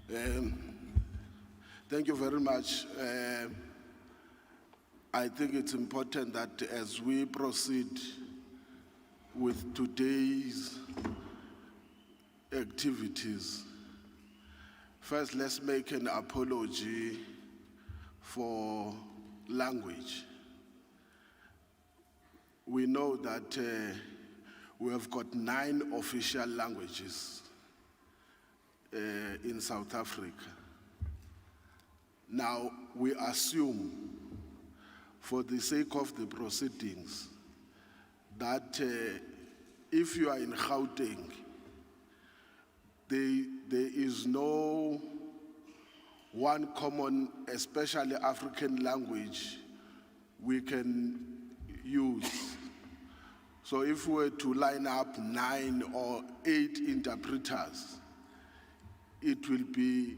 Thank you very much. I think it's important that as we proceed with today's activities, first let's make an apology for language. We know that we have got 9 official languages in South Africa. Now, we assume, for the sake of the proceedings, that if you are in Gauteng, there is no one common, especially African language, we can use. So if we were to line up 9 or 8 interpreters, it will be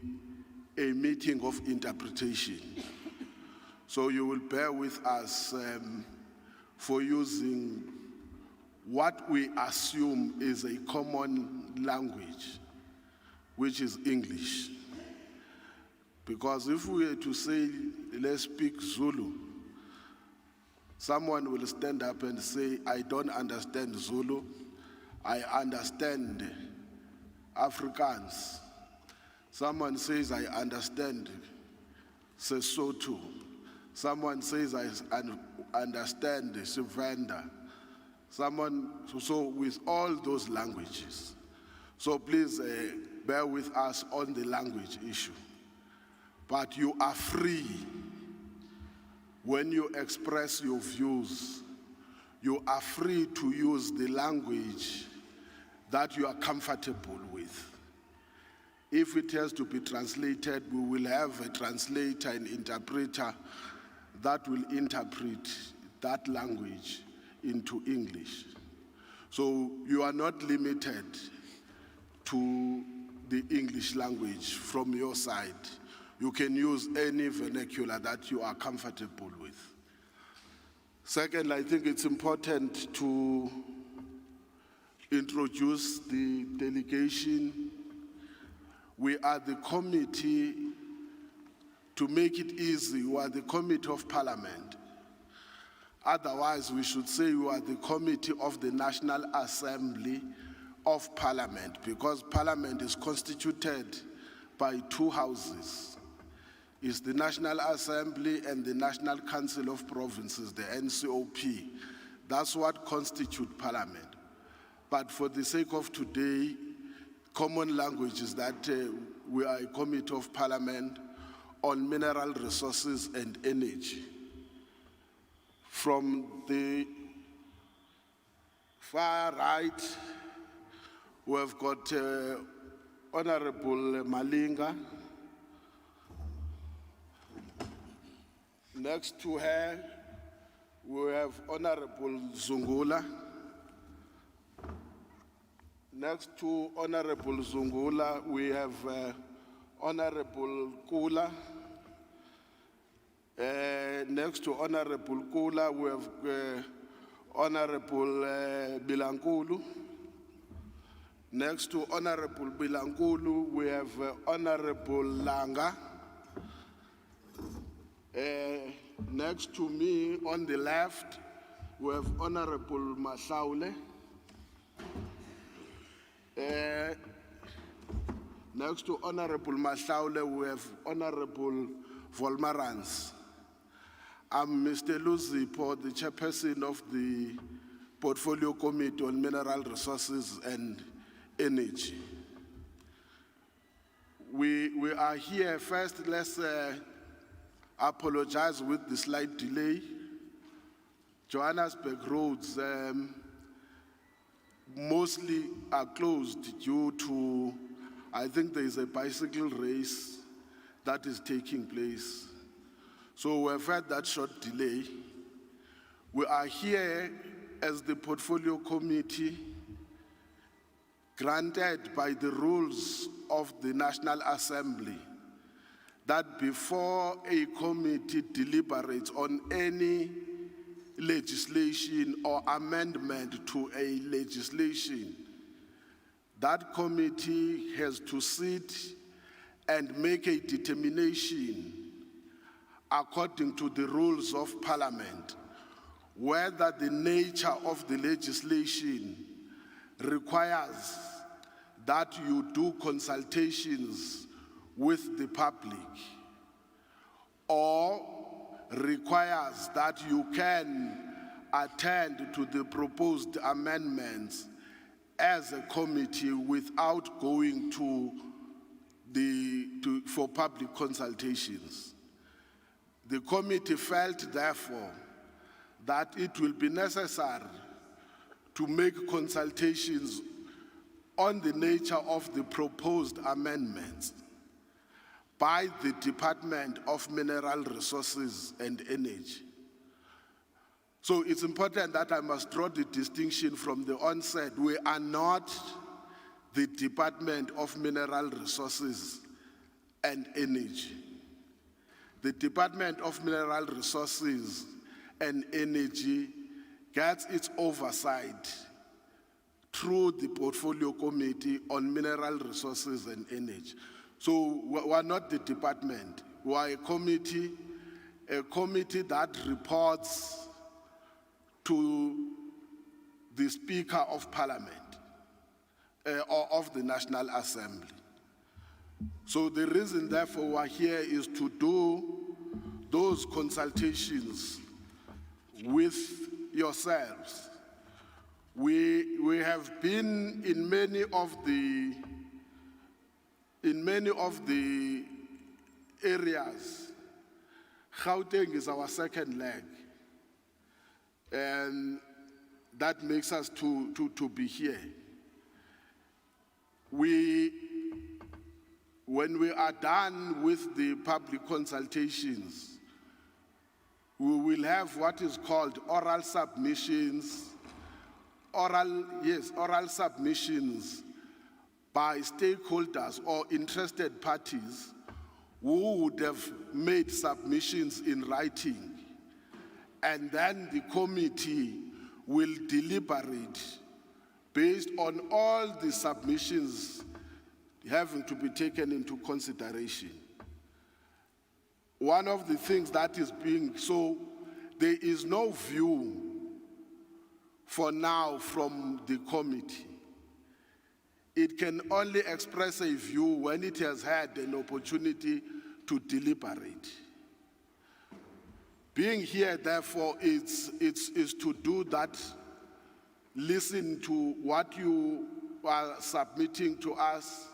a meeting of interpretation. So you will bear with us for using what we assume is a common language, which is English. Because if we were to say, let's speak Zulu, someone will stand up and say, I don't understand Zulu, I understand Afrikaans. Someone says, I understand Sesotho. Someone says, I understand Sevenda. So with all those languages. So please bear with us on the language issue. But you are free when you express your views. You are free to use the language that you are comfortable with. If it has to be translated, we will have a translator and interpreter that will interpret that language into English. So you are not limited to the English language from your side. You can use any vernacular that you are comfortable with. Second, I think it's important to introduce the delegation. We are the committee, to make it easy, we are the Committee of Parliament. Otherwise, we should say we are the Committee of the National Assembly of Parliament, because Parliament is constituted by 2 houses. It's the National Assembly and the National Council of Provinces, the NCOP. That's what constitutes Parliament. But for the sake of today, common language is that we are a Committee of Parliament on mineral resources and energy. From the far right, we have got Honorable Malinga. Next to her, we have Honorable Zungula. Next to Honorable Zungula, we have Honorable Kula. Next to Honorable Kula, we have Honorable Bilankulu. Next to Honorable Bilankulu, we have Honorable Langa. Next to me on the left, we have Honorable Masaule. Next to Honorable Masaule, we have Honorable Volmarans. I'm Mr. Luzipo, the chairperson of the Portfolio Committee on Mineral Resources and Energy. We are here. First, let's apologize with the slight delay. Johannesburg roads mostly are closed due to, I think there is a bicycle race that is taking place. So we've had that short delay. We are here as the Portfolio Committee, granted by the rules of the National Assembly, that before a committee deliberates on any legislation or amendment to a legislation, that committee has to sit and make a determination according to the rules of Parliament whether the nature of the legislation requires that you do consultations with the public or requires that you can attend to the proposed amendments as a committee without going for public consultations. The committee felt, therefore, that it will be necessary to make consultations on the nature of the proposed amendments by the Department of Mineral Resources and Energy. So it's important that I must draw the distinction from the onset. We are not the Department of Mineral Resources and Energy. The Department of Mineral Resources and Energy gets its oversight through the Portfolio Committee on Mineral Resources and Energy. So we're not the department. We are a committee that reports to the Speaker of Parliament or of the National Assembly. So the reason, therefore, we're here is to do those consultations with yourselves. We have been in many of the areas. Gauteng is our second leg, and that makes us to be here. When we are done with the public consultations, we will have what is called oral submissions by stakeholders or interested parties who would have made submissions in writing. And then the committee will deliberate based on all the submissions having to be taken into consideration. One of the things that is so there is no view for now from the committee. It can only express a view when it has had an opportunity to deliberate. Being here, therefore, is to do that, listen to what you are submitting to us.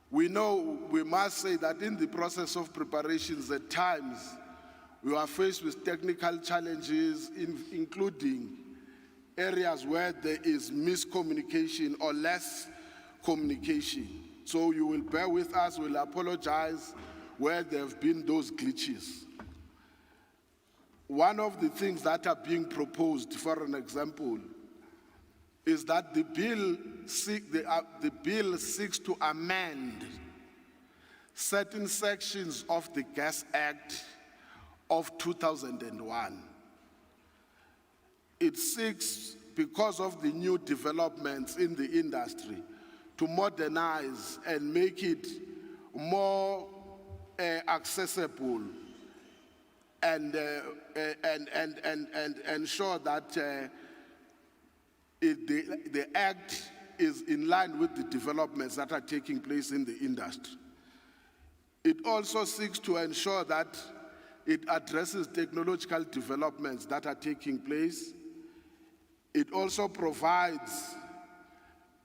We know, we must say that in the process of preparations at times, we are faced with technical challenges, including areas where there is miscommunication or less communication. So you will bear with us, we'll apologize where there have been those glitches. One of the things that are being proposed, for an example, is that the bill seeks to amend certain sections of the Gas Act of 2001. It seeks, because of the new developments in the industry, to modernize and make it more accessible and ensure that the Act is in line with the developments that are taking place in the industry. It also seeks to ensure that it addresses technological developments that are taking place. It also provides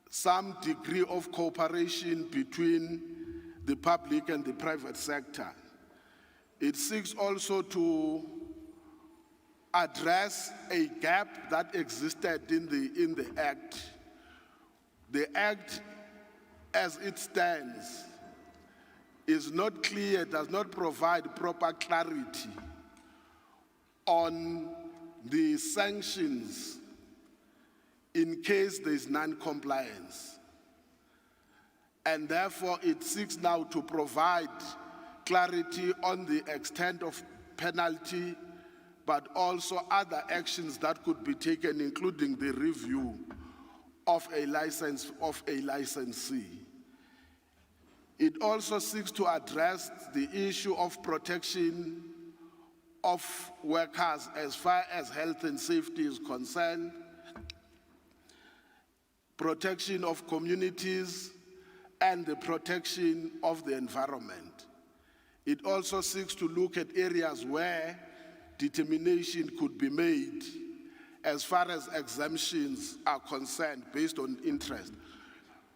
some degree of cooperation between the public and the private sector. It seeks also to address a gap that existed in the Act. The Act, as it stands, is not clear, does not provide proper clarity on the sanctions in case there is non-compliance. And therefore, it seeks now to provide clarity on the extent of penalty, but also other actions that could be taken, including the review of a license of a licensee. It also seeks to address the issue of protection of workers as far as health and safety is concerned, protection of communities, and the protection of the environment. It also seeks to look at areas where determination could be made as far as exemptions are concerned based on interest.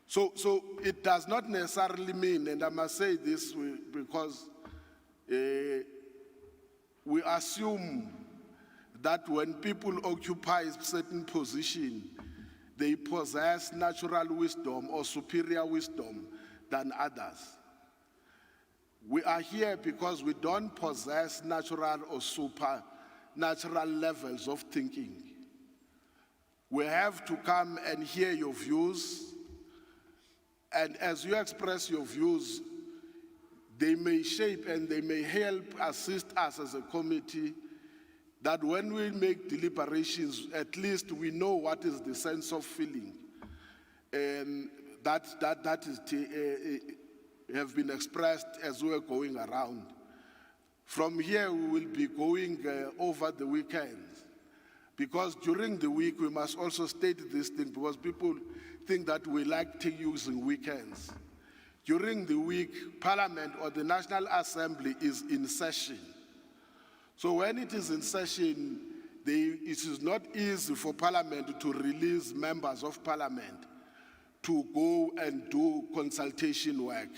So it does not necessarily mean, and I must say this because we assume that when people occupy a certain position, they possess natural wisdom or superior wisdom than others. We are here because we don't possess natural or supernatural levels of thinking. We have to come and hear your views, and as you express your views, they may shape and they may help assist us as a committee that when we make deliberations, at least we know what is the sense of feeling that have been expressed as we're going around. From here, we will be going over the weekends, because during the week we must also state this thing, because people think that we like using weekends. During the week, Parliament or the National Assembly is in session. So when it is in session, it is not easy for Parliament to release members of Parliament to go and do consultation work.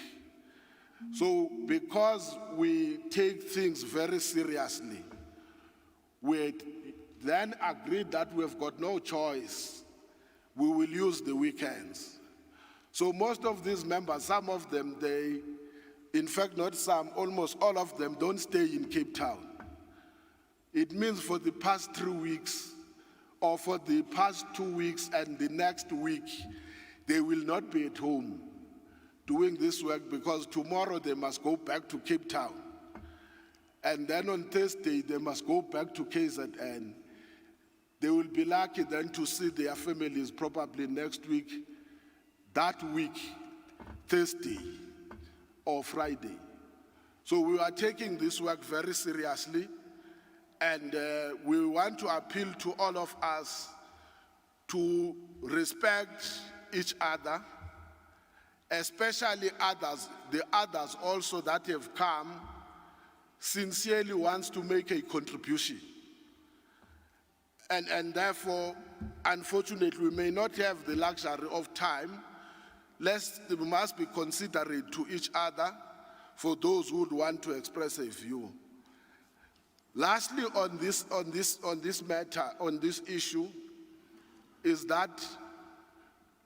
So because we take things very seriously, we then agreed that we've got no choice. We will use the weekends. So most of these members, some of them, in fact not some, almost all of them don't stay in Cape Town. It means for the past 3 weeks, or for the past 2 weeks and the next week, they will not be at home doing this work, because tomorrow they must go back to Cape Town. And then on Thursday, they must go back to KZN. They will be lucky then to see their families probably next week, that week, Thursday or Friday. So we are taking this work very seriously, and we want to appeal to all of us to respect each other, especially others, the others also that have come sincerely wants to make a contribution. And therefore, unfortunately, we may not have the luxury of time. We must be considerate to each other for those who would want to express a view. Lastly, on this matter, on this issue, is that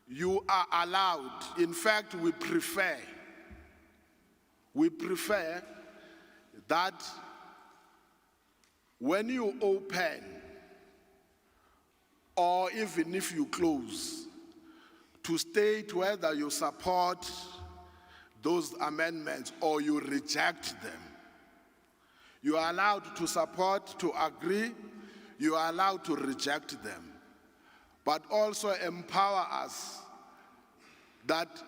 you are allowed, in fact, we prefer that when you open, or even if you close, to state whether you support those amendments or you reject them. You are allowed to support, to agree, you are allowed to reject them, but also empower us that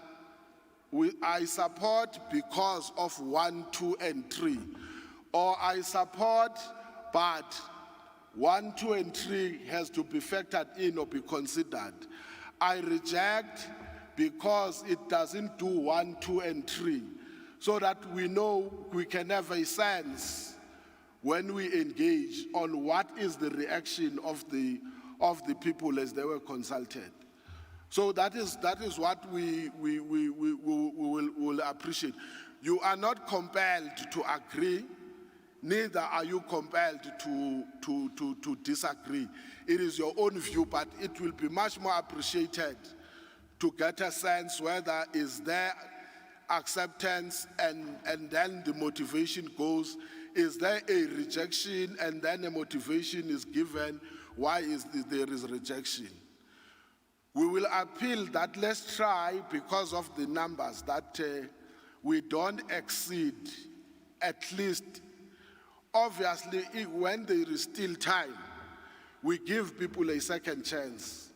I support because of 1, 2, and 3, or I support but 1, 2, and 3 has to be factored in or be considered. I reject because it doesn't do 1, 2, and 3, so that we know we can have a sense when we engage on what is the reaction of the people as they were consulted. So that is what we will appreciate. You are not compelled to agree, neither are you compelled to disagree. It is your own view, but it will be much more appreciated to get a sense whether is there acceptance, and then the motivation goes. Is there a rejection and then a motivation is given? Why there is rejection? We will appeal that let's try, because of the numbers, that we don't exceed at least. Obviously, when there is still time, we give people a second chance.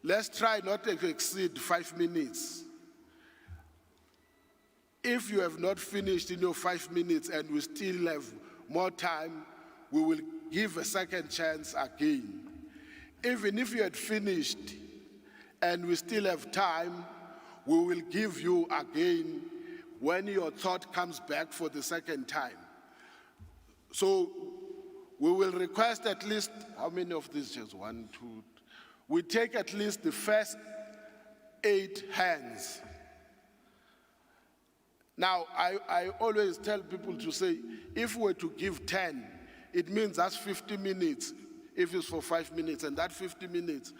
Let's try not to exceed 5 minutes. If you have not finished in your 5 minutes and we still have more time, we will give a second chance again. Even if you had finished and we still have time, we will give you again when your thought comes back for the second time. So we will request at least, how many of these chairs? 1, 2, we take at least the first 8 hands. Now, I always tell people to say, if we were to give 10, it means that's 50 minutes, if it's for 5 minutes, and that 50 minutes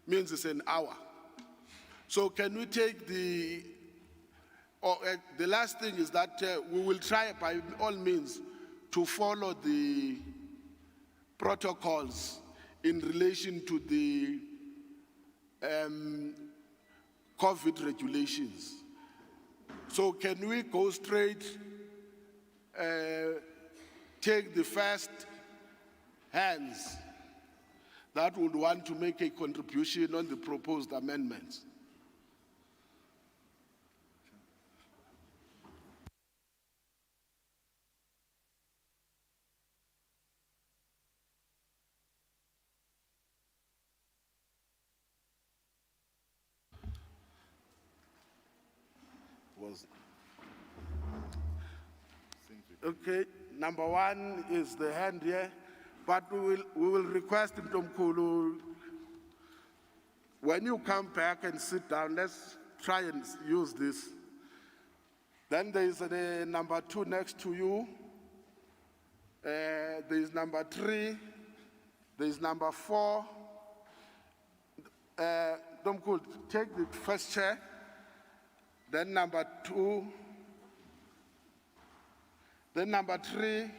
means it's an hour. So can we take the last thing is that we will try by all means to follow the protocols in relation to the COVID regulations. So can we go straight, take the first hands that would want to make a contribution on the proposed amendments? Okay, number 1 is the hand here, but we will request Mtomkhulu, when you come back and sit down, let's try and use this. Then there is the number 2 next to you. There is number 3. There is number 4. Mtomkhulu, take the first chair. Then number 2. Then number 3.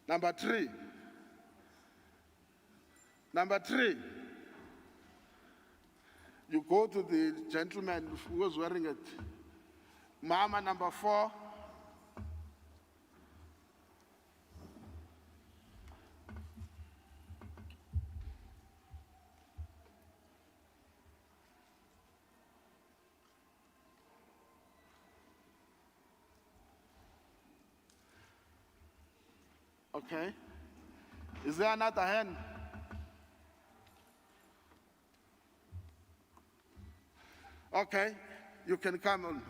Number 3. Number 3. You go to the gentleman who was wearing it. Mama, number 4. Okay. Is there another hand? Okay, you can come on.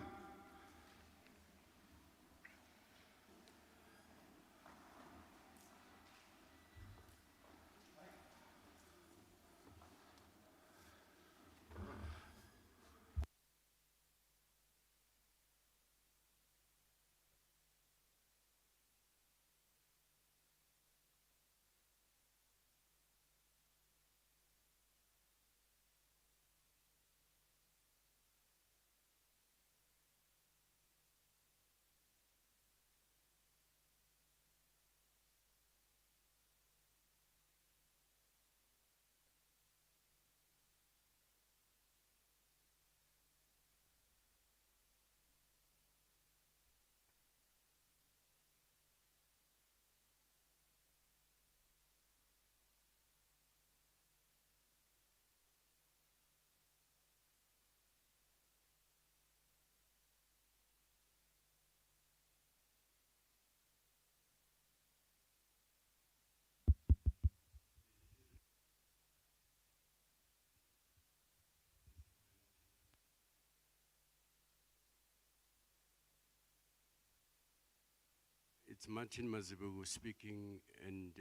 It's Martin Mazibugu speaking, and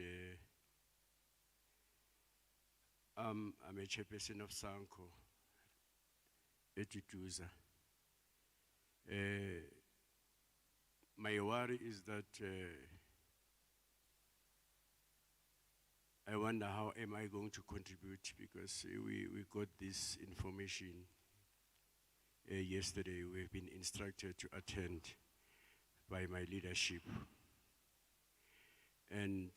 I'm a chairperson of Sanko, Etutuza. My worry is that I wonder how am I going to contribute, because we got this information yesterday. We've been instructed to attend by my leadership. And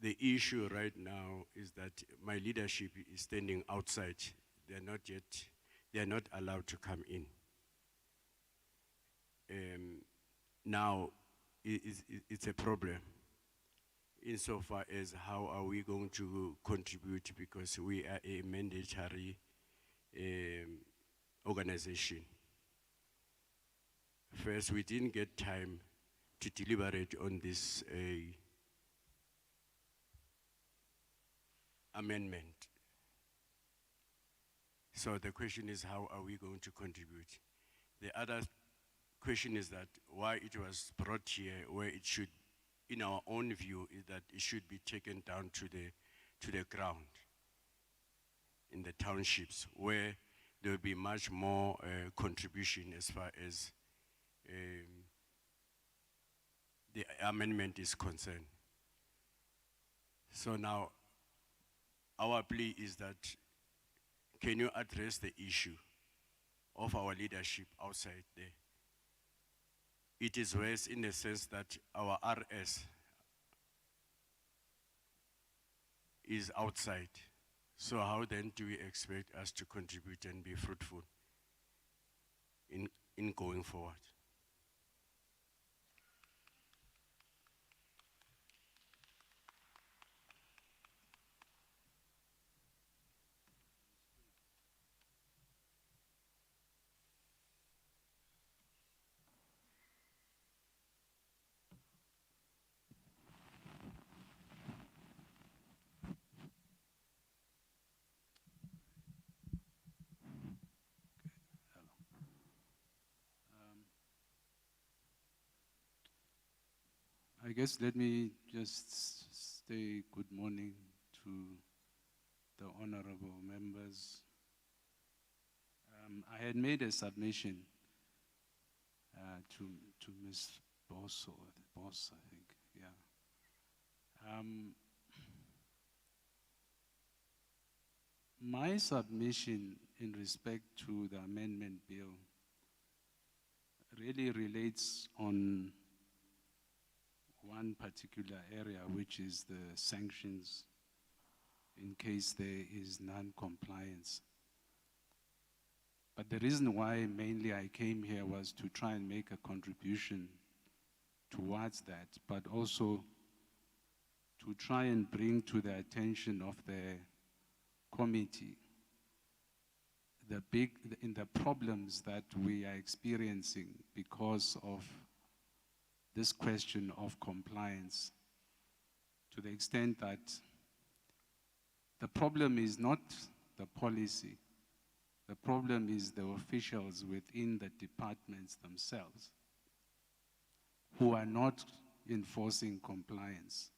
the issue right now is that my leadership is standing outside. They're not allowed to come in. Now, it's a problem insofar as how are we going to contribute, because we are a mandatory organization. First, we didn't get time to deliberate on this amendment. So the question is, how are we going to contribute? The other question is that why it was brought here, where it should, in our own view, is that it should be taken down to the ground in the townships, where there will be much more contribution as far as the amendment is concerned. So now, our plea is that, can you address the issue of our leadership outside there? It is worse in the sense that our RS is outside. So how then do we expect us to contribute and be fruitful in going forward? I guess let me just say good morning to the honorable members. I had made a submission to Ms. Boss, or the boss, I think, yeah. My submission in respect to the amendment bill really relates on one particular area, which is the sanctions in case there is non-compliance. But the reason why mainly I came here was to try and make a contribution towards that, but also to try and bring to the attention of the committee the problems that we are experiencing because of this question of compliance, to the extent that the problem is not the policy, the problem is the officials within the departments themselves who are not enforcing compliance.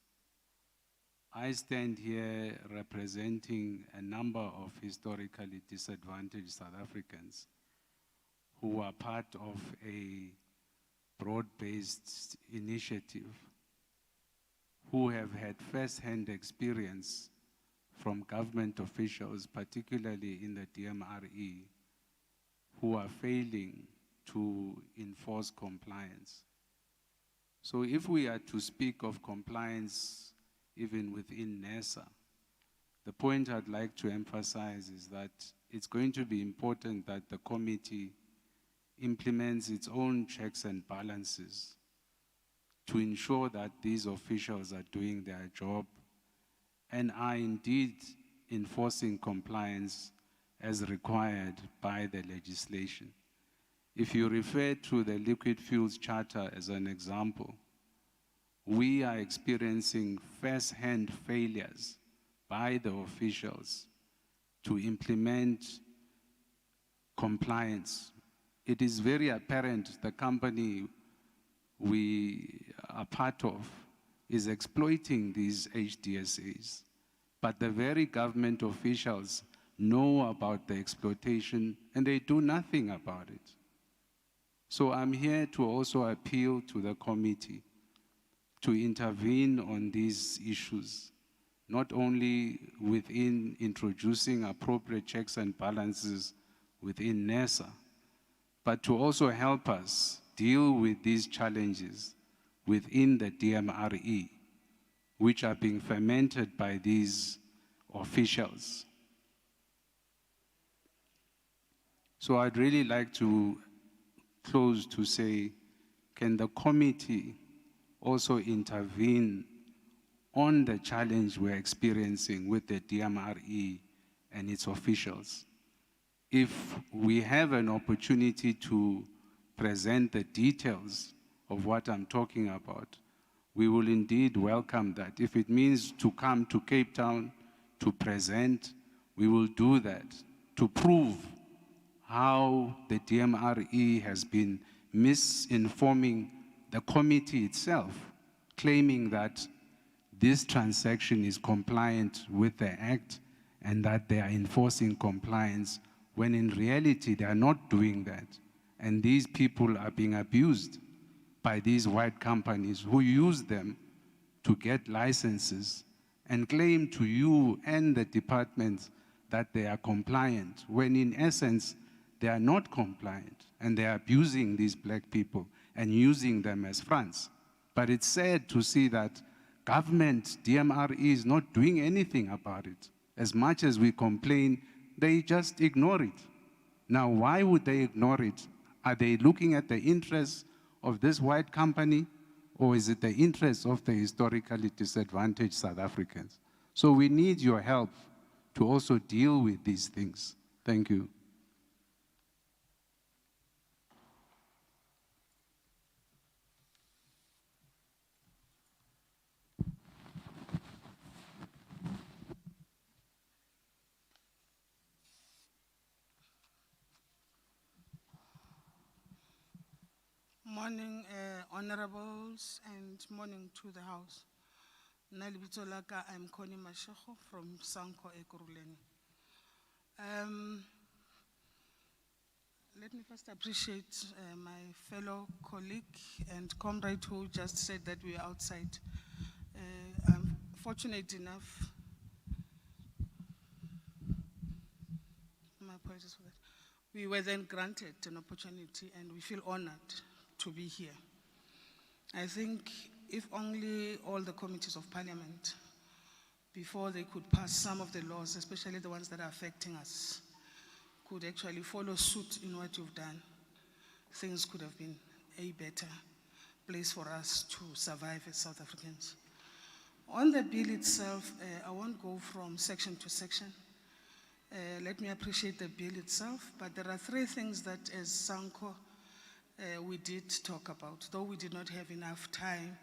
I stand here representing a number of historically disadvantaged South Africans who are part of a broad-based initiative, who have had first-hand experience from government officials, particularly in the DMRE, who are failing to enforce compliance. So if we are to speak of compliance even within NESA, the point I'd like to emphasize is that it's going to be important that the committee implements its own checks and balances to ensure that these officials are doing their job and are indeed enforcing compliance as required by the legislation. If you refer to the Liquid Fuels Charter as an example, we are experiencing first-hand failures by the officials to implement compliance. It is very apparent the company we are part of is exploiting these HDSAs, but the very government officials know about the exploitation and they do nothing about it. So I'm here to also appeal to the committee to intervene on these issues, not only within introducing appropriate checks and balances within NESA, but to also help us deal with these challenges within the DMRE, which are being fermented by these officials. So I'd really like to close to say, can the committee also intervene on the challenge we're experiencing with the DMRE and its officials? if we have an opportunity to present the details of what I'm talking about, we will indeed welcome that. If it means to come to Cape Town to present, we will do that to prove how the DMRE has been misinforming the committee itself, claiming that this transaction is compliant with the Act and that they are enforcing compliance, when in reality they are not doing that. And these people are being abused by these white companies who use them to get licenses and claim to you and the departments that they are compliant, when in essence, they are not compliant, and they are abusing these black people and using them as fronts. But it's sad to see that government, DMRE, is not doing anything about it. As much as we complain, they just ignore it. Now, why would they ignore it? Are they looking at the interests of this white company, or is it the interests of the historically disadvantaged South Africans? So we need your help to also deal with these things. Thank you. Morning, honorables, and morning to the House. Nalibito laka, I'm Connie Mashego from Sanko Ekurhuleni. Let me first appreciate my fellow colleague and comrade who just said that we are outside. I'm fortunate enough, my apologies for that. We were then granted an opportunity and we feel honored to be here. I think if only all the committees of parliament, before they could pass some of the laws, especially the ones that are affecting us, could actually follow suit in what you've done, things could have been a better place for us to survive as South Africans. On the bill itself, I won't go from section to section. Let me appreciate the bill itself, but there are three things that as Sanko we did talk about, though we did not have enough time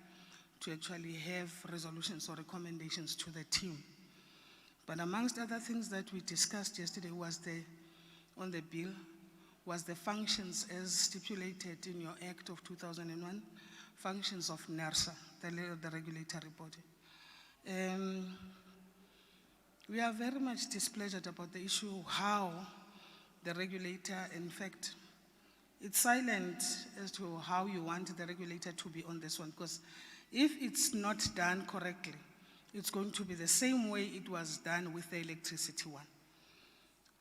to actually have resolutions or recommendations to the team. But amongst other things that we discussed yesterday was on the bill, was the functions as stipulated in your Act of 2001, functions of NERSA, the regulatory body. We are very much displeasured about the issue of how the regulator, in fact, it's silent as to how you want the regulator to be on this one, because if it's not done correctly, it's going to be the same way it was done with the electricity one.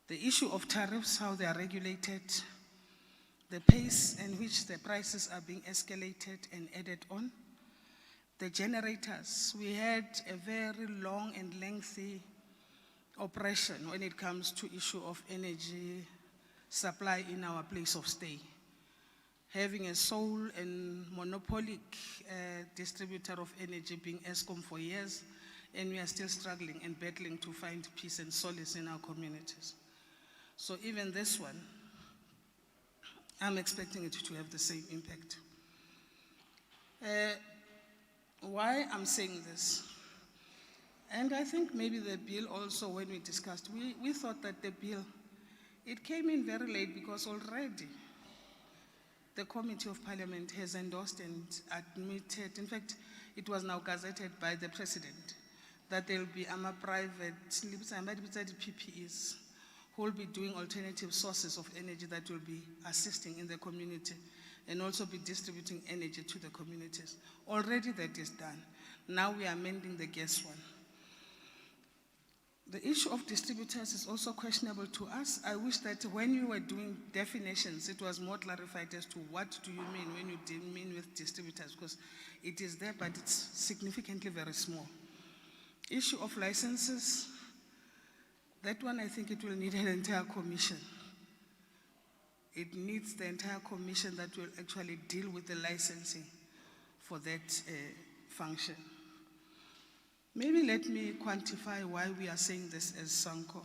The issue of tariffs, how they are regulated, the pace in which the prices are being escalated and added on, the generators. We had a very long and lengthy operation when it comes to issue of energy supply in our place of stay. Having a sole and monopolic distributor of energy being Eskom for years, and we are still struggling and battling to find peace and solace in our communities. So even this one, I'm expecting it to have the same impact. Why I'm saying this? And I think maybe the bill also, when we discussed, we thought that the bill, it came in very late because already the Committee of Parliament has endorsed and admitted, in fact, it was now gazetted by the President, that there will be private PPEs who will be doing alternative sources of energy that will be assisting in the community and also be distributing energy to the communities. Already that is done. Now we are amending the gas one. The issue of distributors is also questionable to us. I wish that when you were doing definitions, it was more clarified as to what do you mean when you mean with distributors, because it is there, but it's significantly very small. Issue of licenses, that one I think it will need an entire commission. It needs the entire commission that will actually deal with the licensing for that function. Maybe let me quantify why we are saying this as Sanko.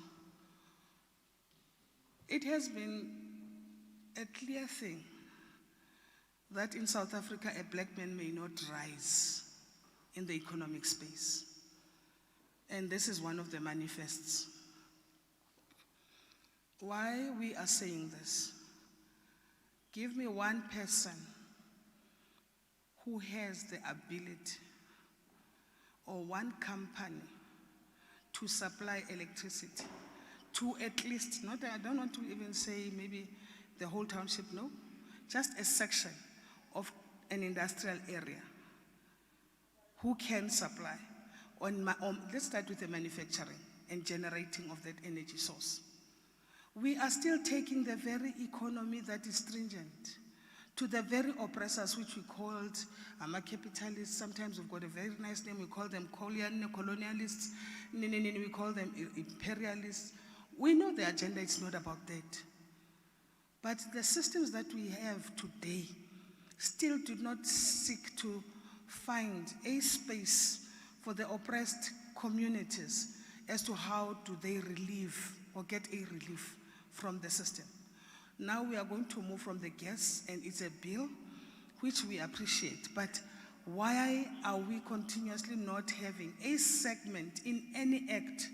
It has been a clear thing that in South Africa, a black man may not rise in the economic space. And this is one of the manifests. Why we are saying this? Give me one person who has the ability, or one company, to supply electricity to at least, not, I don't want to even say maybe the whole township, no, just a section of an industrial area who can supply. Let's start with the manufacturing and generating of that energy source. We are still taking the very economy that is stringent to the very oppressors, which we called capitalists. Sometimes we've got a very nice name. We call them colonialists. We call them imperialists. We know the agenda is not about that. But the systems that we have today still do not seek to find a space for the oppressed communities as to how do they relieve or get a relief from the system. Now we are going to move from the gas, and it's a bill which we appreciate, but why are we continuously not having a segment in any act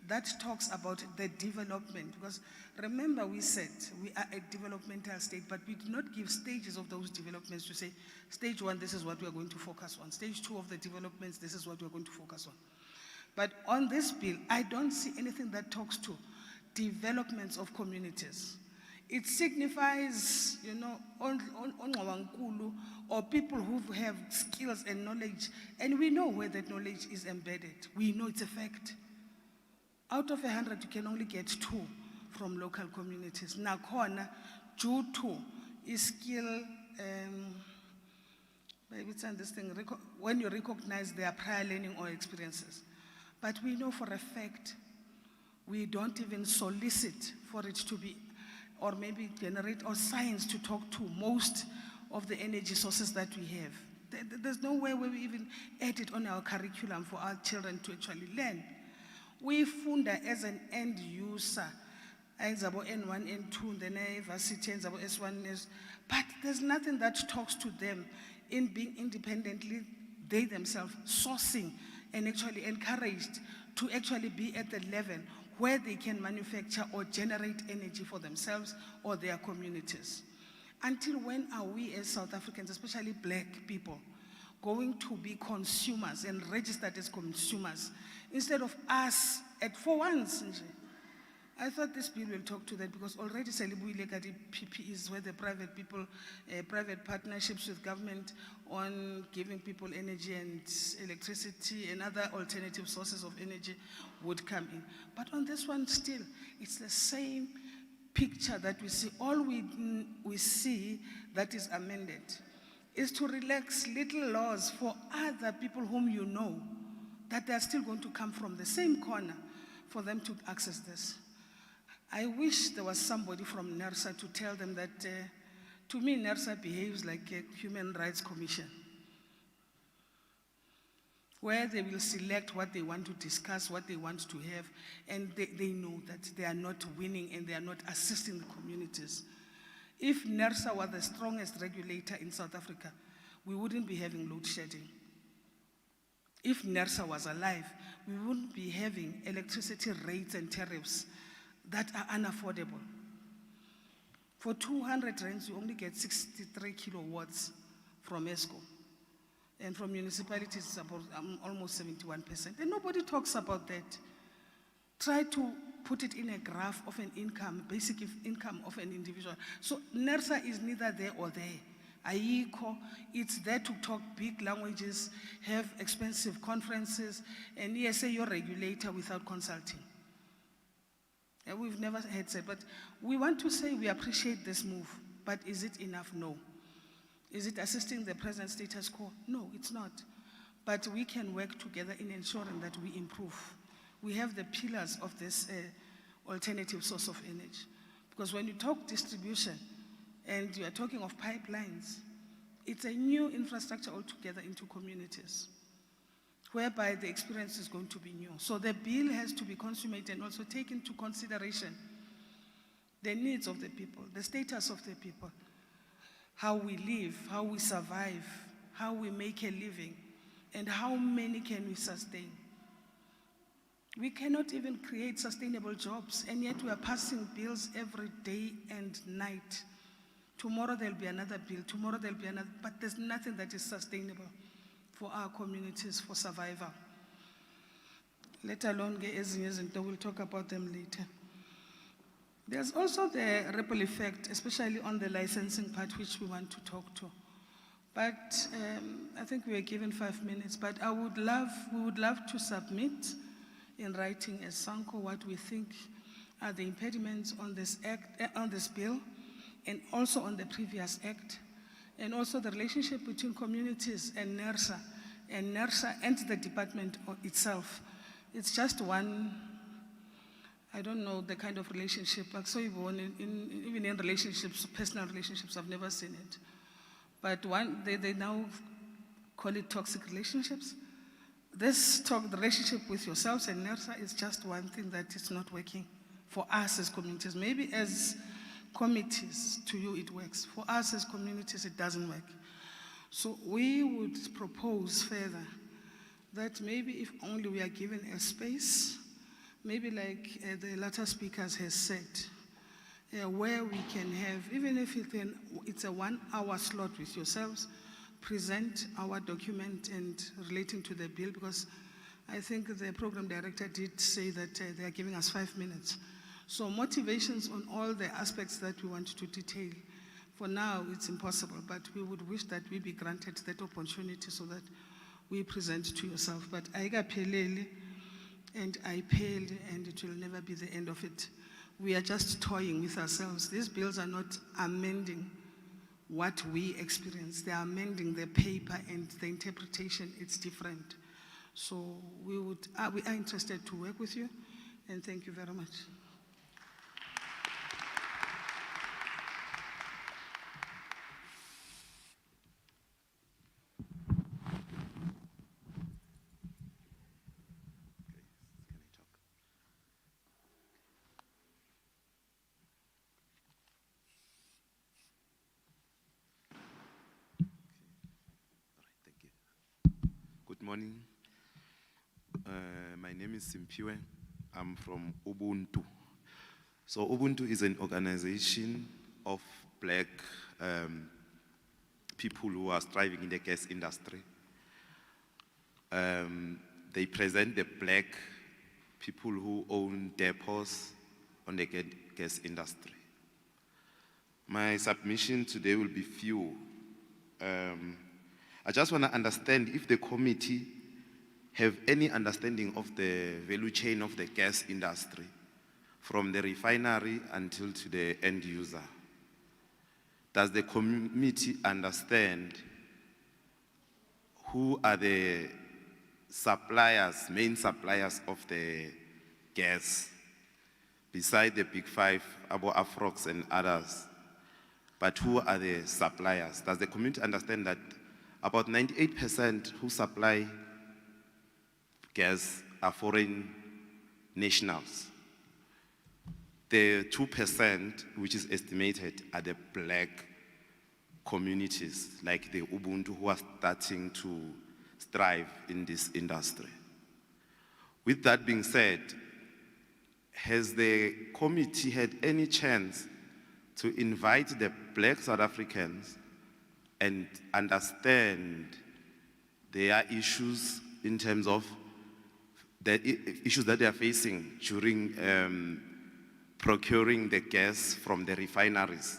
that talks about the development? Because remember, we said we are a developmental state, but we do not give stages of those developments to say, stage 1, this is what we are going to focus on. Stage 2 of the developments, this is what we are going to focus on. But on this bill, I don't see anything that talks to developments of communities. It signifies, or people who have skills and knowledge, and we know where that knowledge is embedded. We know it's a fact. Out of 100, you can only get 2 from local communities. Nakhona, due to skill, when you recognize their prior learning or experiences. But we know for a fact, we don't even solicit for it to be, or maybe generate, or science to talk to most of the energy sources that we have. There's no way where we even add it on our curriculum for our children to actually learn. We funda as an end user, N1, N2, then varsity, S1, but there's nothing that talks to them in being independently, they themselves sourcing and actually encouraged to actually be at the level where they can manufacture or generate energy for themselves or their communities. Until when are we as South Africans, especially black people, going to be consumers and registered as consumers instead of us for once? I thought this bill will talk to that, because already Selibuile got PPEs where the private people, private partnerships with government on giving people energy and electricity and other alternative sources of energy would come in. But on this one still, it's the same picture that we see. All we see that is amended is to relax little laws for other people whom you know that they are still going to come from the same corner for them to access this. I wish there was somebody from NERSA to tell them that, to me, NERSA behaves like a human rights commission, where they will select what they want to discuss, what they want to have, and they know that they are not winning and they are not assisting the communities. If NERSA was the strongest regulator in South Africa, we wouldn't be having load shedding. If NERSA was alive, we wouldn't be having electricity rates and tariffs that are unaffordable. For 200 rands, you only get 63 kilowatts from ESCO. And from municipalities, it's about almost 71%. And nobody talks about that. Try to put it in a graph of an income, basic income of an individual. So NERSA is neither there or there. AICO, it's there to talk big languages, have expensive conferences, and yes, say you're a regulator without consulting. And we've never had said, but we want to say we appreciate this move, but is it enough? No. Is it assisting the present status quo? No, it's not. But we can work together in ensuring that we improve. We have the pillars of this alternative source of energy. Because when you talk distribution and you are talking of pipelines, it's a new infrastructure altogether into communities, whereby the experience is going to be new. So the bill has to be consummated and also take into consideration the needs of the people, the status of the people, how we live, how we survive, how we make a living, and how many can we sustain. We cannot even create sustainable jobs, and yet we are passing bills every day and night. Tomorrow there'll be another bill, tomorrow there'll be another, but there's nothing that is sustainable for our communities, for survival. Let alone get ezinye izinto, we'll talk about them later. There's also the ripple effect, especially on the licensing part, which we want to talk to. But I think we were given 5 minutes, but we would love to submit in writing as SANCO what we think are the impediments on this act, on this bill, and also on the previous act, and also the relationship between communities and NERSA and the department itself. It's just one, I don't know the kind of relationship, so even in relationships, personal relationships, I've never seen it. But they now call it toxic relationships. The relationship with yourselves and NERSA is just one thing that is not working for us as communities. Maybe as committees, to you it works. For us as communities, it doesn't work. So we would propose further that maybe if only we are given a space, maybe like the latter speakers has said, where we can have, even if it's a 1 hour slot with yourselves, present our document and relating to the bill, because I think the program director did say that they are giving us 5 minutes. So motivations on all the aspects that we want to detail. For now, it's impossible, but we would wish that we be granted that opportunity so that we present to yourself. But ayikapheleli and ayipheleli, and it will never be the end of it. We are just toying with ourselves. These bills are not amending what we experience. They are amending the paper, and the interpretation, it's different. So we are interested to work with you, and thank you very much. Good morning. My name is Simpiwe. I'm from Ubuntu. So Ubuntu is an organization of black people who are striving in the gas industry. They present the black people who own depots on the gas industry. My submission today will be few. I just want to understand if the committee have any understanding of the value chain of the gas industry from the refinery until to the end user. Does the committee understand who are the suppliers, main suppliers of the gas, beside the big five, Afrox and others? But who are the suppliers? Does the community understand that about 98% who supply gas are foreign nationals? The 2%, which is estimated, are the black communities, like the Ubuntu, who are starting to strive in this industry. With that being said, has the committee had any chance to invite the black South Africans and understand their issues in terms of the issues that they are facing during procuring the gas from the refineries?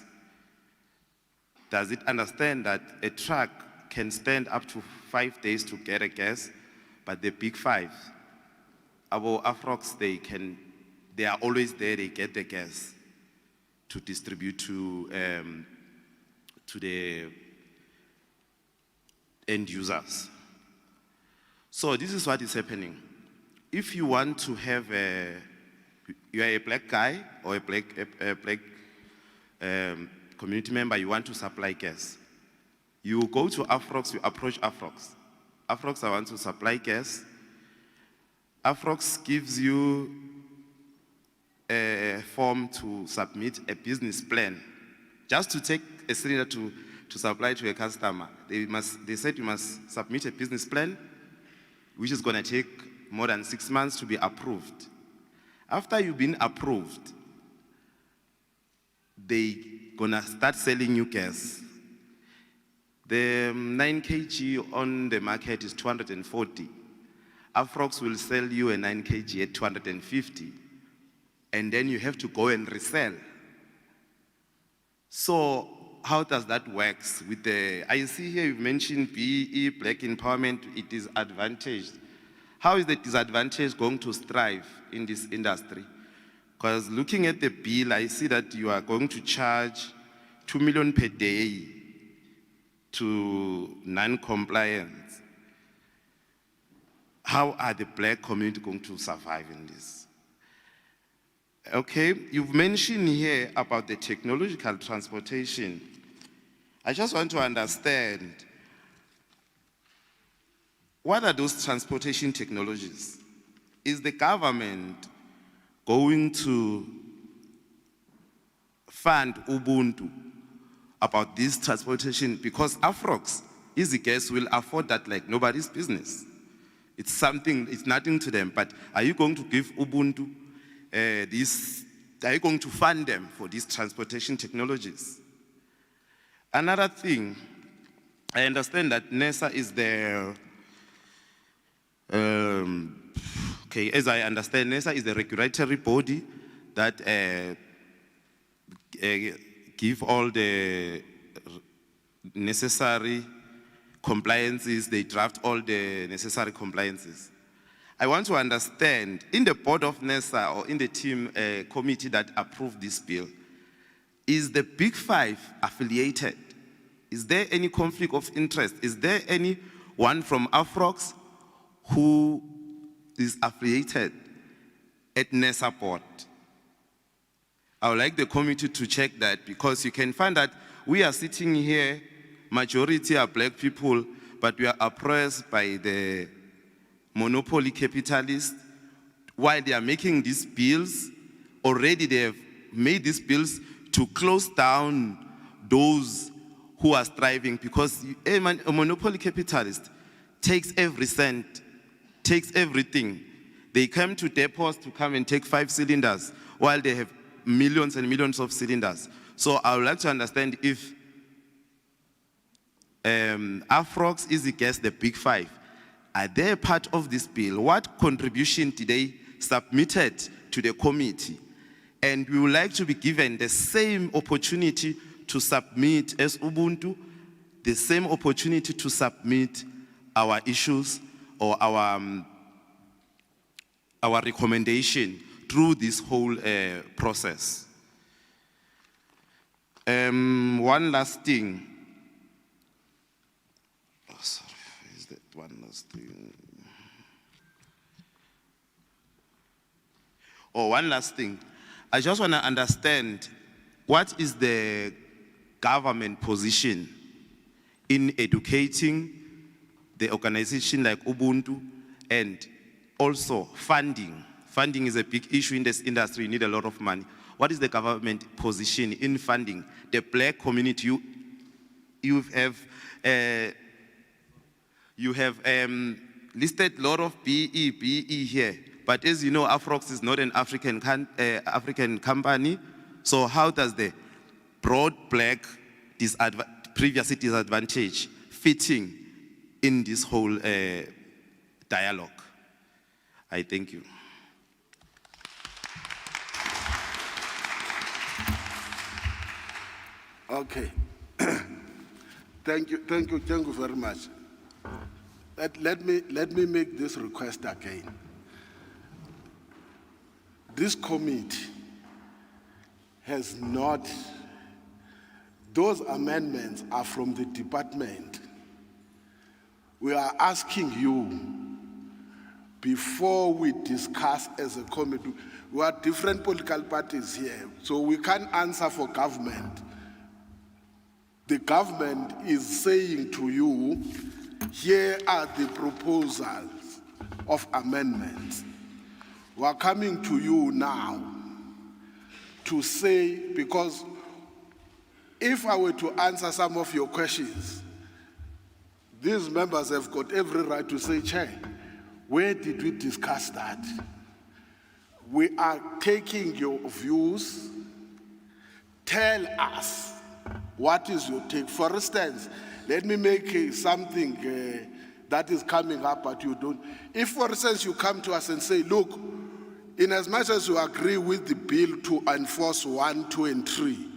Does it understand that a truck can stand up to 5 days to get a gas, but the big five, our Afrox, they are always there, they get the gas to distribute to the end users? So this is what is happening. If you want to have you are a black guy or a black community member, you want to supply gas, you go to Afrox, you approach Afrox. Afrox, I want to supply gas. Afrox gives you form to submit a business plan. Just to take a cylinder to supply to a customer, they said you must submit a business plan, which is going to take more than 6 months to be approved. After you've been approved, they're going to start selling you gas. The 9 kg on the market is 240. Afrox will sell you a 9 kg at 250. And then you have to go and resell. So how does that work with the, I see here you've mentioned BE, black empowerment, it is advantaged. How is the disadvantage going to strive in this industry? Because looking at the bill, I see that you are going to charge 2 million per day to non-compliance. How are the black community going to survive in this? Okay, you've mentioned here about the technological transportation. I just want to understand, what are those transportation technologies? Is the government going to fund Ubuntu about this transportation? Because Afrox, Easy Gas will afford that like nobody's business. It's something, it's nothing to them, but are you going to give Ubuntu are you going to fund them for these transportation technologies? Another thing, I understand that NESA is the, okay, as I understand, NESA is the regulatory body that give all the necessary compliances, they draft all the necessary compliances. I want to understand, in the board of NESA or in the team committee that approved this bill, is the Big Five affiliated? Is there any conflict of interest? Is there anyone from Afrox who is affiliated at NESA board? I would like the committee to check that, because you can find that we are sitting here, majority are black people, but we are oppressed by the monopoly capitalists. While they are making these bills, already they have made these bills to close down those who are striving, because a monopoly capitalist takes every cent, takes everything. They come to depots to come and take 5 cylinders, while they have millions and millions of cylinders. So I would like to understand if Afrox, Easy Gas, the Big Five, are they part of this bill? What contribution did they submitted to the committee? And we would like to be given the same opportunity to submit as Ubuntu, the same opportunity to submit our issues or our recommendation through this whole process. One last thing. Oh, sorry, is that one last thing? Oh, one last thing. I just want to understand, what is the government position in educating the organization like Ubuntu, and also funding? Funding is a big issue in this industry. You need a lot of money. What is the government position in funding the black community? You have listed a lot of BE here, but as you know, Afrox is not an African company. So how does the broad black previously disadvantage fitting in this whole dialogue? I thank you. Okay. Thank you very much. Let me make this request again. This committee has not, those amendments are from the department. We are asking you, before we discuss as a committee, we are different political parties here, so we can't answer for government. The government is saying to you, here are the proposals of amendments. We are coming to you now to say, because if I were to answer some of your questions, these members have got every right to say, Chair, where did we discuss that? We are taking your views. Tell us, what is your take? For instance, let me make something that is coming up, but you don't. If, for instance, you come to us and say, look, in as much as you agree with the bill to enforce 1, 2, and 3,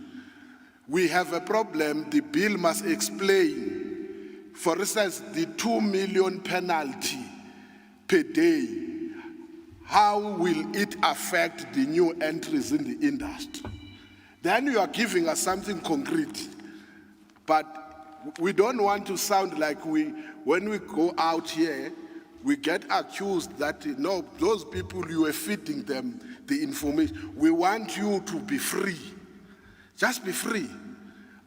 we have a problem. The bill must explain, for instance, the 2 million penalty per day. How will it affect the new entries in the industry? Then you are giving us something concrete. But we don't want to sound like when we go out here, we get accused that, no, those people, you are feeding them the information. We want you to be free. Just be free.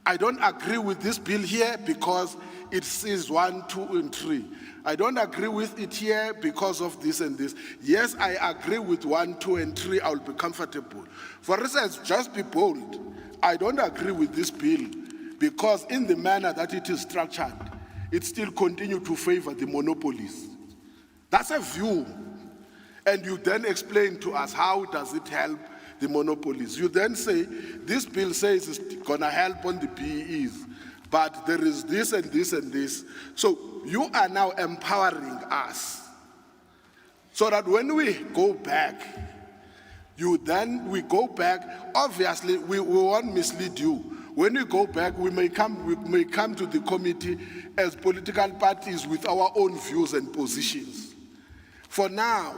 I don't agree with this bill here because it says 1, 2, and 3. I don't agree with it here because of this and this. Yes, I agree with 1, 2, and 3. I will be comfortable. For instance, just be bold. I don't agree with this bill because in the manner that it is structured, it still continues to favor the monopolies. That's a view. And you then explain to us how does it help the monopolies. You then say, this bill says it's going to help on the PEs, but there is this and this and this. So you are now empowering us so that when we go back, we go back. Obviously, we won't mislead you. When we go back, we may come to the committee as political parties with our own views and positions. For now,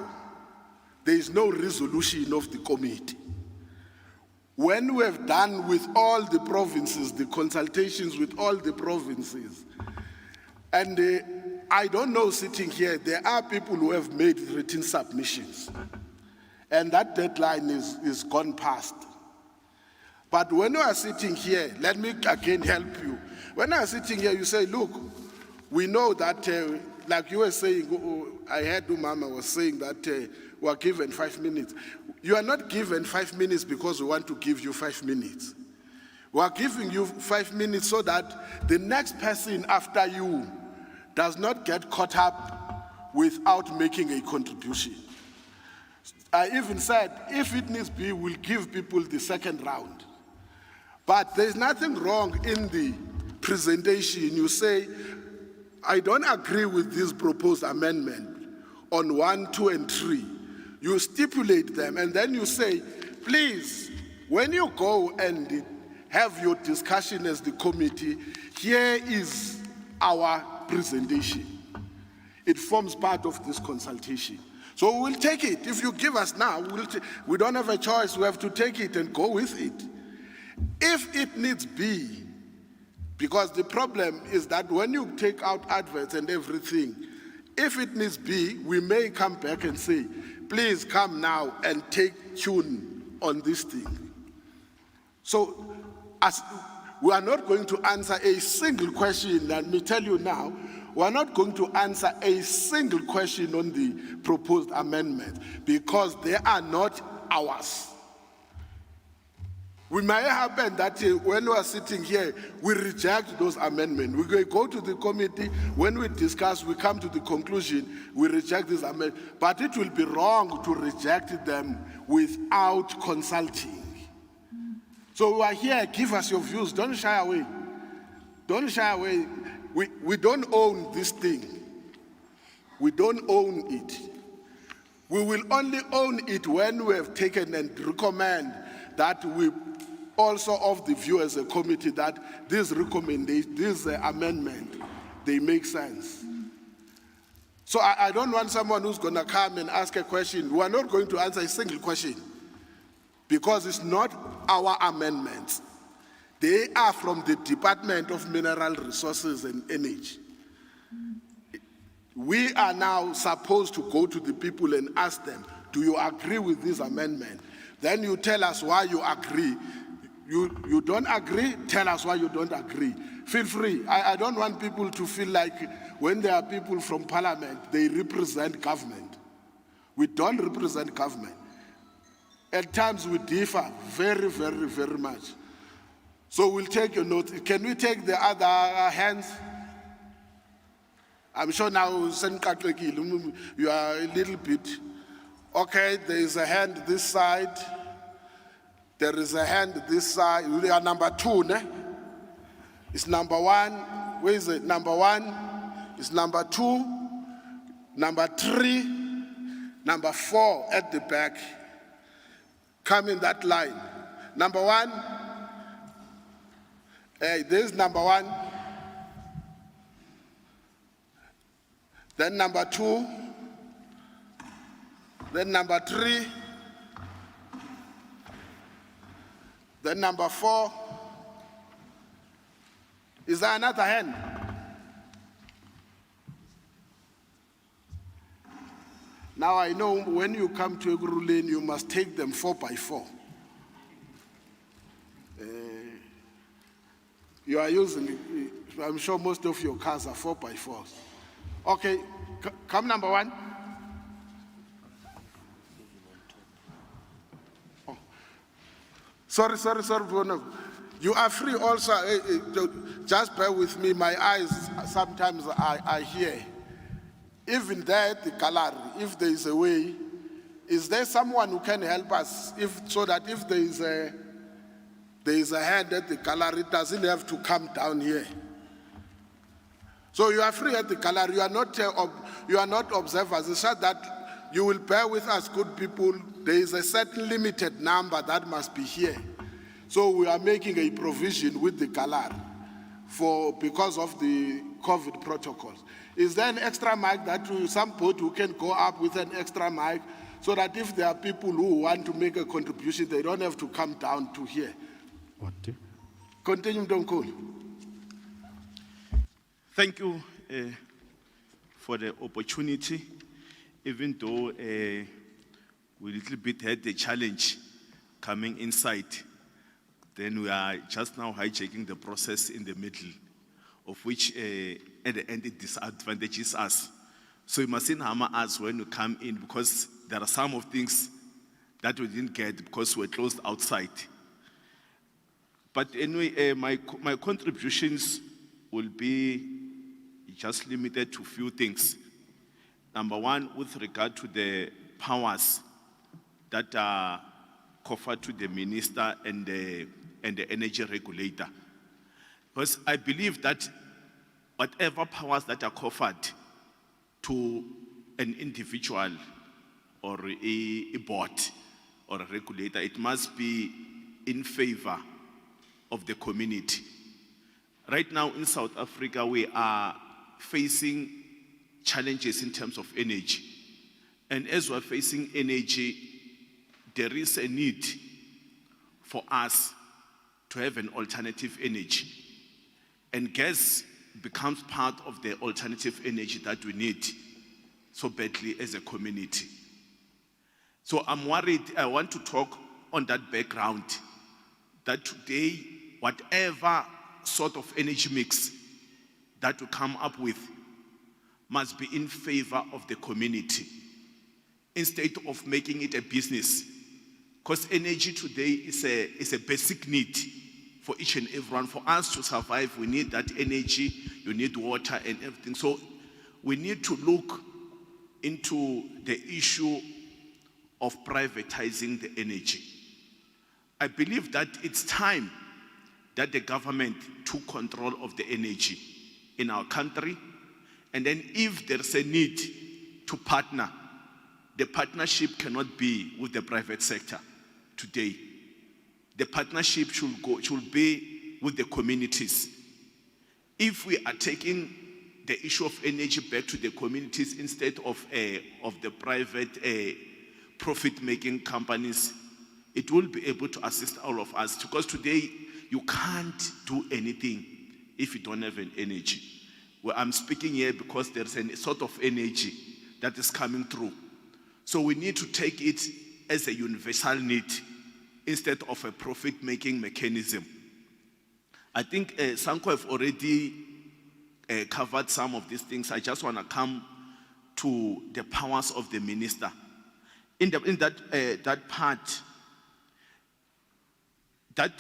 there is no resolution of the committee. When we have done with all the provinces, the consultations with all the provinces, and I don't know, sitting here, there are people who have made written submissions, and that deadline is gone past. But when you are sitting here, let me again help you. When you are sitting here, you say, look, we know that, like you were saying, I heard Umama was saying that we are given 5 minutes. You are not given 5 minutes because we want to give you 5 minutes. We are giving you 5 minutes so that the next person after you does not get caught up without making a contribution. I even said, if it needs be, we'll give people the second round. But there's nothing wrong in the presentation. You say, I don't agree with this proposed amendment on 1, 2, and 3. You stipulate them, and then you say, please, when you go and have your discussion as the committee, here is our presentation. It forms part of this consultation. So we'll take it. If you give us now, we don't have a choice. We have to take it and go with it. If it needs be, because the problem is that when you take out adverts and everything, if it needs be, we may come back and say, please come now and take tune on this thing. So as we are not going to answer a single question, let me tell you now, we are not going to answer a single question on the proposed amendment because they are not ours. We may happen that when we are sitting here, we reject those amendments. We go to the committee, when we discuss, we come to the conclusion, we reject this amendment. But it will be wrong to reject them without consulting. So we are here, give us your views, don't shy away. Don't shy away. We don't own this thing. We don't own it. We will only own it when we have taken and recommend that we also of the view as a committee that this recommendation, this amendment, they make sense. So I don't want someone who's going to come and ask a question. We are not going to answer a single question because it's not our amendments. They are from the Department of Mineral Resources and Energy. We are now supposed to go to the people and ask them, do you agree with this amendment? Then you tell us why you agree. You don't agree, tell us why you don't agree. Feel free. I don't want people to feel like when there are people from parliament, they represent government. We don't represent government. At times we differ very, very, very much. So we'll take your notes. Can we take the other hands? I'm sure now you are a little bit. Okay, there is a hand this side. There is a hand this side. We are number 2, ne? It's number 1. Where is it? Number 1. It's number 2. Number 3. Number 4 at the back. Come in that line. Number 1. Hey, there's number 1. Then number 2. Then number 3. Then number 4. Is there another hand? Now I know when you come to Ekurhuleni, you must take them 4 by 4. You are using, I'm sure most of your cars are 4 by 4s. Okay, come number 1. Oh. Sorry. You are free also. Just bear with me. My eyes sometimes I hear. Even there at the gallery, if there is a way, is there someone who can help us? So that if there is a hand at the gallery, it doesn't have to come down here. So you are free at the gallery. You are not observers. It's just that you will bear with us, good people. There is a certain limited number that must be here. So we are making a provision with the gallery because of the COVID protocols. Is there an extra mic some boat who can go up with an extra mic so that if there are people who want to make a contribution, they don't have to come down to here? What? Continue, Mdonkulu. Thank you for the opportunity, even though we little bit had the challenge coming inside. Then we are just now hijacking the process in the middle, of which at the end it disadvantages us. So you mustn't hammer us when you come in, because there are some of things that we didn't get because we're closed outside. But anyway, my contributions will be just limited to a few things. Number 1, with regard to the powers that are offered to the minister and the energy regulator. Because I believe that whatever powers that are offered to an individual or a board or a regulator, it must be in favor of the community. Right now in South Africa, we are facing challenges in terms of energy. And as we're facing energy, there is a need for us to have an alternative energy. And gas becomes part of the alternative energy that we need so badly as a community. So I'm worried, I want to talk on that background, that today, whatever sort of energy mix that we come up with must be in favor of the community, instead of making it a business. Because energy today is a basic need for each and everyone. For us to survive, we need that energy, you need water and everything. So we need to look into the issue of privatizing the energy. I believe that it's time that the government took control of the energy in our country. And then if there's a need to partner, the partnership cannot be with the private sector today. The partnership should be with the communities. If we are taking the issue of energy back to the communities instead of the private profit-making companies, it will be able to assist all of us. Because today, you can't do anything if you don't have an energy. Well, I'm speaking here because there's a sort of energy that is coming through. So we need to take it as a universal need instead of a profit-making mechanism. I think Sanko have already covered some of these things. I just want to come to the powers of the minister. In that part that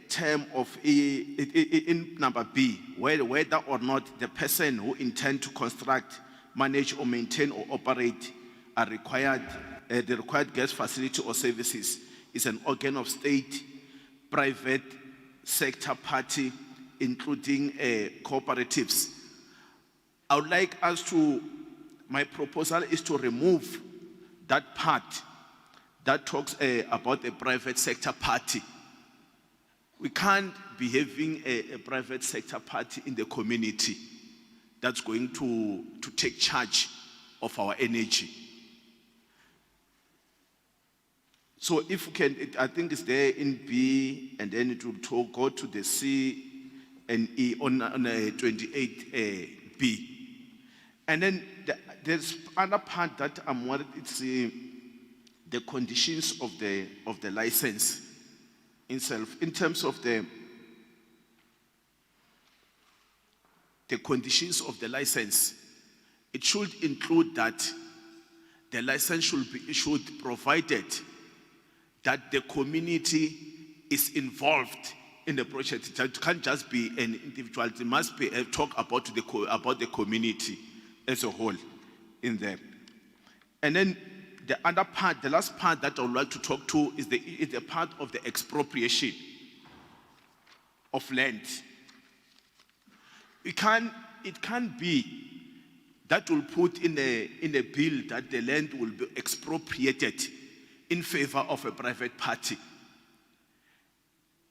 term of in number B, whether or not the person who intend to construct, manage or maintain or operate are required, the required gas facility or services is an organ of state, private sector party, including cooperatives. I would like us to, my proposal is to remove that part that talks about a private sector party. We can't be having a private sector party in the community that's going to take charge of our energy. So if we can, I think it's there in B, and then it will go to the C and E on 28B. And then there's another part that I'm worried, it's the conditions of the license itself. In terms of the conditions of the license, it should include that the license should be issued provided that the community is involved in the project. It can't just be an individual. It must be a talk about the community as a whole in there. And then the other part, the last part that I would like to talk to is the part of the expropriation of land. It can't be that will put in a bill that the land will be expropriated in favor of a private party.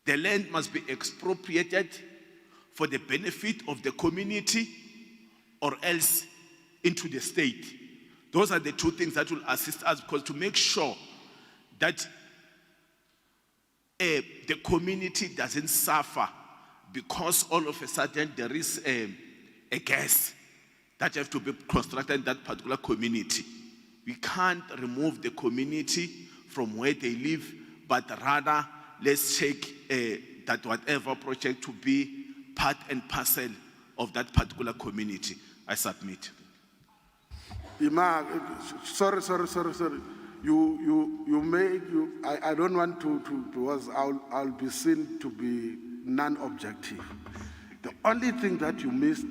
The land must be expropriated for the benefit of the community or else into the state. Those are the two things that will assist us, because to make sure that the community doesn't suffer because all of a sudden there is a gas that has to be constructed in that particular community. We can't remove the community from where they live, but rather let's take that whatever project to be part and parcel of that particular community. I submit. Ima, sorry. I don't want to because I'll be seen to be non-objective. The only thing that you missed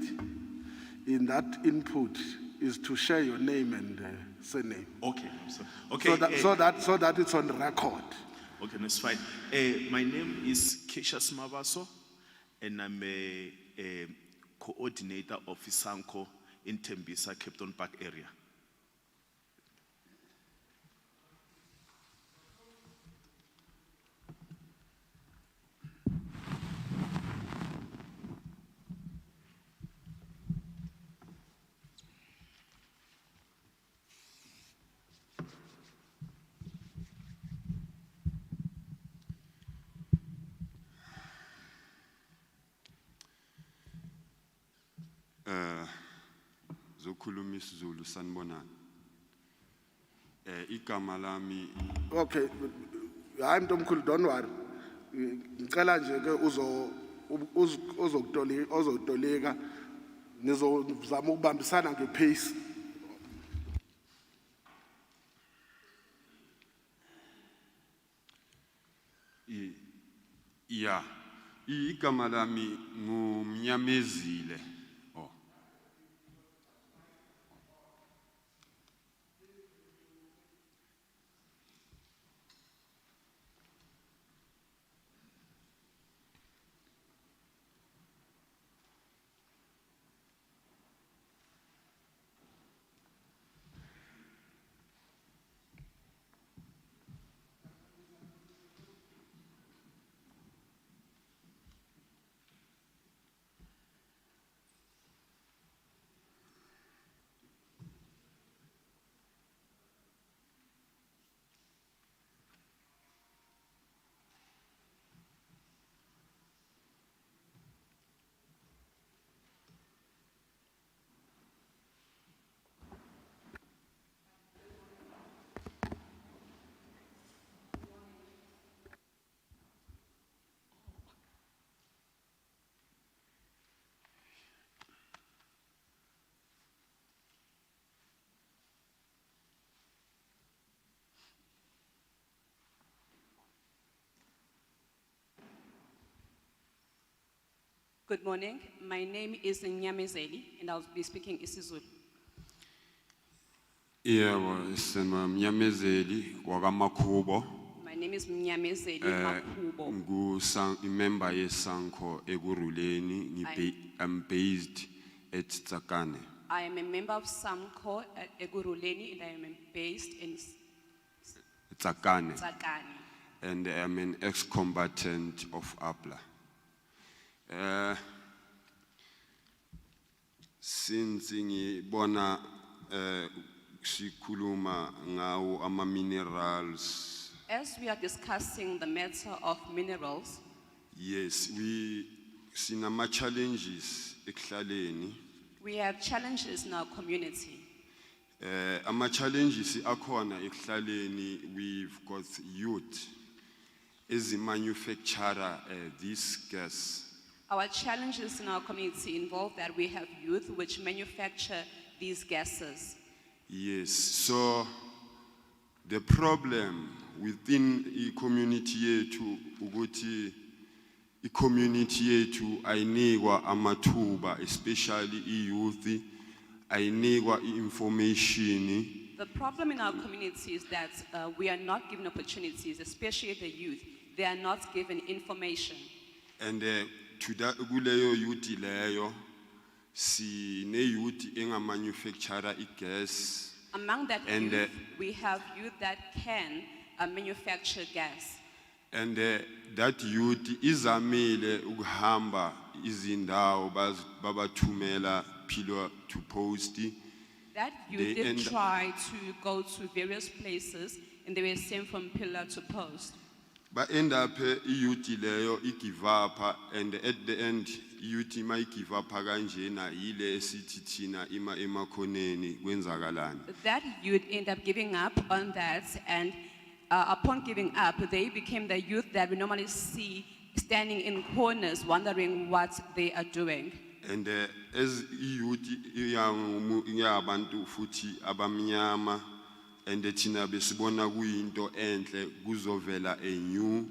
in that input is to share your name and surname. Okay, okay. So that it's on record. Okay, that's fine. My name is Keisha Smabaso, and I'm a coordinator of Isanko in Tembisa, Captain Park area. Zokhuluma isiZulu sanibonani. Igama lami Okay, hayi mntomkhulu, don't worry. Ngicela nje ke uzokutolika nizozama ukubambisana ngepace. ya igama lami nguMnyamezile. Good morning. My name is Nyamezeli, and I'll be speaking isiZulu. Yebo, sema Mnyamezeli wakaMakhubo. My name is Nyamezeli Makhubo. Member yeSanco Ekurhuleni. I'm based at Tsakane. I am a member of SAMCO at Ekurhuleni, and I am based in Tsakane. Tsakani. And I'm an ex-combatant of APLA. Since ngibona sikhuluma ngawo ama minerals, As we are discussing the matter of minerals, yes, sinama challenges ekuhlaleni. we have challenges in our community. Ama challenges akhona ekuhlaleni, we've got youth as a manufacturer this gas. Our challenges in our community involve that we have youth which manufacture these gases. Yes, so the problem within the community yethu ukuthi the community yethu ayinikwa amathuba, especially youth, ayinikwa information. The problem in our community is that we are not given opportunities, especially the youth. They are not given information. And to that kuleyo youth leyo sine youth enga manufacturer igas. Among that And, youth, we have youth that can manufacture gas. And that youth izamile ukuhamba izindawo babathumela pillar to post. That youth They did end- try to go to various places, and they were sent from pillar to post. But end up youth leyo give up, and at the end youth might give up kanjena ile esithi thina ima emakhoneni kwenzakalani. That youth end up giving up on that, and upon giving up, they became the youth that we normally see standing in corners, wondering what they are doing. And as youth yabantu futhi abamnyama, and thina besibona kuyinto enhle kuzovela a new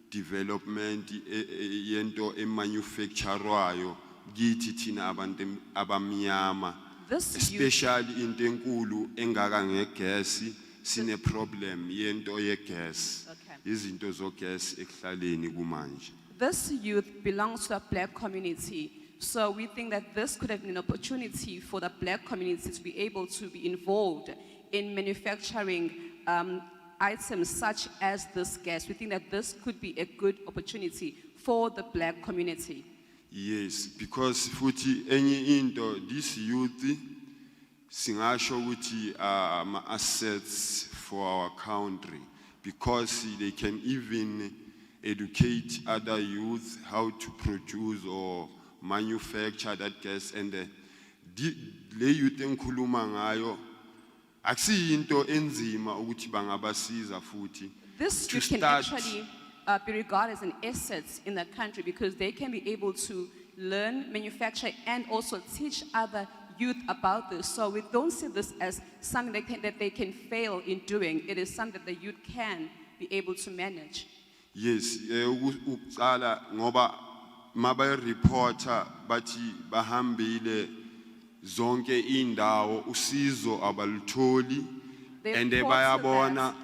development yento emanufacturwayo kithi thina abantu abamnyama, This youth, especially into enkulu engaka ngegesi, sine problem yento yegas. Okay. Izinto zogas ekuhlaleni kumanje. this youth belongs to the black community. So we think that this could have been an opportunity for the black community to be able to be involved in manufacturing items such as this gas. We think that this could be a good opportunity for the black community. Yes, because futhi enye into this youth singasho ukuthi assets for our country, because they can even educate other youth how to produce or manufacture that gas. And le youth enkhuluma ngayo akusiyinto enzima ukuthi bangabasiza futhi. This To youth can start- actually be regarded as an asset in the country, because they can be able to learn, manufacture, and also teach other youth about this. So we don't see this as something that they can fail in doing. It is something that the youth can be able to manage. Yes, ukuqala ngoba mabe reporter bathi bahambile zonke indawo usizo abalutholi, They and reported bayabona that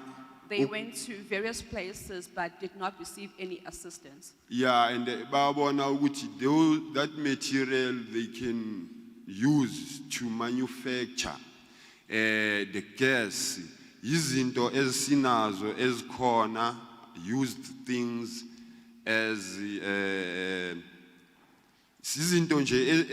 they went to various places but did not receive any assistance. yeah, and bayabona ukuthi that material they can use to manufacture the gas izinto ezinazo ezikhona, used things as izinto nje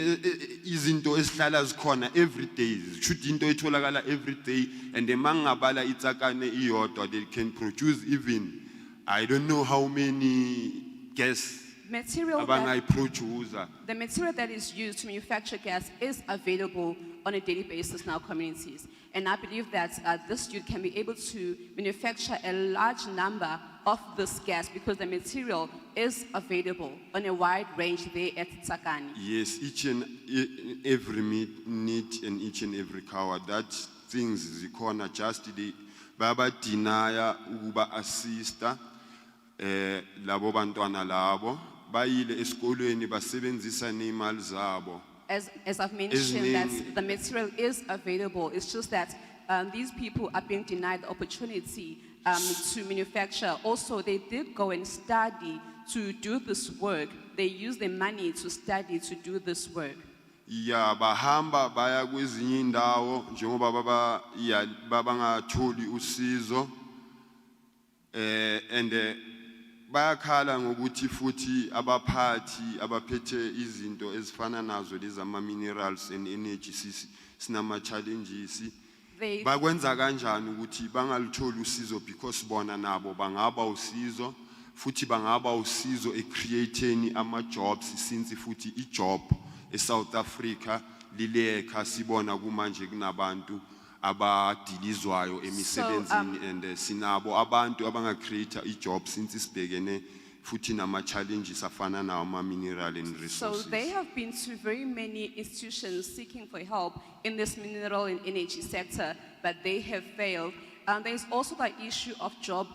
izinto esihlala zikhona every day, should into etholakala every day. And mangabala iTsakane iyodwa, they can produce even I don't know how many gas Material that, abangayiproducer. the material that is used to manufacture gas is available on a daily basis in our communities. And I believe that this youth can be able to manufacture a large number of this gas, because the material is available on a wide range there at Tsakani. Yes, each and every minute and each and every hour, that things zikhona, just the baba deny ukuba assista labo bantwana labo, bayile esikolweni basebenzisa neimali zabo. As I've mentioned, Eziningi. that the material is available. It's just that these people are being denied the opportunity to manufacture. Also, they did go and study to do this work. They use their money to study to do this work. Ya bahamba baya kwezinye indawo njengoba babangatholi usizo and bayakhala ngokuthi futhi abaphathi abaphethe izinto ezifana nazo lezi ama minerals and energy sinama challenges They, bakwenza kanjani ukuthi bangalitholi usizo because bona nabo bangaba usizo futhi bangaba usizo ecreating ama jobs since futhi ijob eSouth Africa lileka sibona kumanje kunabantu abadilizwayo emisebenzini and sinabo abantu abangacreate ijobs since sibhekene futhi nama challenges afana nawo ama mineral and so resources. they have been to very many institutions seeking for help in this mineral and energy sector, but they have failed. There's also the issue of job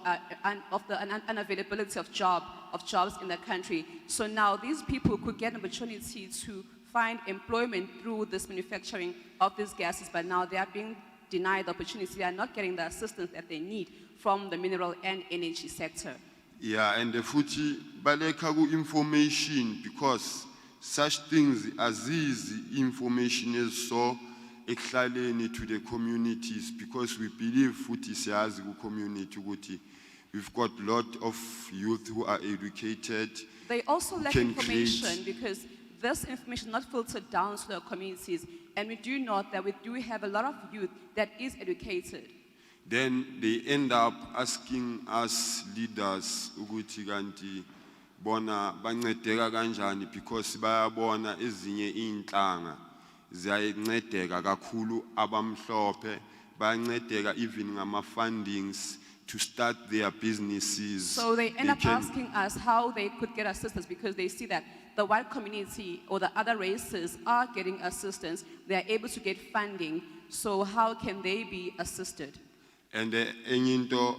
and of the unavailability of jobs in the country. So now these people could get an opportunity to find employment through this manufacturing of these gases, but now they are being denied the opportunity. They are not getting the assistance that they need from the mineral and energy sector. Yeah, and the futhi baleka ku information because such things as these information is so ekhaleni to the communities because we believe futhi siyazi ku community ukuthi we've got a lot of youth who are educated. They also lack can information create- because this information is not filtered down to the communities. And we do note that we do have a lot of youth that is educated. Then they end up asking us leaders ukuthi kanti bona bancedeka kanjani because bayabona ezinye inhlanga ziyancedeka kakhulu abamhlophe bayancedeka even ngama fundings to start their businesses. So they end They up can- asking us how they could get assistance because they see that the white community or the other races are getting assistance. They are able to get funding. So how can they be assisted? And enye into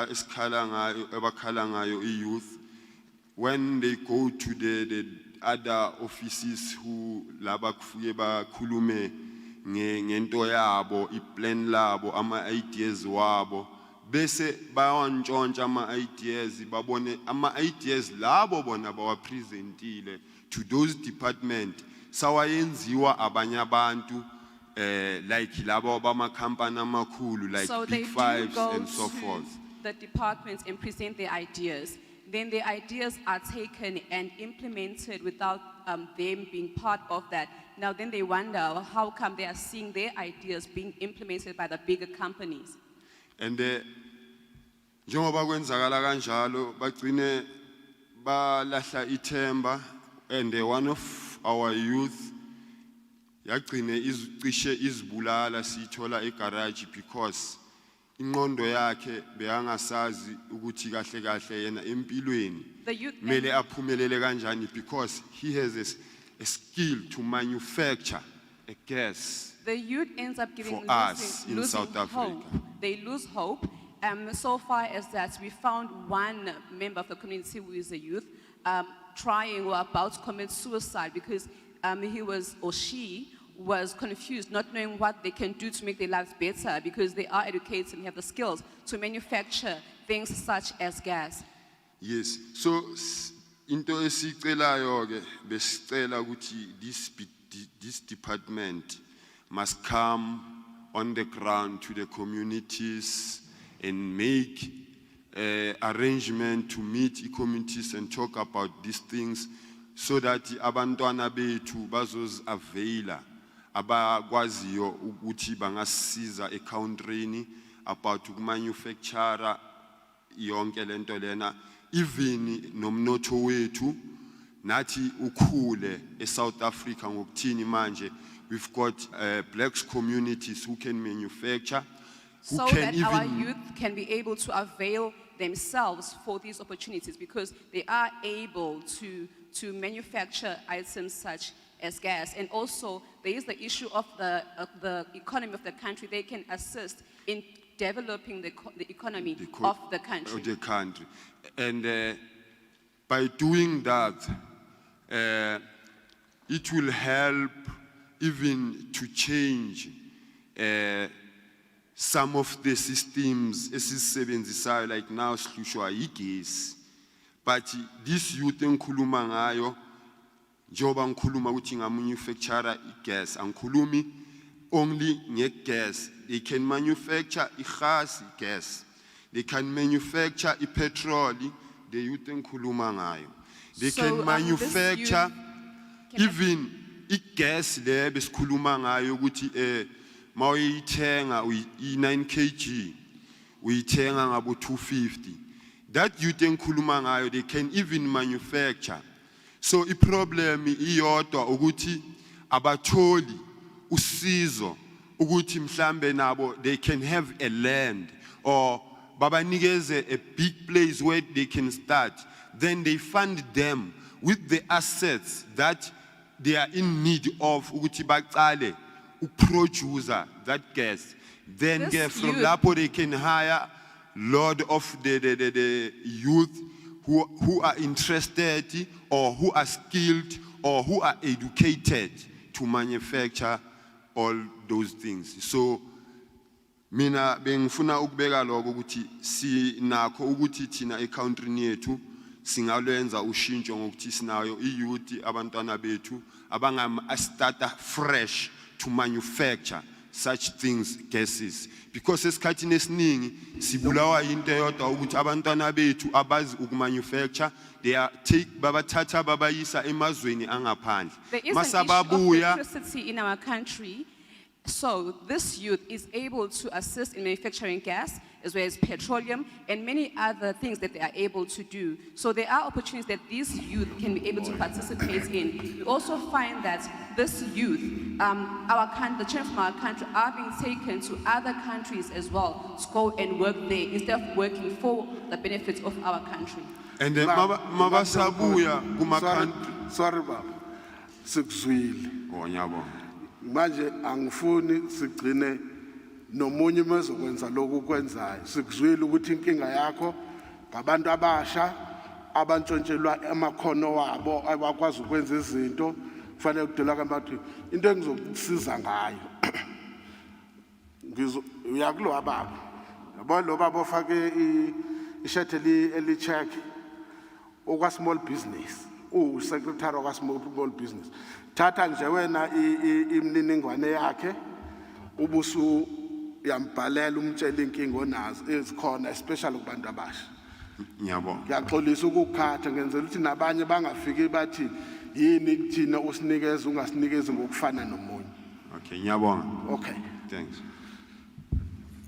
esikhala ngayo abakhala ngayo youth when they go to the other offices who laba kufike bakhulume ngento yabo iplan labo ama ideas wabo bese bayantshontsha ama ideas babone ama ideas labo bona bawapresentile to those department sawayenziwa abanye abantu like labo bama company amakhulu like So they big do fives go and so to forth. the departments and present their ideas. Then the ideas are taken and implemented without them being part of that. Now then they wonder how come they are seeing their ideas being implemented by the bigger companies. And njengoba kwenzakala kanjalo bagcine balahla ithemba and one of our youth yagcine izicishe izibulala sithola egarage because inqondo yakhe beyangasazi ukuthi kahle kahle yena empilweni The youth mele aphumelele kanjani because he has a skill to manufacture a gas. The youth ends up giving For us in losing South Africa. hope. They lose hope. So far as that, we found one member of the community who is a youth trying or about to commit suicide because he was or she was confused, not knowing what they can do to make their lives better because they are educated and have the skills to manufacture things such as gas. Yes, so into esicelayo ke besicela ukuthi this department must come on the ground to the communities and make arrangement to meet the communities and talk about these things so that abantwana bethu bazos availa abakwaziyo ukuthi bangasiza ecountryni about manufacture yonke lento lena even nomnotho wethu nathi ukhule eSouth Africa ngokuthini manje we've got black communities who can manufacture who So can that our even youth can be able to avail themselves for these opportunities because they are able to manufacture items such as gas. And also there is the issue of the economy of the country. They can assist in developing the economy of the country. of the country. And By doing that, it will help even to change some of the systems esisebenzisayo, like now sihlushwa igesi. But this youth engikhuluma ngayo, njengoba ngikhuluma ukuthi ngamanufacturer igas, angikhulumi only ngegas. They can manufacture igas, gas. They can manufacture petrol, the youth engikhuluma ngayo. They can manufacture even igas le besikhuluma ngayo ukuthi mawuyithenga i9 kg uyithenga ngabo 250. That youth engikhuluma ngayo, they can even manufacture. So the problem iyodwa ukuthi abatholi usizo ukuthi mhlambe nabo they can have a land or babanikeze a big place where they can start. Then they fund them with the assets that they are in need of ukuthi baqale uproduce that gas. Then from lapho they can hire lot of the youth who are interested or who are skilled or who are educated to manufacture all those things. So mina bengifuna ukubeka lokho ukuthi sinakho ukuthi thina ecountryni yethu singalwenza ushintsho ngokuthi sinayo iyouth abantwana bethu abangama starter fresh to manufacture such things, gases. Because esikhathini esiningi sibulawa into eyodwa ukuthi abantwana bethu abazi ukumanufacture, they are babathatha babayisa emazweni angaphandle. There is an issue of electricity in our country. So this youth is able to assist in manufacturing gas, as well as petroleum, and many other things that they are able to do. So there are opportunities that these youth can be able to participate in. We also find that this youth, the children from our country are being taken to other countries as well to go and work there instead of working for the benefits of our country. And then mabasabuya kuma Sorry baba, sikuzwile. ngiyabonga. Manje angifuni sigcine nomunye mezokwenza lokhu kwenzayo. Sikuzwile ukuthi inkinga yakho ngabantu abasha abantshontshelwa amakhono wabo abakwazi ukwenza izinto kufanele kudela kabantu into engizokusiza ngayo. Uyakulo baba. Yabo lo baba ofake ishetheli elicheck okwa small business. Secretary of small business. Tata nje wena imininingwane yakhe ubusu yambhalela umtshela inkingo onazo ezikhona especially kubantu abasha. Ngiyabonga. Ngiyaxolisa ukukhatha ngenzela ukuthi nabanye bangafiki bathi yini kuthina usinikeza ungasinikezi ngokufana nomunye. Okay, ngiyabonga. Okay. Thanks.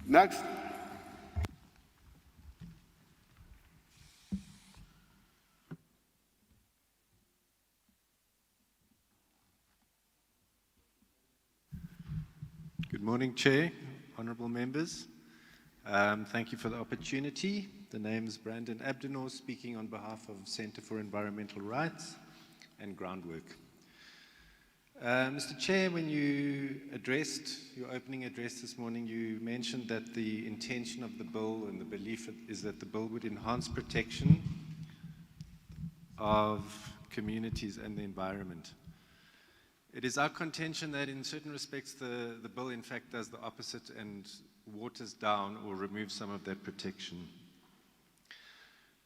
Next. Good morning, Chair, honorable members. Thank you for the opportunity. The name is Brandon Abdenor, speaking on behalf of Center for Environmental Rights and Groundwork. Mr. Chair, when you addressed your opening address this morning, you mentioned that the intention of the bill and the belief is that the bill would enhance protection of communities and the environment. It is our contention that in certain respects the bill in fact does the opposite and waters down or removes some of that protection.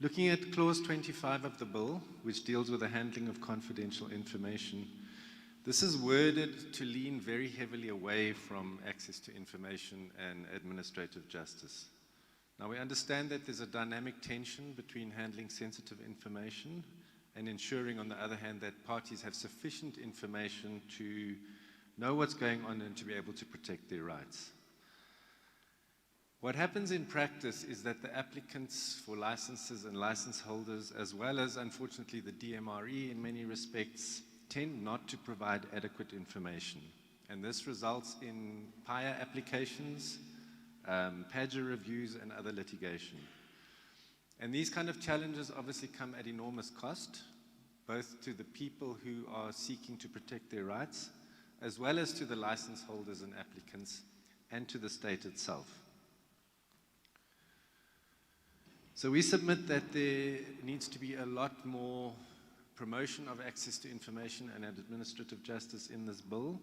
Looking at clause 25 of the bill, which deals with the handling of confidential information, this is worded to lean very heavily away from access to information and administrative justice. Now we understand that there's a dynamic tension between handling sensitive information and ensuring, on the other hand, that parties have sufficient information to know what's going on and to be able to protect their rights. What happens in practice is that the applicants for licenses and license holders, as well as, unfortunately, the DMRE in many respects, tend not to provide adequate information. And this results in PIA applications, PADGA reviews, and other litigation. And these kind of challenges obviously come at enormous cost, both to the people who are seeking to protect their rights, as well as to the license holders and applicants, and to the state itself. So we submit that there needs to be a lot more promotion of access to information and administrative justice in this bill.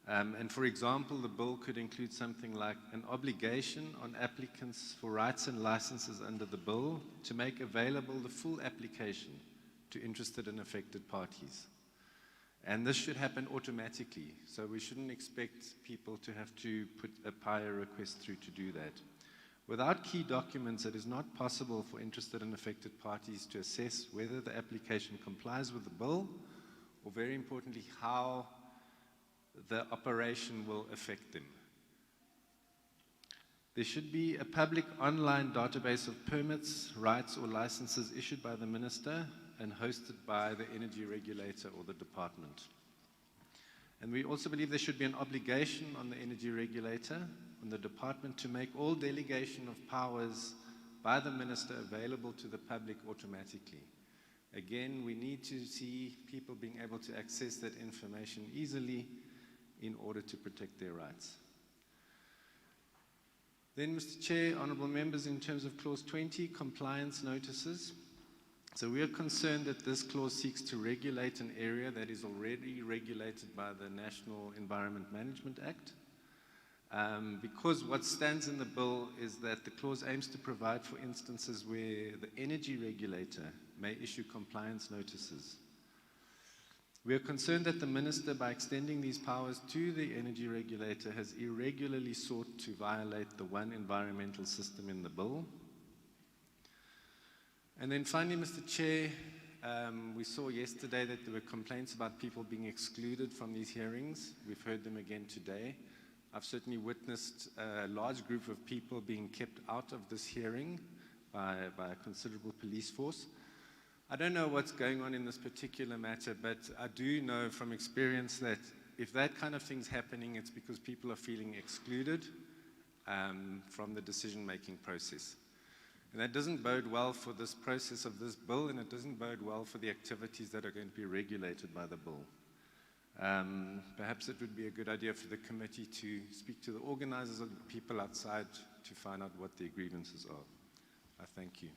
And for example, the bill could include something like an obligation on applicants for rights and licenses under the bill to make available the full application to interested and affected parties. And this should happen automatically, so we shouldn't expect people to have to put a prior request through to do that. Without key documents, it is not possible for interested and affected parties to assess whether the application complies with the bill, or very importantly, how the operation will affect them. There should be a public online database of permits, rights, or licenses issued by the minister and hosted by the energy regulator or the department. And we also believe there should be an obligation on the energy regulator, on the department, to make all delegation of powers by the minister available to the public automatically. Again, we need to see people being able to access that information easily in order to protect their rights. Then, Mr. Chair, honourable members, in terms of clause 20, compliance notices. So we are concerned that this clause seeks to regulate an area that is already regulated by the National Environment Management Act. Because what stands in the bill is that the clause aims to provide for instances where the energy regulator may issue compliance notices. We are concerned that the minister, by extending these powers to the energy regulator, has irregularly sought to violate the one environmental system in the bill. And then finally, Mr. Chair, we saw yesterday that there were complaints about people being excluded from these hearings. We've heard them again today. I've certainly witnessed a large group of people being kept out of this hearing by a considerable police force. I don't know what's going on in this particular matter, but I do know from experience that if that kind of thing's happening, it's because people are feeling excluded from the decision-making process. And that doesn't bode well for this process of this bill, and it doesn't bode well for the activities that are going to be regulated by the bill. Perhaps it would be a good idea for the committee to speak to the organizers and the people outside to find out what their grievances are. I thank you.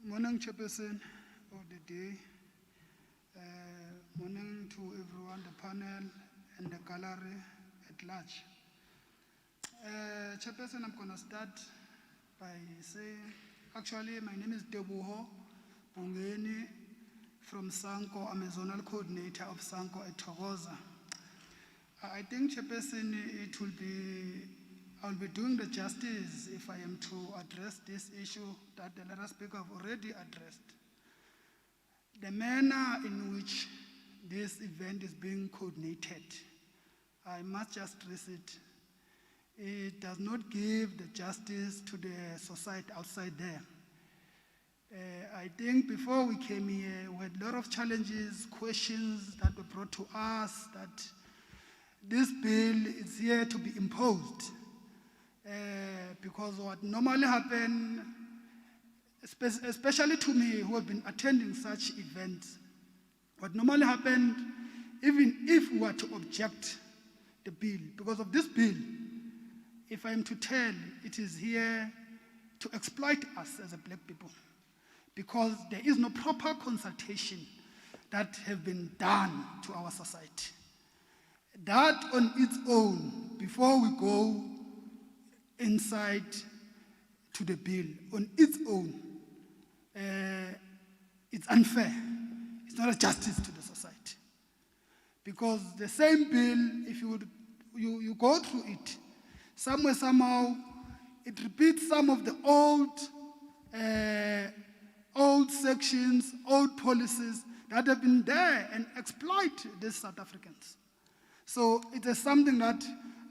Morning, Chairperson of the day. Morning to everyone, the panel and the gallery at large. Chairperson, I'm going to start by saying, actually, my name is Debuho Bungeni from Sanko. I'm a zonal coordinator of Sanko at Togoza. I think, Chairperson, I'll be doing the justice if I am to address this issue that the letter speaker have already addressed. The manner in which this event is being coordinated, I must just stress it. It does not give the justice to the society outside there. I think before we came here, we had a lot of challenges, questions that were brought to us that this bill is here to be imposed. Because what normally happens, especially to me who have been attending such events, what normally happens, even if we were to object the bill, because of this bill, if I am to tell, it is here to exploit us as a black people, because there is no proper consultation that have been done to our society. That on its own, before we go inside to the bill, on its own, it's unfair. It's not a justice to the society. Because the same bill, if you go through it, somewhere, somehow, it repeats some of the old sections, old policies that have been there and exploit these South Africans. So it is something that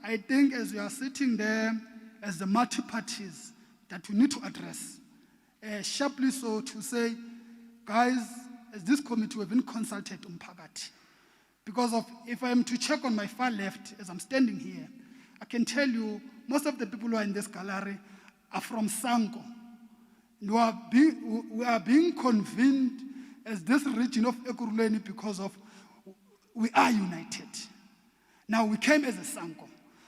I think as we are sitting there, as the multi-parties, that we need to address. Sharply so to say, guys, as this committee, we've been consulted on Pagati. Because of, if I am to check on my far left, as I'm standing here, I can tell you, most of the people who are in this gallery are from Sanko. we are being convened as this region of Ekurhuleni because of we are united. Now we came as a Sanko,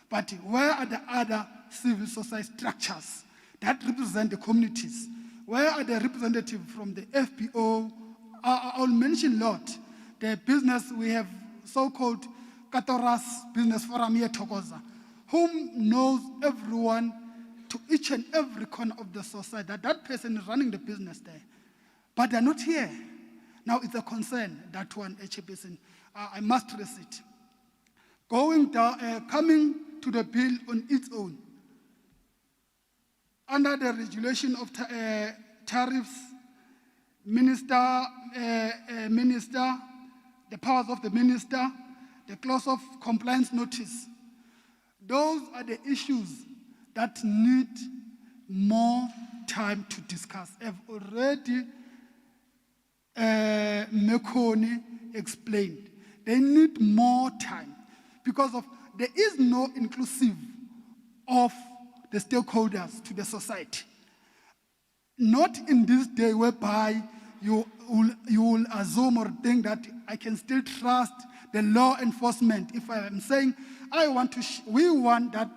but where are the other civil society structures that represent the communities? Where are the representatives from the FPO? I'll mention a lot. The business, we have so-called Katoras Business Forum here, Thokoza, whom knows everyone to each and every corner of the society, that person is running the business there. But they're not here. Now it's a concern, that one, HPC. I must stress it. Going down, coming to the bill on its own, under the regulation of tariffs, minister, the powers of the minister, the clause of compliance notice. Those are the issues that need more time to discuss. I've already Mekoni explained. They need more time because there is no inclusive of the stakeholders to the society. Not in this day whereby you will assume or think that I can still trust the law enforcement. If I am saying we want that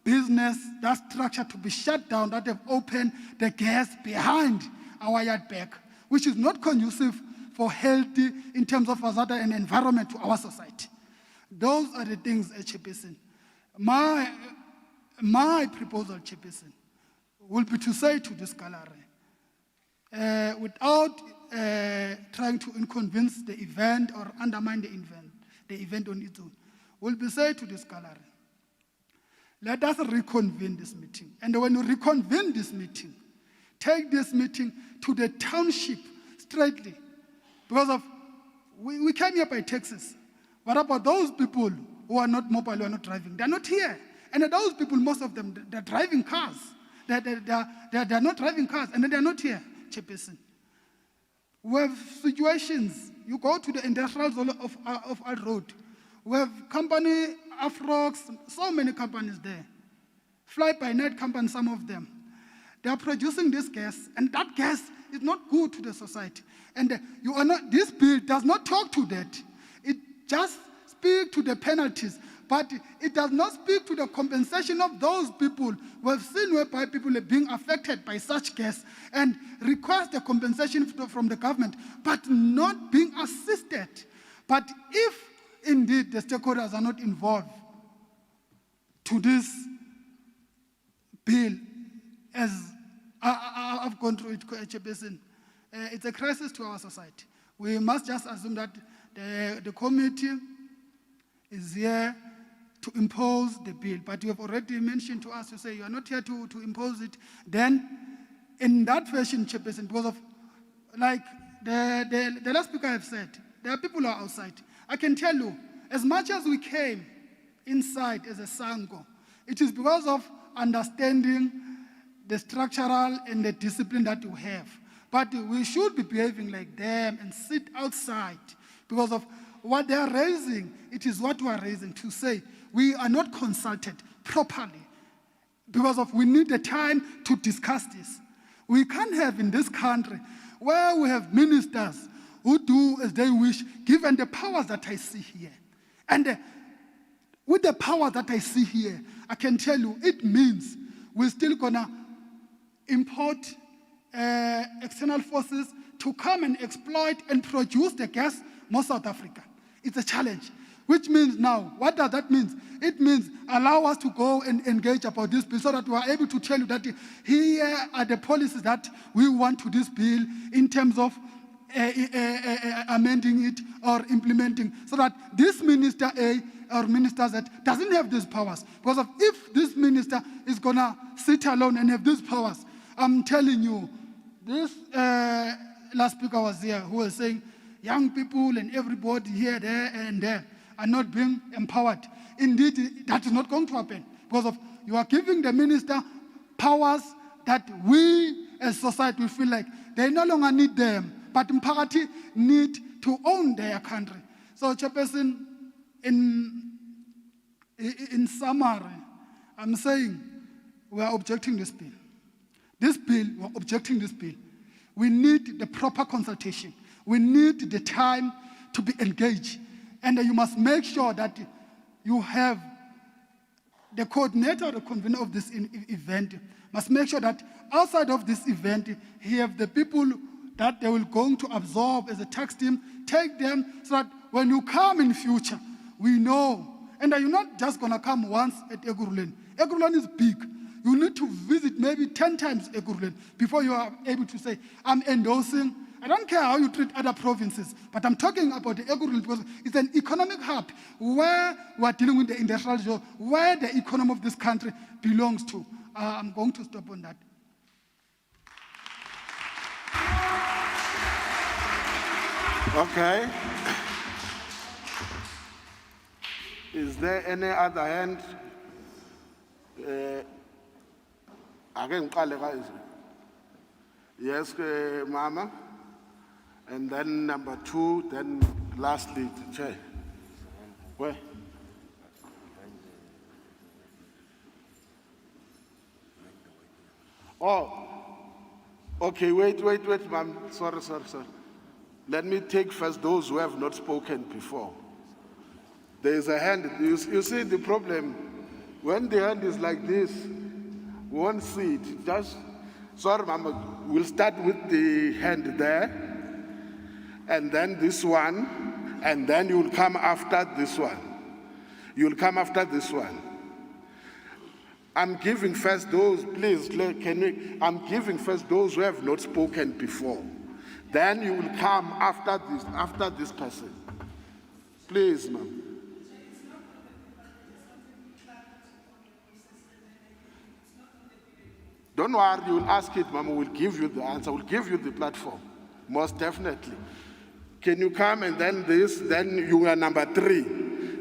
business, that structure to be shut down, that have opened the gas behind our yard back, which is not conducive for healthy in terms of hazard and environment to our society. Those are the things, Chairperson. My proposal, Chairperson, will be to say to this gallery, without trying to inconvenience the event or undermine the event on its own, will be say to this gallery, let us reconvene this meeting. And when you reconvene this meeting, take this meeting to the township straightly. Because we came here by taxis. What about those people who are not mobile, who are not driving? They're not here. And those people, most of them, they're driving cars. They're not driving cars, and they're not here, Chairperson. We have situations. You go to the industrial zone of our road. We have company, Afrox, so many companies there. Fly-by-night companies, some of them. They are producing this gas, and that gas is not good to the society. And this bill does not talk to that. It just speaks to the penalties, but it does not speak to the compensation of those people. We've seen whereby people are being affected by such gas and request the compensation from the government, but not being assisted. But if indeed the stakeholders are not involved to this bill, as I've gone through it, Chairperson, it's a crisis to our society. We must just assume that the committee is here to impose the bill, but you have already mentioned to us, you say you are not here to impose it. Then, in that fashion, Chairperson, because of, like the last speaker have said, there are people who are outside. I can tell you, as much as we came inside as a Sango, it is because of understanding the structural and the discipline that you have. But we should be behaving like them and sit outside because of what they are raising. It is what we are raising to say we are not consulted properly because of we need the time to discuss this. We can't have in this country where we have ministers who do as they wish, given the powers that I see here. And with the power that I see here, I can tell you it means we're still gonna import external forces to come and exploit and produce the gas for South Africa. It's a challenge, which means now, what does that mean? It means allow us to go and engage about this bill so that we are able to tell you that here are the policies that we want to this bill in terms of amending it or implementing, so that this Minister A or Minister Z doesn't have these powers. Because if this minister is going to sit alone and have these powers, I'm telling you, this last speaker was here who was saying young people and everybody here, there, and there are not being empowered. Indeed, that is not going to happen because you are giving the minister powers that we as society will feel like they no longer need them, but Mpakati need to own their country. So, Chairperson, in summary, I'm saying we are objecting this bill. this bill, we're objecting this bill. We need the proper consultation. We need the time to be engaged. And you must make sure that you have the coordinator or the convener of this event must make sure that outside of this event, he have the people that they will going to absorb as a tax team, take them so that when you come in future, we know. And you're not just going to come once at Ekurhuleni. Ekurhuleni is big. You need to visit maybe 10 times Ekurhuleni before you are able to say, I'm endorsing. I don't care how you treat other provinces, but I'm talking about the Ekurhuleni because it's an economic hub where we're dealing with the industrial zone, where the economy of this country belongs to. I'm going to stop on that. Okay. Is there any other hand? Again, yes, Mama. And then number 2, then lastly, the Chair. Where? Oh, okay, wait, ma'am. Sorry. Let me take first those who have not spoken before. There is a hand. You see the problem? When the hand is like this, we won't see it. Just, sorry, ma'am. We'll start with the hand there. And then this one, and then you'll come after this one. You'll come after this one. I'm giving first those, please, I'm giving first those who have not spoken before. Then you will come after this person. Please, ma'am. Don't worry, you will ask it, ma'am. We'll give you the answer. We'll give you the platform, most definitely. Can you come and then this, then you are number 3,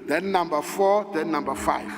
then number 4, then number 5.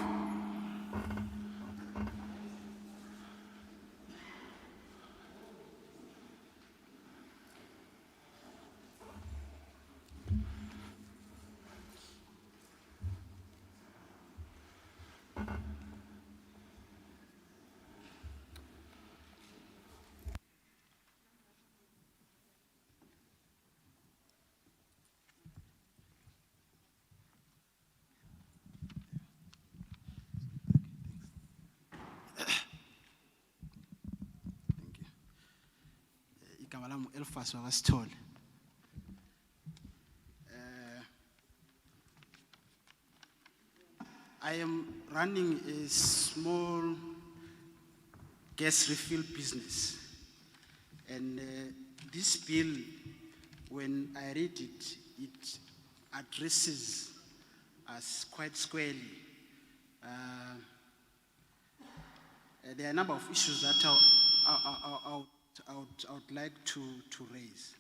Elfas wakasithole. I am running a small gas refill business, and this bill, when I read it, it addresses us quite squarely. There are a number of issues that I would like to raise.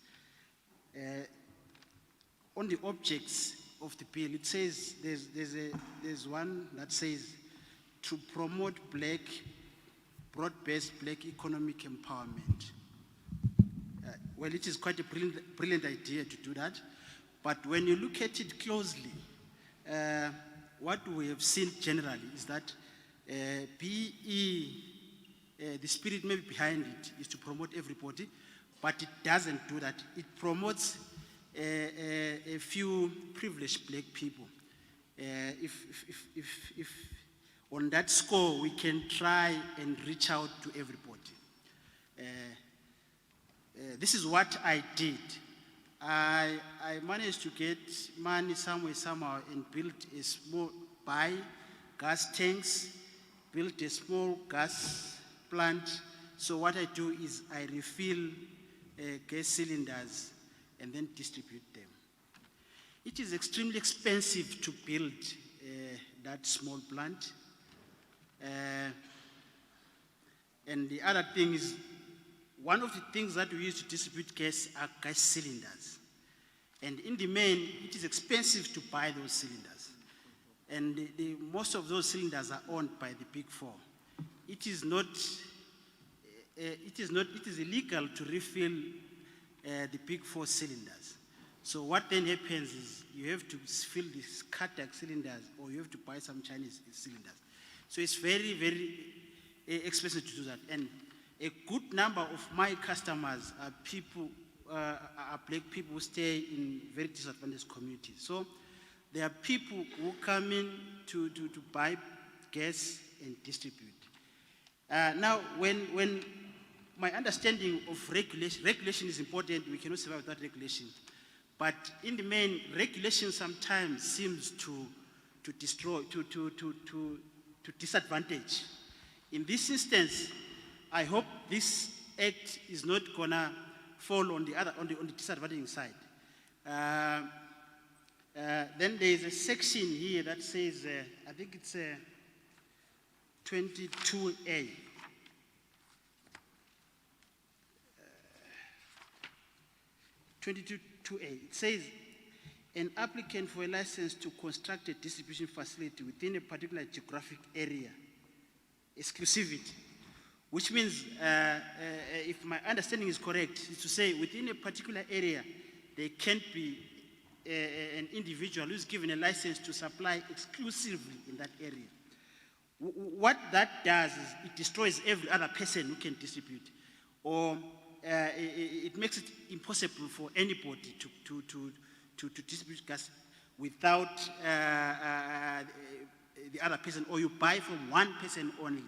On the objects of the bill, it says there's one that says to promote broad-based black economic empowerment. Well, it is quite a brilliant idea to do that, but when you look at it closely, what we have seen generally is that the spirit maybe behind it is to promote everybody, but it doesn't do that. It promotes a few privileged black people. If on that score we can try and reach out to everybody. This is what I did. I managed to get money somehow and build buy gas tanks, build a small gas plant. So what I do is I refill gas cylinders and then distribute them. It is extremely expensive to build that small plant. And the other thing is, one of the things that we use to distribute gas are gas cylinders. And in the main, it is expensive to buy those cylinders. And most of those cylinders are owned by the Big Four. It is illegal to refill the Big Four cylinders. So what then happens is you have to fill these Katak cylinders, or you have to buy some Chinese cylinders. So it's very, very expensive to do that. And a good number of my customers are people, are black people who stay in very disadvantaged communities. So there are people who come in to buy gas and distribute. Now, when my understanding of regulation is important, we cannot survive without regulation. But in the main, regulation sometimes seems to destroy, to disadvantage. In this instance, I hope this act is not gonna fall on the disadvantaging side. Then there is a section here that says, I think it's 22A. 22A. It says, an applicant for a license to construct a distribution facility within a particular geographic area, exclusivity, which means, if my understanding is correct, is to say within a particular area, there can't be an individual who's given a license to supply exclusively in that area. What that does is it destroys every other person who can distribute, or it makes it impossible for anybody to distribute gas without the other person, or you buy from one person only,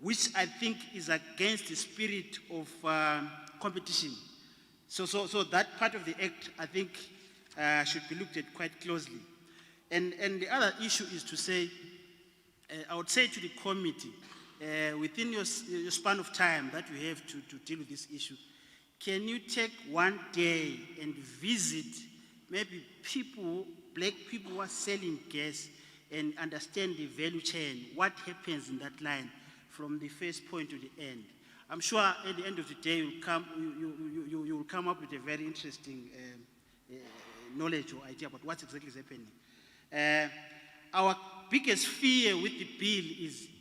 which I think is against the spirit of competition. So that part of the act, I think, should be looked at quite closely. And the other issue is to say, I would say to the committee, within your span of time that you have to deal with this issue, can you take one day and visit maybe people, black people who are selling gas, and understand the value chain, what happens in that line from the first point to the end? I'm sure at the end of the day you will come up with a very interesting knowledge or idea about what exactly is happening. Our biggest fear with the bill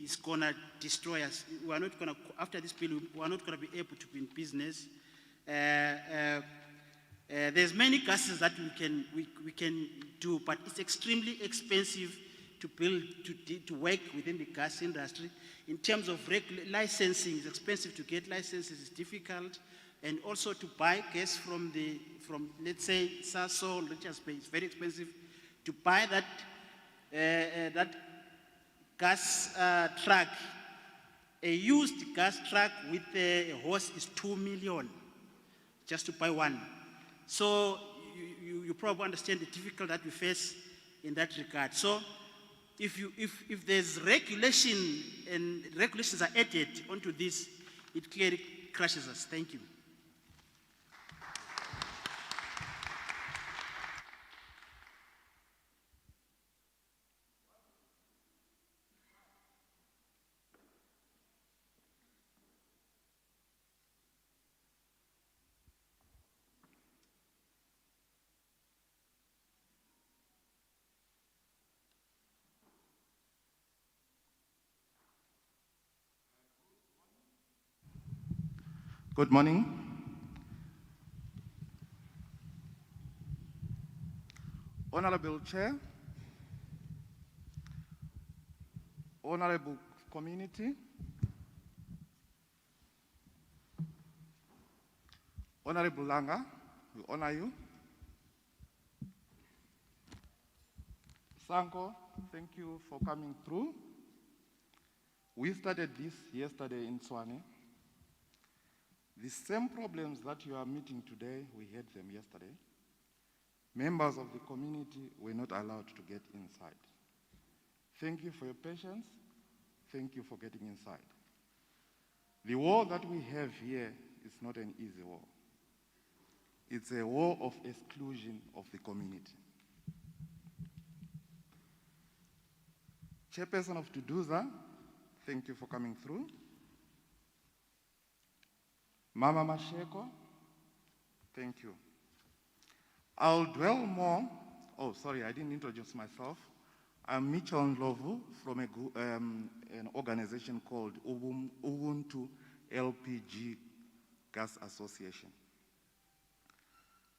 is gonna destroy us. We are not gonna, after this bill, we are not gonna be able to be in business. There's many gases that we can do, but it's extremely expensive to build, to work within the gas industry. In terms of licensing, it's expensive to get licenses, it's difficult. And also to buy gas from let's say, Sasso, Richards Bay, it's very expensive. To buy that gas truck, a used gas truck with a hose is 2 million, just to buy one. So you probably understand the difficulty that we face in that regard. So if there's regulation and regulations are added onto this, it clearly crushes us. Thank you. Good morning. Honorable Chair, honorable community, Honorable Langa, we honor you. Sanko, thank you for coming through. We started this yesterday in Swane. The same problems that you are meeting today, we had them yesterday. Members of the community were not allowed to get inside. Thank you for your patience. Thank you for getting inside. The war that we have here is not an easy war. It's a war of exclusion of the community. Chairperson of Tuduza, thank you for coming through. Mama Masheko, thank you. I'll dwell more, oh sorry, I didn't introduce myself. I'm Mitchell Ndlovu from an organization called Ubuntu LPG Gas Association.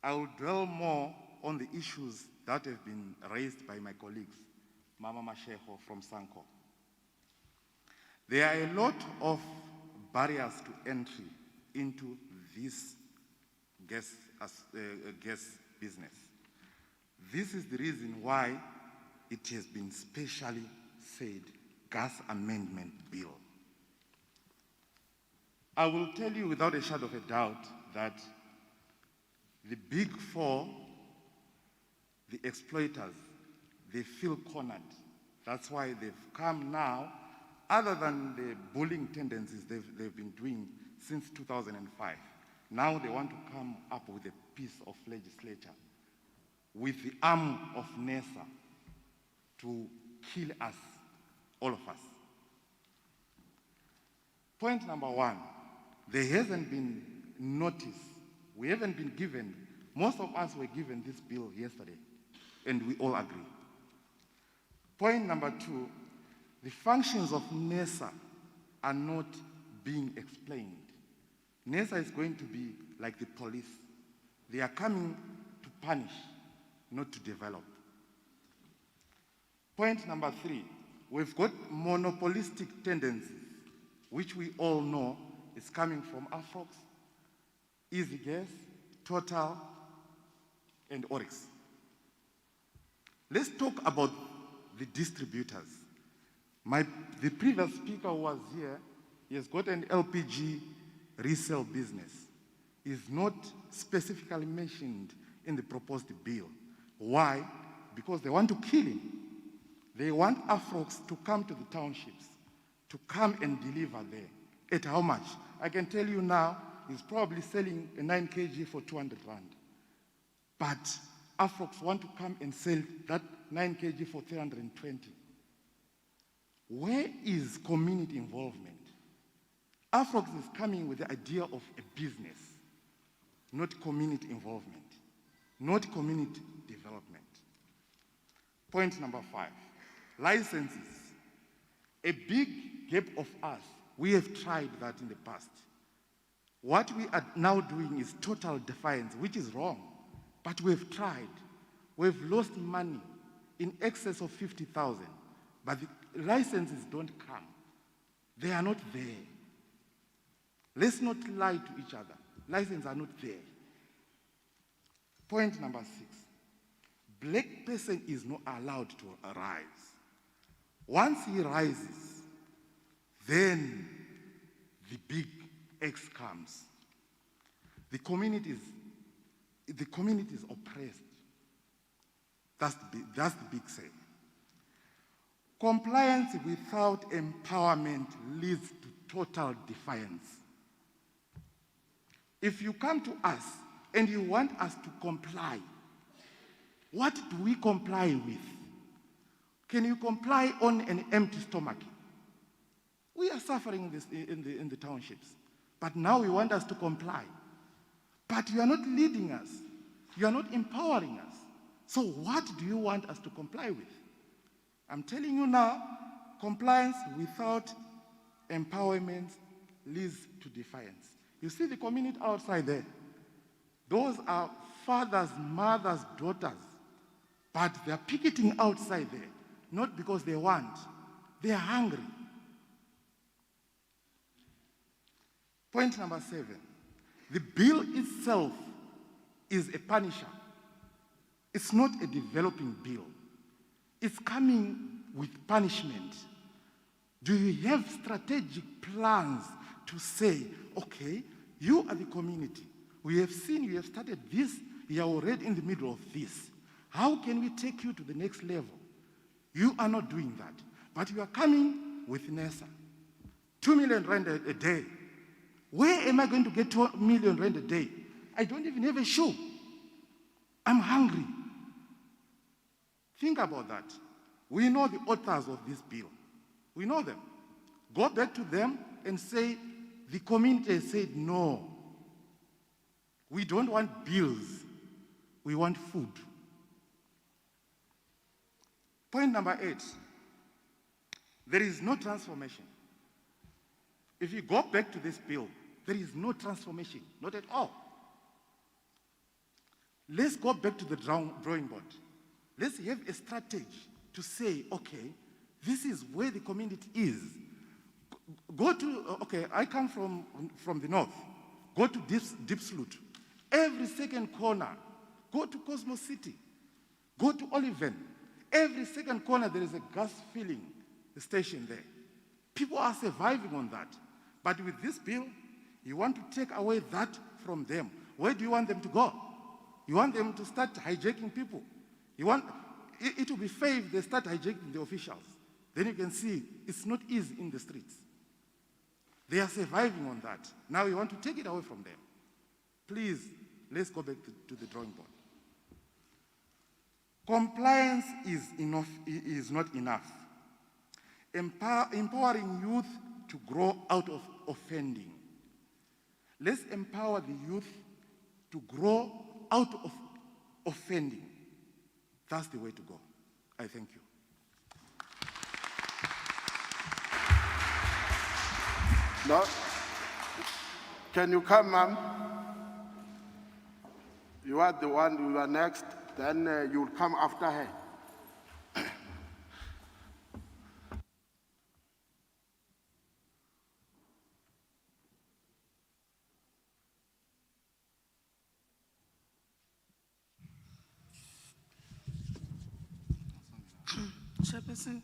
I'll dwell more on the issues that have been raised by my colleagues, Mama Masheko from Sanko. There are a lot of barriers to entry into this gas business. This is the reason why it has been specially said gas amendment bill. I will tell you without a shadow of a doubt that the big four, the exploiters, they feel cornered. That's why they've come now, other than the bullying tendencies they've been doing since 2005. Now they want to come up with a piece of legislature with the arm of NESA to kill us, all of us. Point number one, there hasn't been notice. We haven't been given, most of us were given this bill yesterday, and we all agree. Point number two, the functions of NESA are not being explained. NESA is going to be like the police. They are coming to punish, not to develop. Point number three, we've got monopolistic tendencies, which we all know is coming from Afrox, Easy Gas, Total, and Oryx. Let's talk about the distributors. The previous speaker who was here, he has got an LPG resale business. Is not specifically mentioned in the proposed bill. Why? Because they want to kill him. They want Afrox to come to the townships, to come and deliver there. At how much? I can tell you now, he's probably selling a 9 kg for 200 rand. But Afrox want to come and sell that 9 kg for 320. Where is community involvement? Afrox is coming with the idea of a business, not community involvement, not community development. Point number 5, licenses. A big gap of us. We have tried that in the past. What we are now doing is total defiance, which is wrong. But we've tried. We've lost money in excess of 50,000. But the licenses don't come. They are not there. Let's not lie to each other. Licenses are not there. Point number 6. Black person is not allowed to rise. Once he rises, then the big X comes. The community is oppressed. That's the big say. Compliance without empowerment leads to total defiance. If you come to us and you want us to comply, what do we comply with? Can you comply on an empty stomach? We are suffering this in the townships. But now you want us to comply. But you are not leading us. You are not empowering us. So what do you want us to comply with? I'm telling you now, compliance without empowerment leads to defiance. You see the community outside there? Those are fathers, mothers, daughters. But they are picketing outside there, not because they want. They are hungry. Point number 7. The bill itself is a punisher. It's not a developing bill. It's coming with punishment. Do you have strategic plans to say, okay, you are the community. We have seen you have started this, you are already in the middle of this. How can we take you to the next level? You are not doing that. But you are coming with NESA. 2 million rand a day. Where am I going to get 2 million rand a day? I don't even have a shoe. I'm hungry. Think about that. We know the authors of this bill. We know them. Go back to them and say, the community said no. We don't want bills. We want food. Point number 8. There is no transformation. If you go back to this bill, there is no transformation, not at all. Let's go back to the drawing board. Let's have a strategy to say, okay, this is where the community is. Go to, okay, I come from the north. Go to Diepsloot. Every second corner. Go to Cosmo City. Go to Oliven. Every second corner there is a gas filling station there. People are surviving on that. But with this bill, you want to take away that from them. Where do you want them to go? You want them to start hijacking people. You want, it will be fair if they start hijacking the officials. Then you can see it's not easy in the streets. They are surviving on that. Now you want to take it away from them. Please, let's go back to the drawing board. Compliance is not enough. Empowering youth to grow out of offending. Let's empower the youth to grow out of offending. That's the way to go. I thank you. No? Can you come, ma'am? You are the one, you are next, then you'll come after her. Chairperson,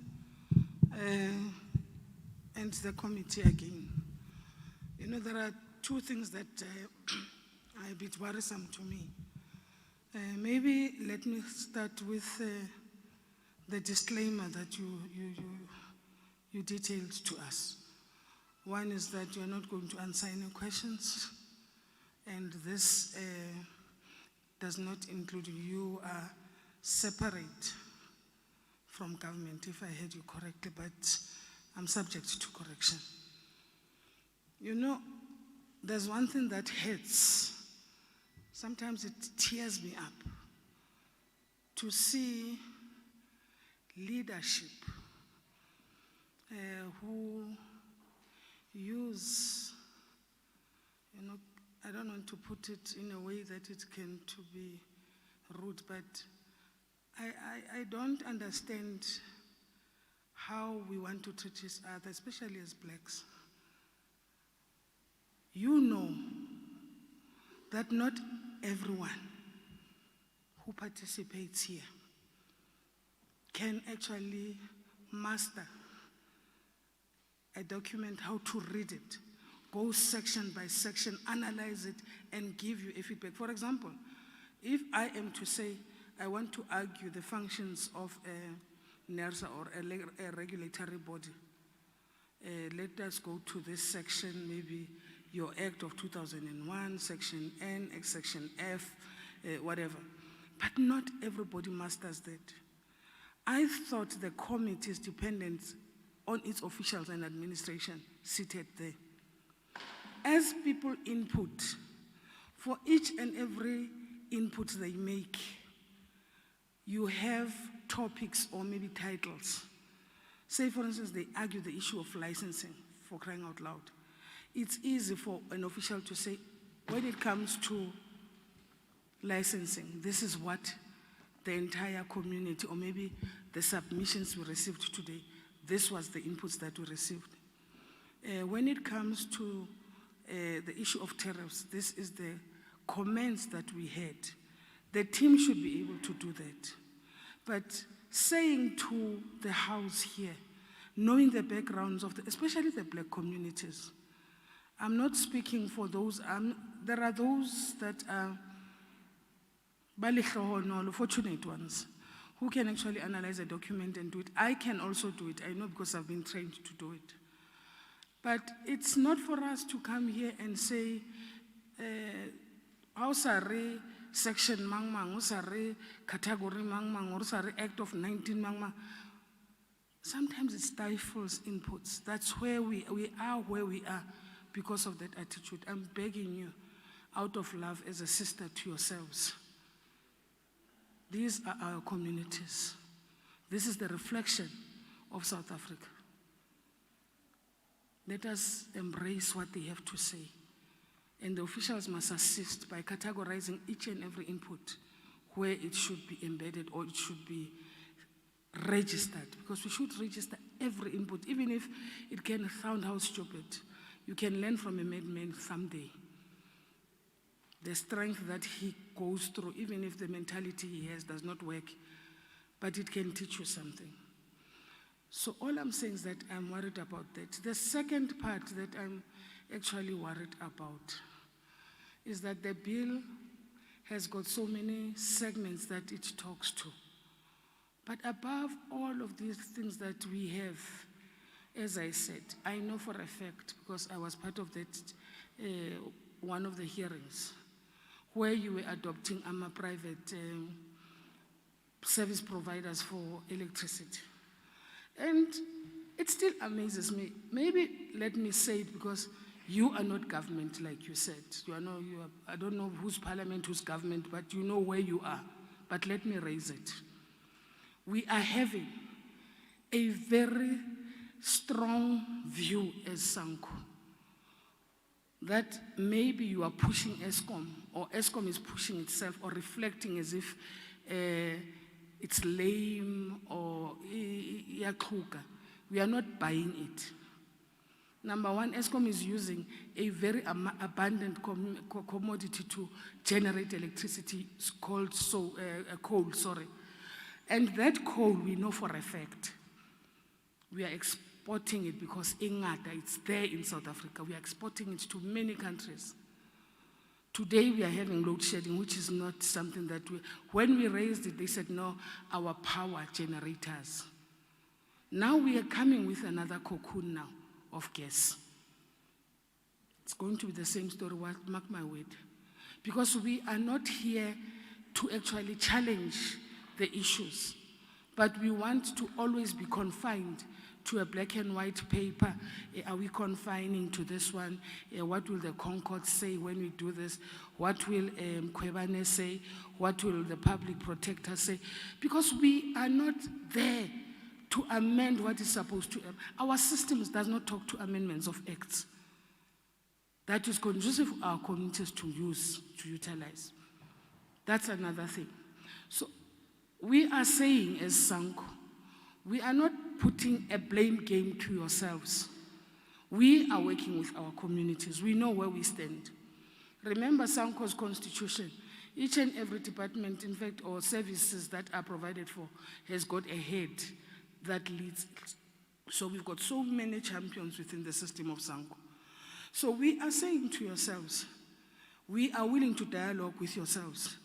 and the committee again. You know, there are two things that are a bit worrisome to me. Maybe let me start with the disclaimer that you detailed to us. One is that you're not going to answer any questions, and this does not include you are separate from government, if I heard you correctly, but I'm subject to correction. You know, there's one thing that hurts. Sometimes it tears me up to see leadership who use, you know, I don't want to put it in a way that it can to be rude, but I don't understand how we want to treat each other, especially as blacks. You know that not everyone who participates here can actually master a document, how to read it, go section by section, analyze it, and give you a feedback. For example, if I am to say, I want to argue the functions of a NERSA or a regulatory body, let us go to this section, maybe your Act of 2001, Section N, Section F, whatever. But not everybody masters that. I thought the committee is dependent on its officials and administration seated there. As people input, for each and every input they make, you have topics or maybe titles. Say, for instance, they argue the issue of licensing, for crying out loud. It's easy for an official to say, when it comes to licensing, this is what the entire community, or maybe the submissions we received today, this was the inputs that we received. When it comes to the issue of tariffs, this is the comments that we had. The team should be able to do that. But saying to the House here, knowing the backgrounds of especially the black communities, I'm not speaking for those, there are those that are fortunate ones who can actually analyze a document and do it. I can also do it, I know, because I've been trained to do it. But it's not for us to come here and say, how sorry, section mang mang, or sorry, category mang mang, or sorry, Act of 19 mang mang. Sometimes it stifles inputs. That's where we are where we are because of that attitude. I'm begging you, out of love as a sister to yourselves. These are our communities. This is the reflection of South Africa. Let us embrace what they have to say. And the officials must assist by categorizing each and every input where it should be embedded or it should be registered, because we should register every input, even if it can sound how stupid. You can learn from a madman someday. The strength that he goes through, even if the mentality he has does not work, but it can teach you something. So all I'm saying is that I'm worried about that. The second part that I'm actually worried about is that the bill has got so many segments that it talks to. But above all of these things that we have, as I said, I know for a fact, because I was part of that, one of the hearings, where you were adopting private service providers for electricity. And it still amazes me. Maybe let me say it, because you are not government, like you said. I don't know whose parliament, whose government, but you know where you are. But let me raise it. We are having a very strong view as Sanco that maybe you are pushing ESCOM, or ESCOM is pushing itself, or reflecting as if it's lame or yakruka. We are not buying it. Number one, ESCOM is using a very abundant commodity to generate electricity, called coal, sorry. And that coal, we know for a fact, we are exporting it because it's there in South Africa. We are exporting it to many countries. Today we are having load shedding, which is not something that when we raised it, they said, no, our power generators. Now we are coming with another cocoon now of gas. It's going to be the same story, mark my word. Because we are not here to actually challenge the issues, but we want to always be confined to a black and white paper. Are we confining to this one? What will the Concord say when we do this? What will Kwebane say? What will the public protector say? Because we are not there to amend what is supposed to. Our systems does not talk to amendments of acts. That is conducive for our communities to use, to utilize. That's another thing. So we are saying as Sanco, we are not putting a blame game to yourselves. We are working with our communities. We know where we stand. Remember Sanco's constitution. Each and every department, in fact, or services that are provided for, has got a head that leads. So we've got so many champions within the system of Sanco. So we are saying to yourselves, we are willing to dialogue with yourselves.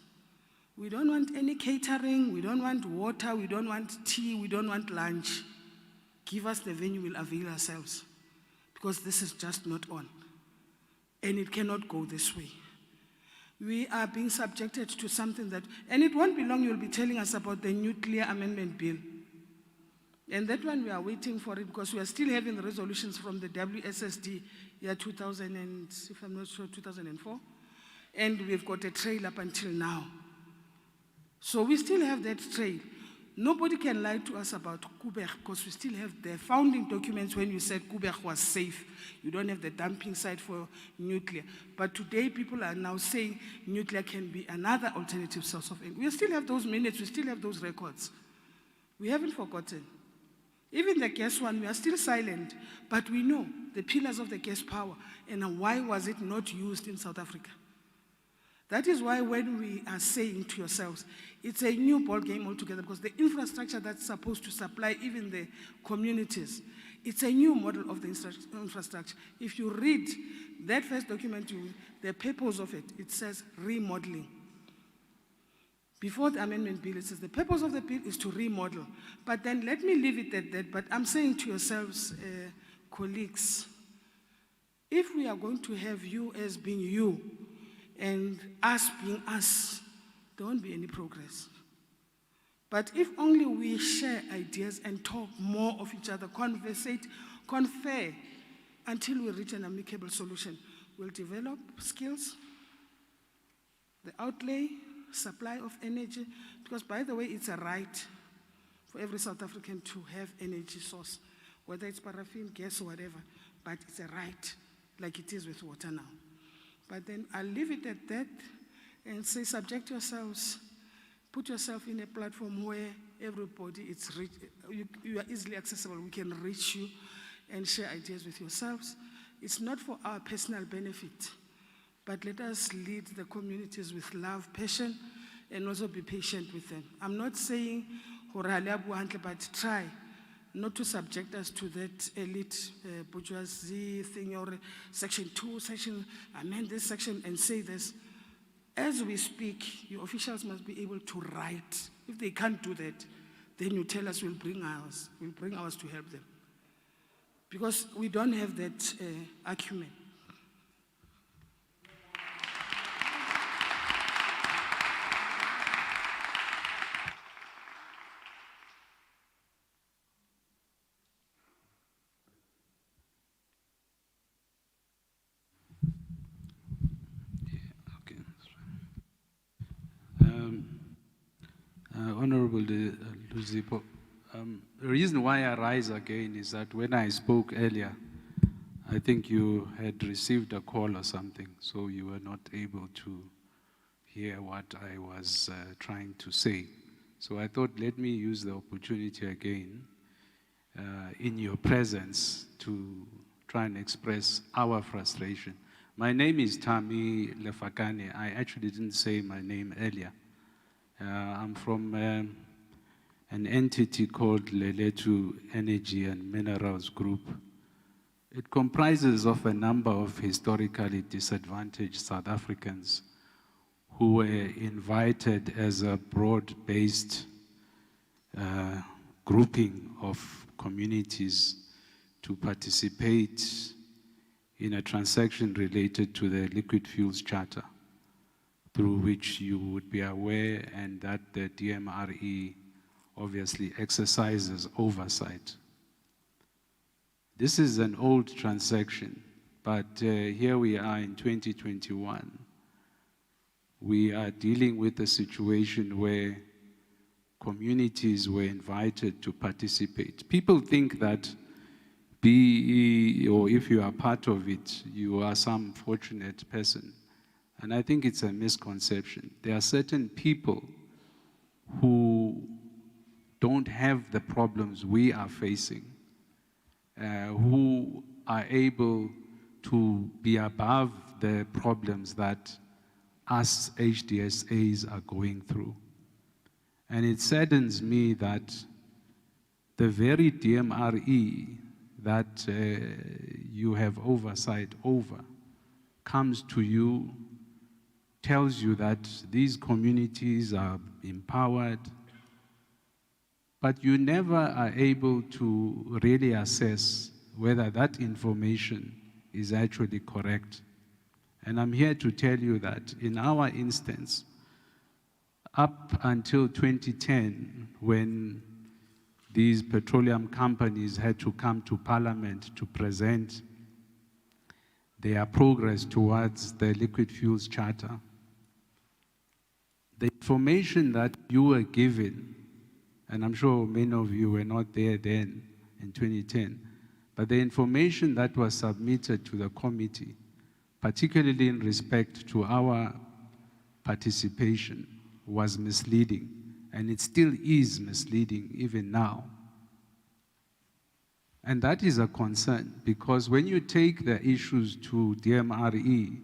We don't want any catering, we don't want water, we don't want tea, we don't want lunch. Give us the venue, we'll avail ourselves. Because this is just not on. And it cannot go this way. We are being subjected to something that, and it won't be long, you'll be telling us about the nuclear amendment bill. And that one, we are waiting for it because we are still having the resolutions from the WSSD year 2000 and, if I'm not sure, 2004. And we've got a trail up until now. So we still have that trail. Nobody can lie to us about Kuberg because we still have the founding documents when you said Kuberg was safe. You don't have the dumping site for nuclear. But today people are now saying nuclear can be another alternative source of energy. We still have those minutes, we still have those records. We haven't forgotten. Even the gas one, we are still silent, but we know the pillars of the gas power and why was it not used in South Africa. That is why when we are saying to yourselves, it's a new ball game altogether because the infrastructure that's supposed to supply even the communities, it's a new model of the infrastructure. If you read that first document, the purpose of it, it says remodeling. Before the amendment bill, it says the purpose of the bill is to remodel. But then let me leave it at that. But I'm saying to yourselves, colleagues, if we are going to have you as being you and us being us, there won't be any progress. But if only we share ideas and talk more of each other, conversate, confer, until we reach an amicable solution, we'll develop skills, the outlay, supply of energy, because by the way, it's a right for every South African to have energy source, whether it's paraffin, gas, or whatever, but it's a right, like it is with water now. But then I'll leave it at that and say, subject yourselves put yourself in a platform where everybody is you are easily accessible. We can reach you and share ideas with yourselves. It's not for our personal benefit, but let us lead the communities with love, passion, and also be patient with them. I'm not saying, but try not to subject us to that elite bourgeoisie thing or section 2, amend this section and say this. As we speak, your officials must be able to write. If they can't do that, then you tell us we'll bring ours to help them. Because we don't have that acumen. Honorable Luzipo, the reason why I rise again is that when I spoke earlier, I think you had received a call or something, so you were not able to hear what I was trying to say. So I thought, let me use the opportunity again in your presence to try and express our frustration. My name is Tami Lefakane. I actually didn't say my name earlier. I'm from an entity called Leletu Energy and Minerals Group. It comprises of a number of historically disadvantaged South Africans who were invited as a broad-based grouping of communities to participate in a transaction related to the Liquid Fuels Charter, through which you would be aware and that the DMRE obviously exercises oversight. This is an old transaction, but here we are in 2021. We are dealing with a situation where communities were invited to participate. People think that BE, or if you are part of it, you are some fortunate person. And I think it's a misconception. There are certain people who don't have the problems we are facing, who are able to be above the problems that us HDSAs are going through. And it saddens me that the very DMRE that you have oversight over comes to you, tells you that these communities are empowered, but you never are able to really assess whether that information is actually correct. And I'm here to tell you that in our instance, up until 2010, when these petroleum companies had to come to Parliament to present their progress towards the Liquid Fuels Charter, the information that you were given, and I'm sure many of you were not there then in 2010, but the information that was submitted to the committee, particularly in respect to our participation, was misleading, and it still is misleading even now. And that is a concern, because when you take the issues to DMRE,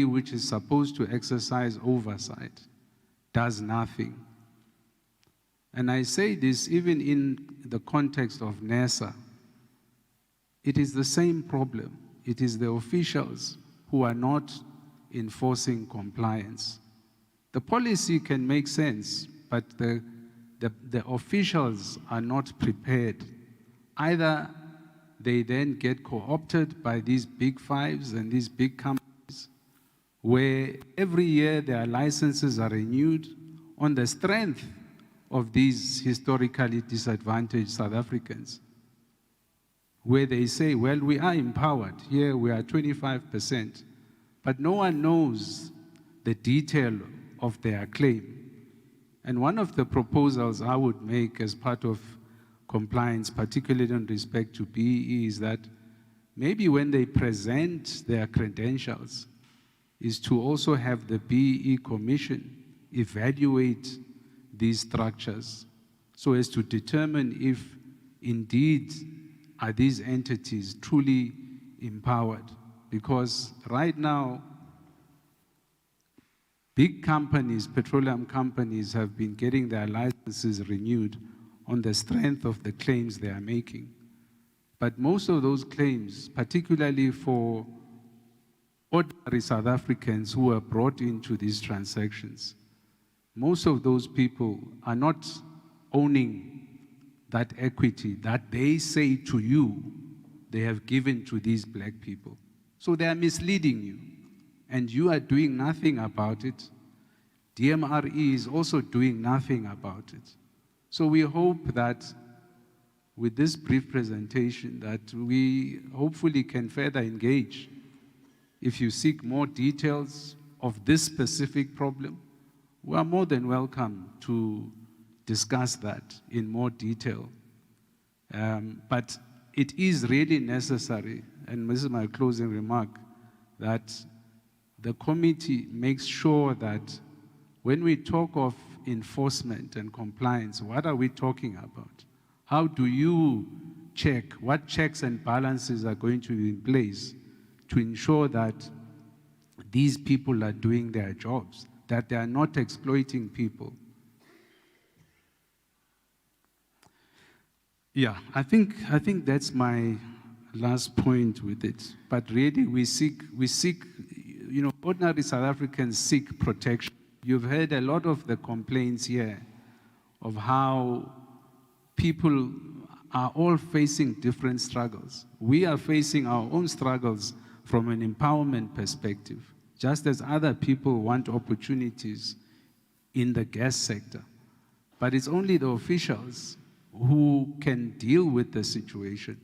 which is supposed to exercise oversight, does nothing. And I say this even in the context of NESA. It is the same problem. It is the officials who are not enforcing compliance. The policy can make sense, but the officials are not prepared. Either they then get co-opted by these big fives and these big companies, where every year their licenses are renewed on the strength of these historically disadvantaged South Africans, where they say, well, we are empowered. Here we are 25%, but no one knows the detail of their claim. And one of the proposals I would make as part of compliance, particularly in respect to BE, is that maybe when they present their credentials, is to also have the BE Commission evaluate these structures so as to determine if indeed are these entities truly empowered. Because right now, big companies, petroleum companies, have been getting their licenses renewed on the strength of the claims they are making. But most of those claims, particularly for ordinary South Africans who were brought into these transactions, most of those people are not owning that equity that they say to you they have given to these black people. So they are misleading you, and you are doing nothing about it. DMRE is also doing nothing about it. So we hope that with this brief presentation that we hopefully can further engage. If you seek more details of this specific problem, we are more than welcome to discuss that in more detail. But it is really necessary, and this is my closing remark, that the committee makes sure that when we talk of enforcement and compliance, what are we talking about? How do you check? What checks and balances are going to be in place to ensure that these people are doing their jobs, that they are not exploiting people? Yeah, I think that's my last point with it. But really, we seek, you know, ordinary South Africans seek protection. You've heard a lot of the complaints here of how people are all facing different struggles. We are facing our own struggles from an empowerment perspective, just as other people want opportunities in the gas sector. But it's only the officials who can deal with the situation,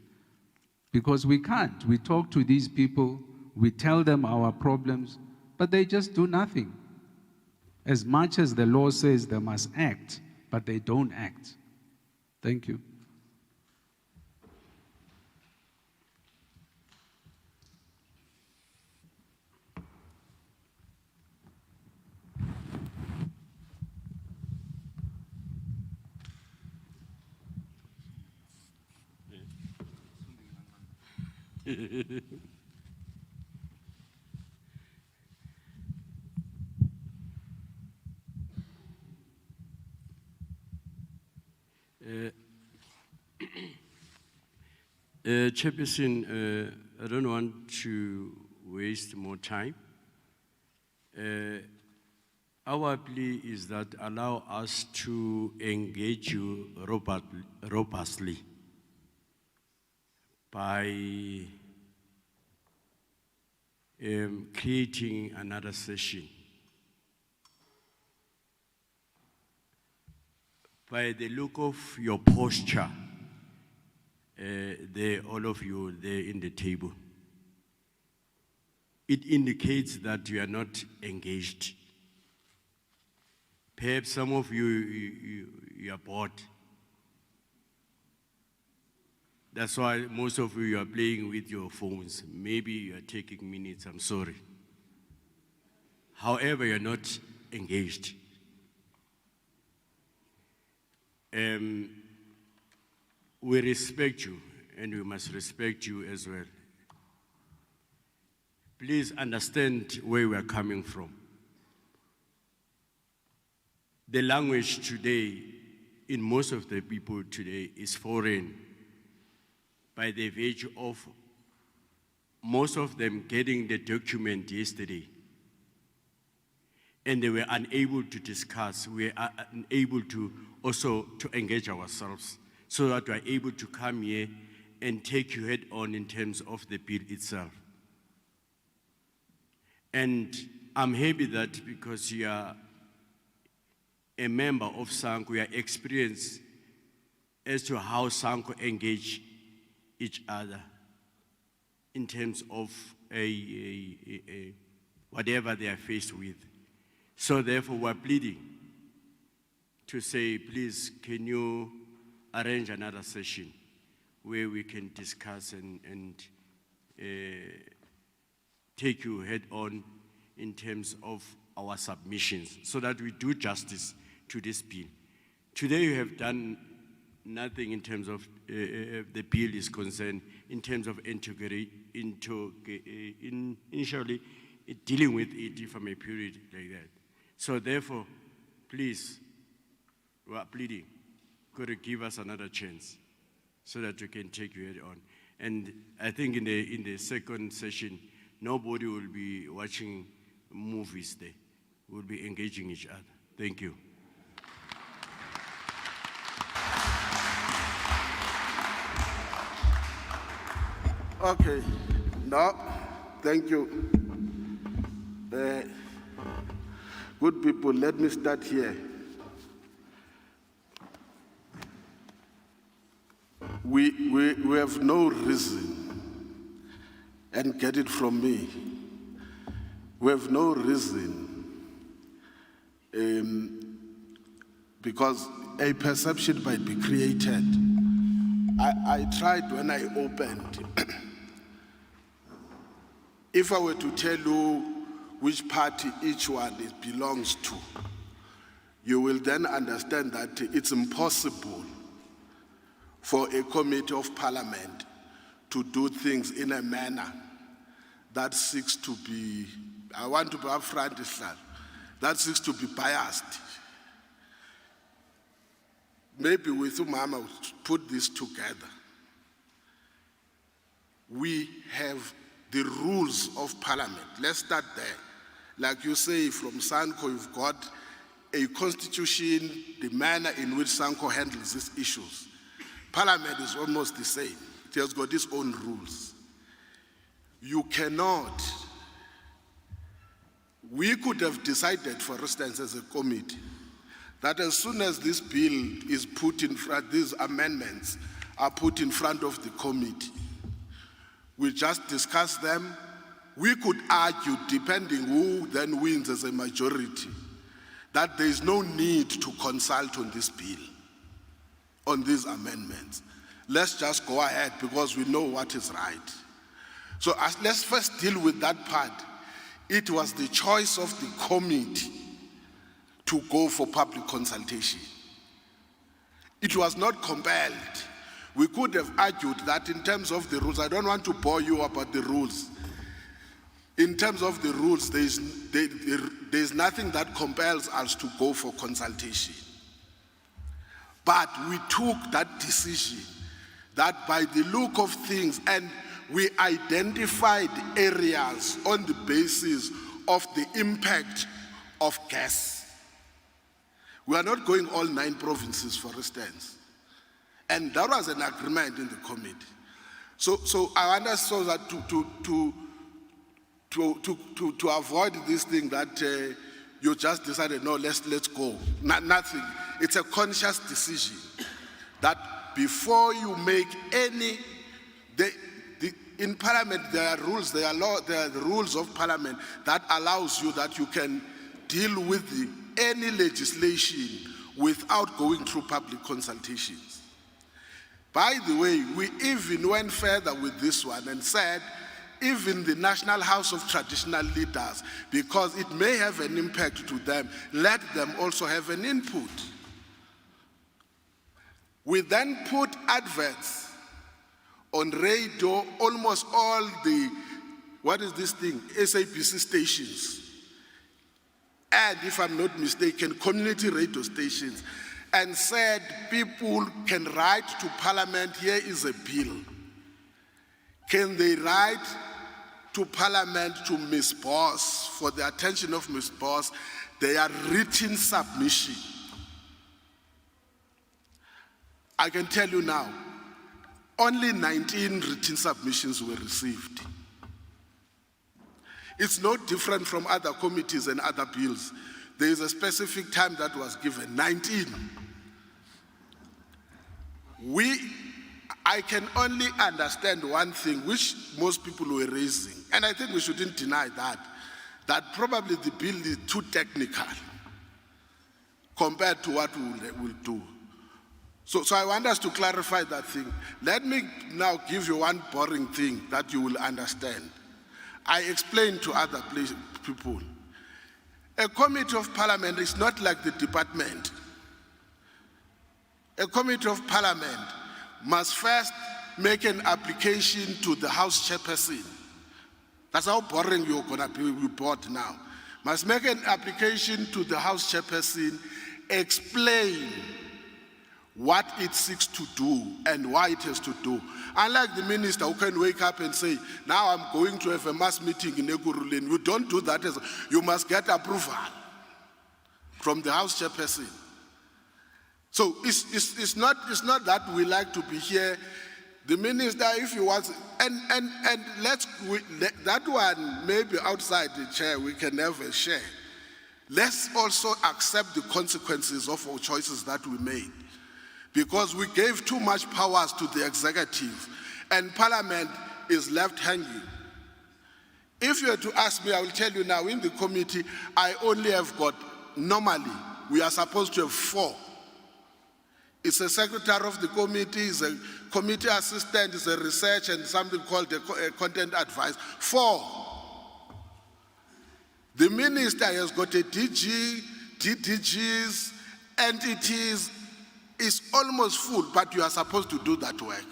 because we can't. We talk to these people, we tell them our problems, but they just do nothing. As much as the law says they must act, but they don't act. Thank you. Chairperson, I don't want to waste more time. Our plea is that allow us to engage you robustly by creating another session. By the look of your posture, all of you there in the table, it indicates that you are not engaged. Perhaps some of you are bored. That's why most of you are playing with your phones. Maybe you are taking minutes, I'm sorry. However, you're not engaged. We respect you, and we must respect you as well. Please understand where we are coming from. The language today, in most of the people today, is foreign, by the virtue of most of them getting the document yesterday. And they were unable to discuss, we are unable to also to engage ourselves, so that we are able to come here and take you head on in terms of the bill itself. And I'm happy that because you are a member of SANCO, you are experienced as to how SANCO engage each other in terms of whatever they are faced with. So therefore, we're pleading to say, please, can you arrange another session where we can discuss and take you head on in terms of our submissions so that we do justice to this bill. Today you have done nothing in terms of the bill is concerned, in terms of initially dealing with it from a period like that. So therefore, please, we are pleading, could you give us another chance so that we can take you head on. And I think in the second session, nobody will be watching movies there. We'll be engaging each other. Thank you. Okay, no, thank you. Good people, let me start here. We have no reason, and get it from me, we have no reason, because a perception might be created. I tried when I opened. If I were to tell you which party each one belongs to, you will then understand that it's impossible for a committee of parliament to do things in a manner that seeks to be, I want to be upfront, that seeks to be biased. Maybe with Umama we'll put this together. We have the rules of parliament. Let's start there. Like you say, from SANCO, you've got a constitution, the manner in which SANCO handles these issues. Parliament is almost the same. It has got its own rules. You cannot, we could have decided, for instance, as a committee, that as soon as this bill is put in front, these amendments are put in front of the committee, we just discuss them. We could argue, depending who then wins as a majority, that there is no need to consult on this bill, on these amendments. Let's just go ahead because we know what is right. So let's first deal with that part. It was the choice of the committee to go for public consultation. It was not compelled. We could have argued that in terms of the rules, I don't want to bore you about the rules. In terms of the rules, there's nothing that compels us to go for consultation. But we took that decision that by the look of things, and we identified areas on the basis of the impact of gas. We are not going all 9 provinces, for instance. And that was an agreement in the committee. So I understood that to avoid this thing that you just decided, no, let's go. Nothing. It's a conscious decision that before you make any, in parliament there are rules, there are the rules of parliament that allows you that you can deal with any legislation without going through public consultations. By the way, we even went further with this one and said, even the National House of Traditional Leaders, because it may have an impact to them, let them also have an input. We then put adverts on radio, almost all the, what is this thing, SABC stations, and if I'm not mistaken, community radio stations, and said people can write to Parliament, here is a bill. Can they write to Parliament, to Ms. Boss, for the attention of Ms. Boss, their written submission? I can tell you now, only 19 written submissions were received. It's no different from other committees and other bills. There is a specific time that was given, 19. I can only understand one thing, which most people were raising, and I think we shouldn't deny that probably the bill is too technical compared to what we will do. So I want us to clarify that thing. Let me now give you one boring thing that you will understand. I explained to other people. A committee of parliament is not like the department. A committee of parliament must first make an application to the House chairperson. That's how boring you're gonna be report now. Must make an application to the House chairperson, explain what it seeks to do and why it has to do. Unlike the minister who can wake up and say, now I'm going to have a mass meeting in Ekurhuleni. You don't do that. You must get approval from the House chairperson. So it's not that we like to be here. The minister, if you want, and that one maybe outside the chair we can never share. Let's also accept the consequences of our choices that we made. Because we gave too much powers to the executive and parliament is left hanging. If you were to ask me, I will tell you now, in the committee, I only have got, normally, we are supposed to have 4. It's a secretary of the committee, it's a committee assistant, it's a research and something called a content advice. 4. The minister has got a DG, DDGs, entities, is almost full, but you are supposed to do that work.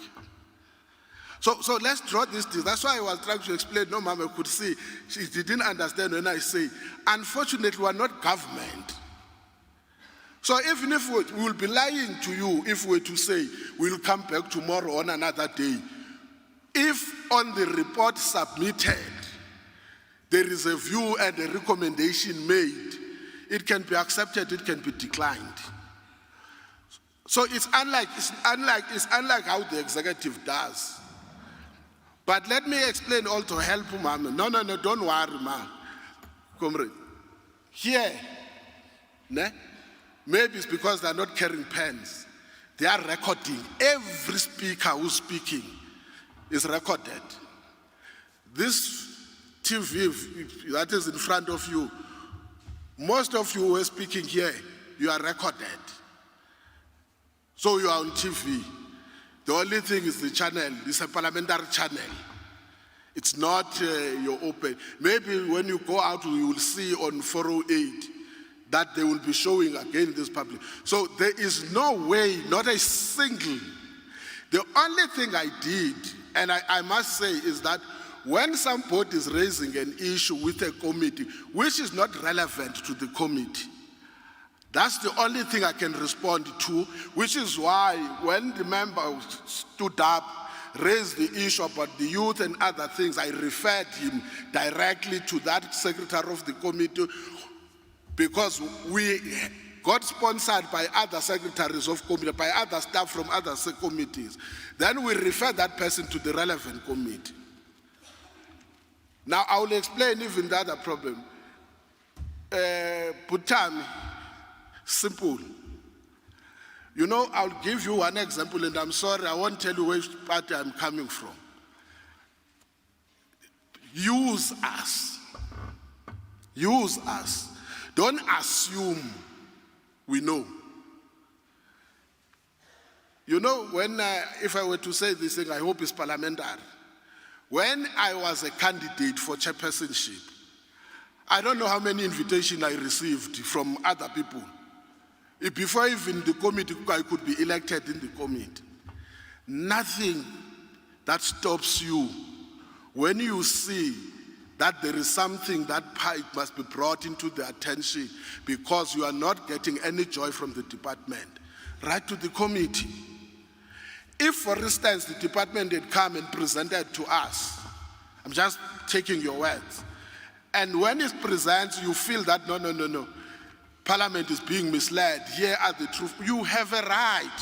So let's draw this. That's why I was trying to explain. No, Mama could see. She didn't understand when I say, unfortunately, we are not government. So even if we will be lying to you if we were to say we'll come back tomorrow on another day, if on the report submitted there is a view and a recommendation made, it can be accepted, it can be declined. So it's unlike how the executive does. But let me explain all to help Mama. No, don't worry, Ma. Comrade. Here, maybe it's because they're not carrying pens. They are recording. Every speaker who's speaking is recorded. This TV that is in front of you, most of you who are speaking here, you are recorded. So you are on TV. The only thing is the channel. It's a parliamentary channel. It's not your open. Maybe when you go out, you will see on 408 that they will be showing again this public. So there is no way, not a single. The only thing I did, and I must say, is that when somebody is raising an issue with a committee, which is not relevant to the committee, that's the only thing I can respond to, which is why when the member stood up, raised the issue about the youth and other things, I referred him directly to that secretary of the committee, because we got sponsored by other secretaries of committee, by other staff from other committees. Then we refer that person to the relevant committee. Now I will explain even the other problem. Butami, simple. You know, I'll give you one example, and I'm sorry, I won't tell you which party I'm coming from. Use us. Use us. Don't assume we know. You know, if I were to say this thing, I hope it's parliamentary. When I was a candidate for chairpersonship, I don't know how many invitations I received from other people. Before even the committee, I could be elected in the committee. Nothing that stops you when you see that there is something that must be brought into the attention because you are not getting any joy from the department. Write to the committee. If, for instance, the department had come and presented to us, I'm just taking your words, and when it presents, you feel that no, Parliament is being misled, here are the truth, you have a right.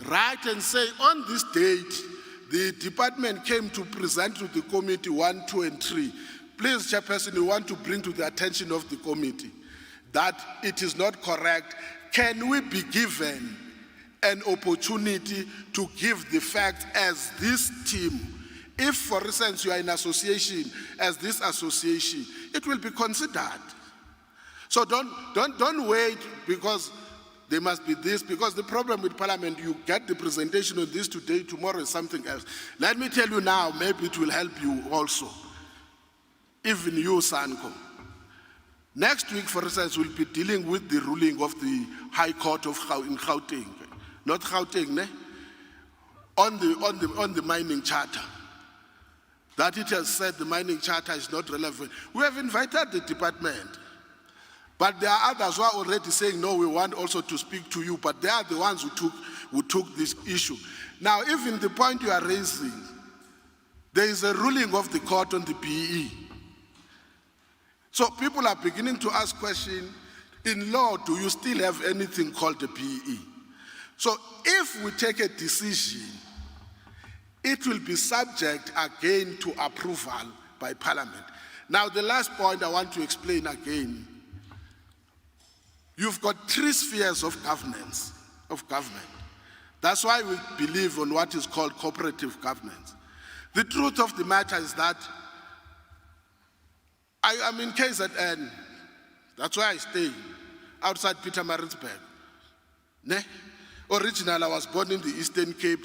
Write and say, on this date, the department came to present to the committee 1, 2, and 3. Please, Chairperson, we want to bring to the attention of the committee that it is not correct. Can we be given an opportunity to give the facts as this team? If, for instance, you are in association as this association, it will be considered. So don't wait because there must be this, because the problem with Parliament, you get the presentation of this today, tomorrow is something else. Let me tell you now, maybe it will help you also. Even you, Sanko. Next week, for instance, we'll be dealing with the ruling of the High Court in Gauteng, not Gauteng, ne? On the mining charter. That it has said the mining charter is not relevant. We have invited the department, but there are others who are already saying, no, we want also to speak to you, but they are the ones who took this issue. Now, even the point you are raising, there is a ruling of the court on the PE. So people are beginning to ask questions, in law, do you still have anything called the PE? So if we take a decision, it will be subject again to approval by Parliament. Now, the last point I want to explain again, you've got 3 spheres of governance, of government. That's why we believe on what is called cooperative governance. The truth of the matter is that I am in KZN. That's why I stay outside Pietermaritzburg. Ne? Originally, I was born in the Eastern Cape,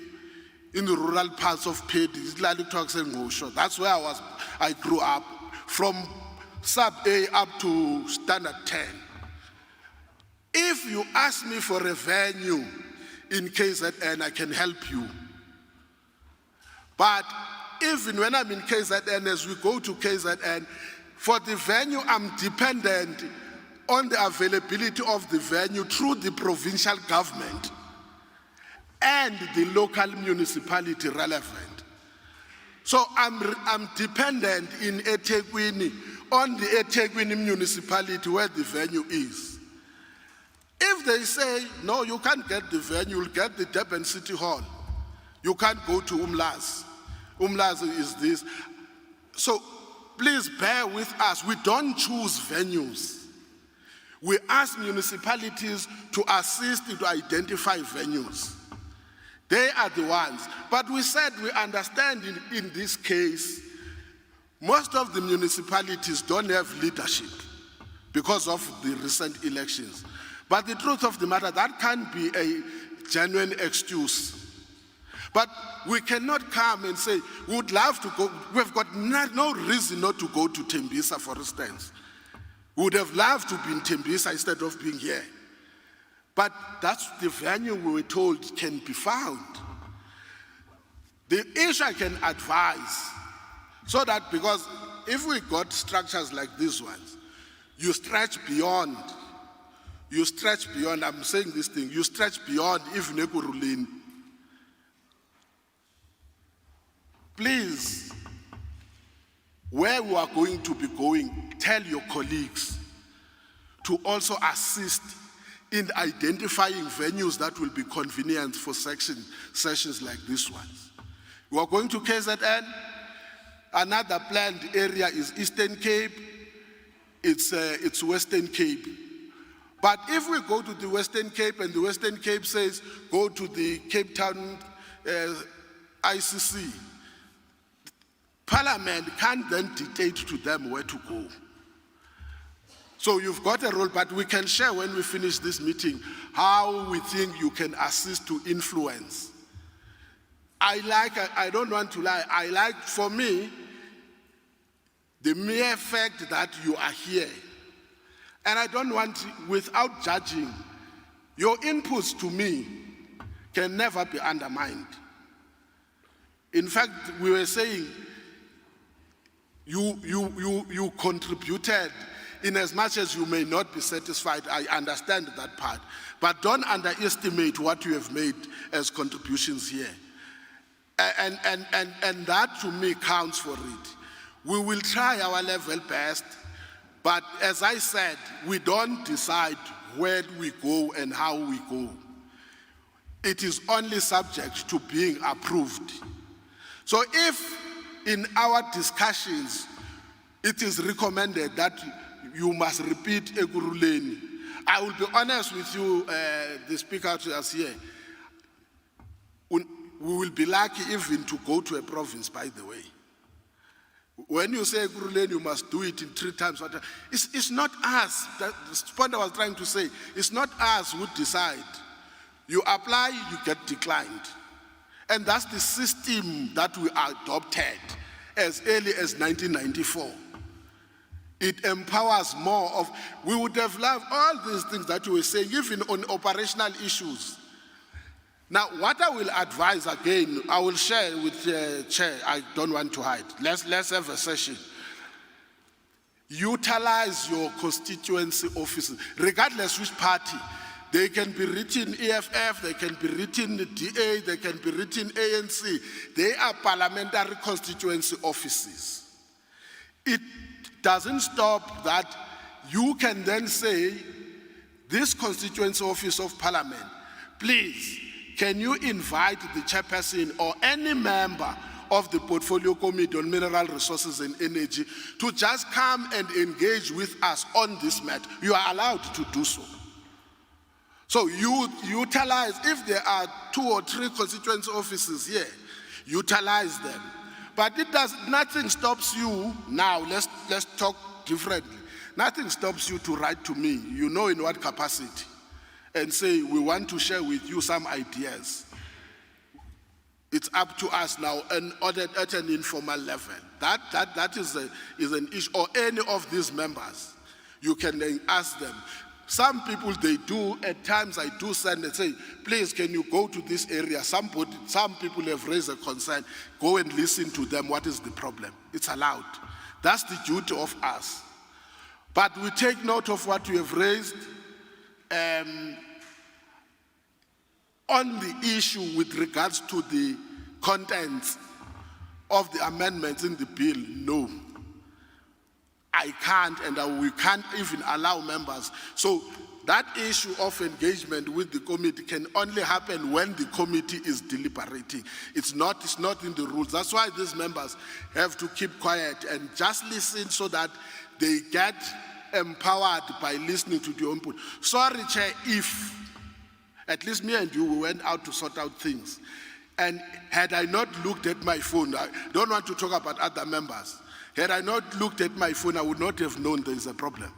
in the rural parts of Pedi. That's where I grew up, from sub A up to standard 10. If you ask me for a venue in KZN, I can help you. But even when I'm in KZN, as we go to KZN, for the venue, I'm dependent on the availability of the venue through the provincial government and the local municipality relevant. So I'm dependent in eThekwini on the eThekwini municipality where the venue is. If they say, no, you can't get the venue, you'll get the Durban City Hall. You can't go to Umlazi. Umlazi is this. So please bear with us. We don't choose venues. We ask municipalities to assist to identify venues. They are the ones. But we said we understand in this case, most of the municipalities don't have leadership because of the recent elections. But the truth of the matter, that can't be a genuine excuse. But we cannot come and say, we would love to go. We've got no reason not to go to Tembisa, for instance. We would have loved to be in Tembisa instead of being here. But that's the venue we were told can be found. The issue I can advise, so that because if we got structures like these ones, you stretch beyond, I'm saying this thing, you stretch beyond even Ekurhuleni. Please, where we are going to be going, tell your colleagues to also assist in identifying venues that will be convenient for sessions like this ones. We are going to KZN. Another planned area is Eastern Cape. It's Western Cape. But if we go to the Western Cape and the Western Cape says go to the Cape Town ICC, Parliament can't then dictate to them where to go. So you've got a role, but we can share when we finish this meeting how we think you can assist to influence. I don't want to lie, for me, the mere fact that you are here, and I don't want, without judging, your inputs to me can never be undermined. In fact, we were saying, you contributed in as much as you may not be satisfied. I understand that part. But don't underestimate what you have made as contributions here. And that to me counts for it. We will try our level best, but as I said, we don't decide where we go and how we go. It is only subject to being approved. So if in our discussions, it is recommended that you must repeat Ekurhuleni, I will be honest with you, the speaker to us here, we will be lucky even to go to a province, by the way. When you say Ekurhuleni, you must do it in 3 times. It's not us, that's the point I was trying to say, it's not us who decide. You apply, you get declined. And that's the system that we adopted as early as 1994. It empowers more of, we would have loved all these things that you were saying, even on operational issues. Now, what I will advise again, I will share with the chair, I don't want to hide. Let's have a session. Utilize your constituency offices, regardless which party. They can be written EFF, they can be written DA, they can be written ANC. They are parliamentary constituency offices. It doesn't stop that you can then say, this constituency office of parliament, please, can you invite the chairperson or any member of the portfolio committee on mineral resources and energy to just come and engage with us on this matter? You are allowed to do so. So you utilize, if there are 2 or 3 constituency offices here, utilize them. But nothing stops you now, let's talk differently. Nothing stops you to write to me, you know in what capacity, and say, we want to share with you some ideas. It's up to us now, and at an informal level. That is an issue, or any of these members, you can then ask them. Some people, they do, at times I do send and say, please, can you go to this area? Some people have raised a concern. Go and listen to them. What is the problem? It's allowed. That's the duty of us. But we take note of what you have raised. On the issue with regards to the contents of the amendments in the bill, no. I can't, and we can't even allow members. So that issue of engagement with the committee can only happen when the committee is deliberating. It's not in the rules. That's why these members have to keep quiet and just listen so that they get empowered by listening to the input. Sorry, Chair, if at least me and you went out to sort out things, and had I not looked at my phone, I don't want to talk about other members. Had I not looked at my phone, I would not have known there is a problem,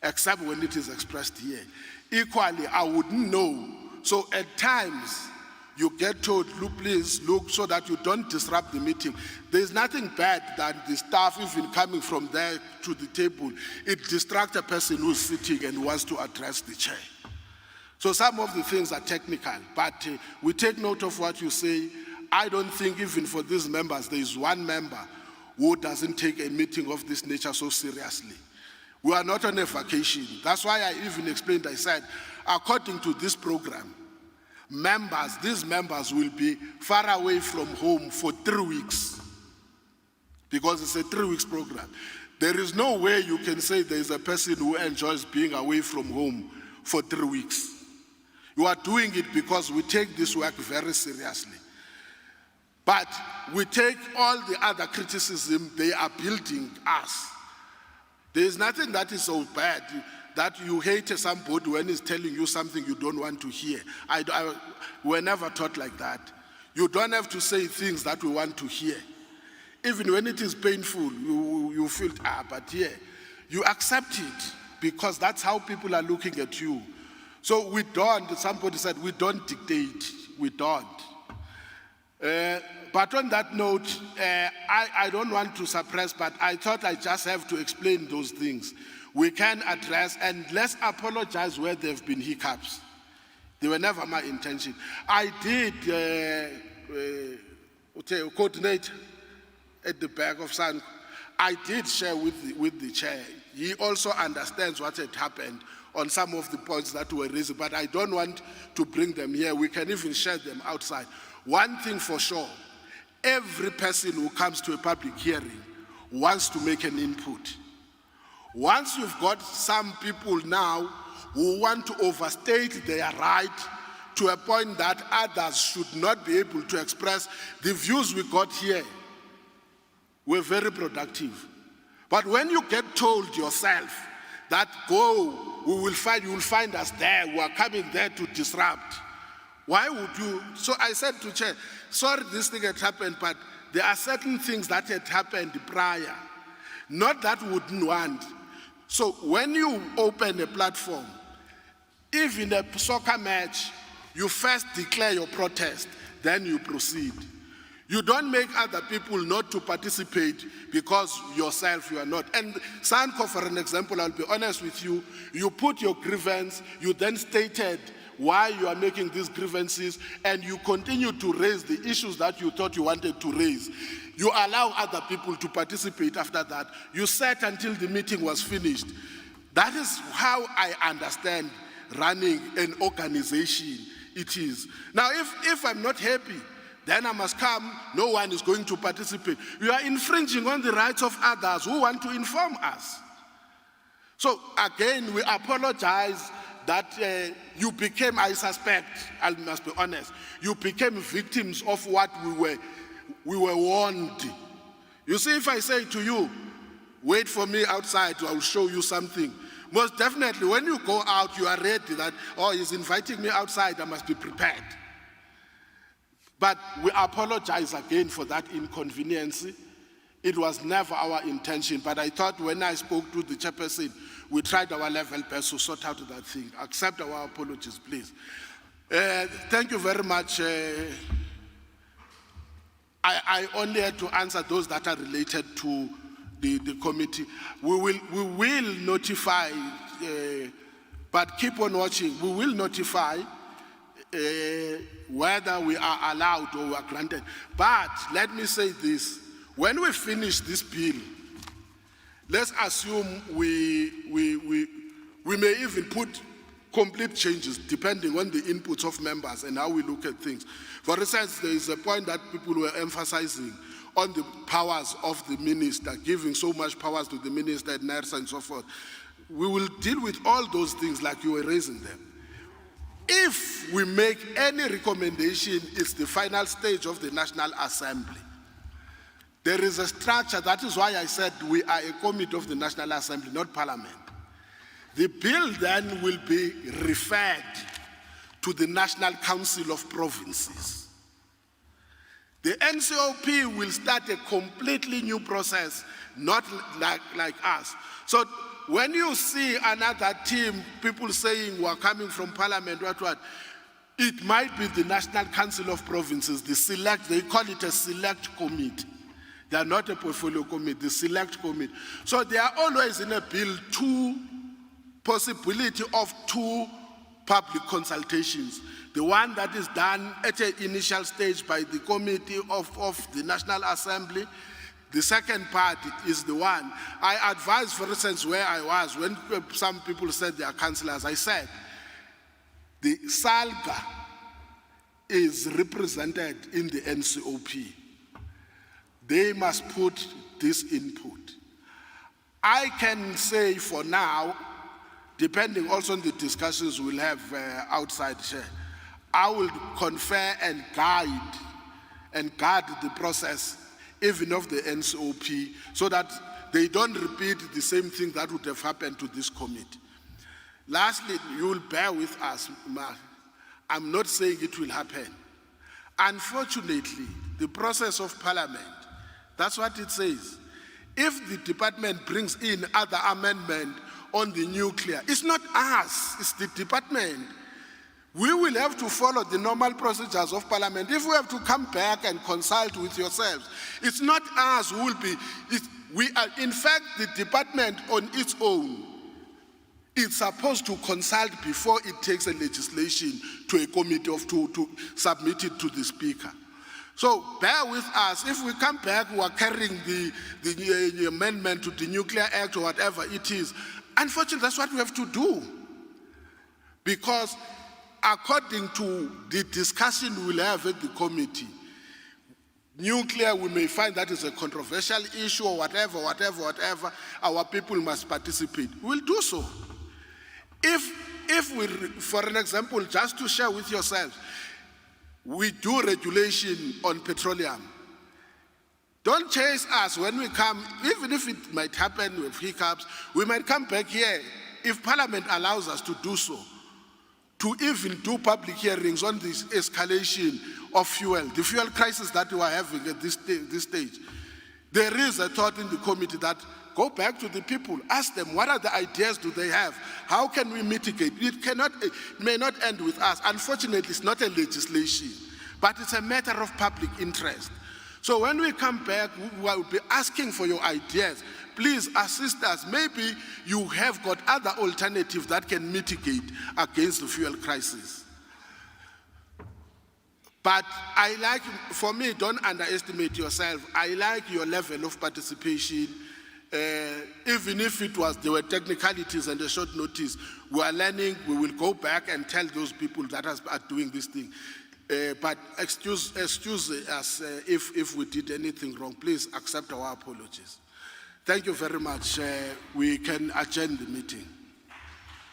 except when it is expressed here. Equally, I wouldn't know. So at times, you get told, look, please look so that you don't disrupt the meeting. There's nothing bad that the staff, even coming from there to the table, it distracts a person who's sitting and wants to address the chair. So some of the things are technical, but we take note of what you say. I don't think even for these members, there is one member who doesn't take a meeting of this nature so seriously. We are not on a vacation. That's why I even explained, I said, according to this program, these members will be far away from home for 3 weeks, because it's a 3 weeks program. There is no way you can say there is a person who enjoys being away from home for 3 weeks. You are doing it because we take this work very seriously. But we take all the other criticism, they are building us. There is nothing that is so bad that you hate somebody when he's telling you something you don't want to hear. We're never taught like that. You don't have to say things that we want to hear. Even when it is painful, you feel, but yeah, you accept it because that's how people are looking at you. So we don't, somebody said, we don't dictate, we don't. But on that note, I don't want to suppress, but I thought I just have to explain those things. We can address, and let's apologize where there have been hiccups. They were never my intention. I did coordinate at the back of San. I did share with the chair. He also understands what had happened on some of the points that were raised, but I don't want to bring them here. We can even share them outside. One thing for sure, every person who comes to a public hearing wants to make an input. Once you've got some people now who want to overstate their right to a point that others should not be able to express, the views we got here were very productive. But when you get told yourself that go, you will find us there, we are coming there to disrupt, why would you? So I said to Chair, sorry this thing had happened, but there are certain things that had happened prior, not that we wouldn't want. So when you open a platform, even a soccer match, you first declare your protest, then you proceed. You don't make other people not to participate because yourself you are not. And Sanko, for an example, I'll be honest with you, you put your grievance, you then stated why you are making these grievances, and you continue to raise the issues that you thought you wanted to raise. You allow other people to participate after that. You sat until the meeting was finished. That is how I understand running an organization it is. Now, if I'm not happy, then I must come, no one is going to participate. You are infringing on the rights of others who want to inform us. So again, we apologize that you became, I suspect, I must be honest, you became victims of what we were warned. You see, if I say to you, wait for me outside, I will show you something. Most definitely, when you go out, you are ready that, oh, he's inviting me outside, I must be prepared. But we apologize again for that inconvenience. It was never our intention, but I thought when I spoke to the chairperson, we tried our level best to sort out that thing. Accept our apologies, please. Thank you very much. I only had to answer those that are related to the committee. We will notify, but keep on watching. We will notify whether we are allowed or we are granted. But let me say this, when we finish this bill, let's assume we may even put complete changes depending on the inputs of members and how we look at things. For instance, there is a point that people were emphasizing on the powers of the minister, giving so much powers to the minister and nurse and so forth. We will deal with all those things like you were raising them. If we make any recommendation, it's the final stage of the National Assembly. There is a structure, that is why I said we are a committee of the National Assembly, not Parliament. The bill then will be referred to the National Council of Provinces. The NCOP will start a completely new process, not like us. So when you see another team, people saying we're coming from Parliament, what, it might be the National Council of Provinces, they call it a select committee. They are not a portfolio committee, the select committee. So there are always in a bill possibility of two public consultations. The one that is done at an initial stage by the committee of the National Assembly. The second part is the one. I advised, for instance, where I was, when some people said they are councillors, I said, the SALGA is represented in the NCOP. They must put this input. I can say for now, depending also on the discussions we'll have outside here, I will confer and guide the process even of the NCOP, so that they don't repeat the same thing that would have happened to this committee. Lastly, you will bear with us. I'm not saying it will happen. Unfortunately, the process of Parliament, that's what it says. If the department brings in other amendment on the nuclear, it's not us, it's the department. We will have to follow the normal procedures of Parliament. If we have to come back and consult with yourselves, it's not us who will be, we are, in fact, the department on its own, it's supposed to consult before it takes a legislation to a committee to submit it to the Speaker. So bear with us. If we come back, we are carrying the amendment to the Nuclear Act or whatever it is. Unfortunately, that's what we have to do. Because according to the discussion we'll have at the committee, nuclear, we may find that is a controversial issue or whatever, our people must participate. We'll do so. If we, for an example, just to share with yourselves, we do regulation on petroleum. Don't chase us when we come, even if it might happen with hiccups, we might come back here, if Parliament allows us to do so, to even do public hearings on this escalation of fuel, the fuel crisis that we are having at this stage. There is a thought in the committee that go back to the people, ask them what are the ideas do they have, how can we mitigate? It may not end with us. Unfortunately, it's not a legislation, but it's a matter of public interest. So when we come back, we will be asking for your ideas. Please assist us. Maybe you have got other alternatives that can mitigate against the fuel crisis. But I like, for me, don't underestimate yourself. I like your level of participation. Even if there were technicalities and a short notice, we are learning, we will go back and tell those people that are doing this thing. But excuse us if we did anything wrong. Please accept our apologies. Thank you very much. We can adjourn the meeting.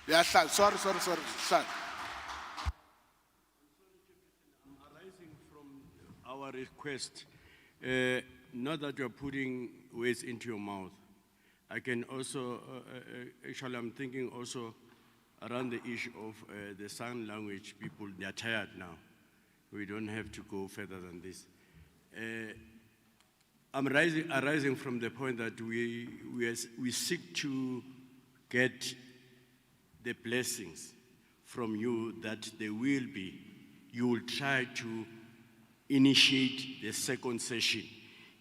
Yeah, sorry. Arising from our request, not that you're putting words into your mouth, I can also, actually I'm thinking also around the issue of the sign language people, they're tired now. We don't have to go further than this. I'm arising from the point that we seek to get the blessings from you that there will be. You will try to initiate the second session.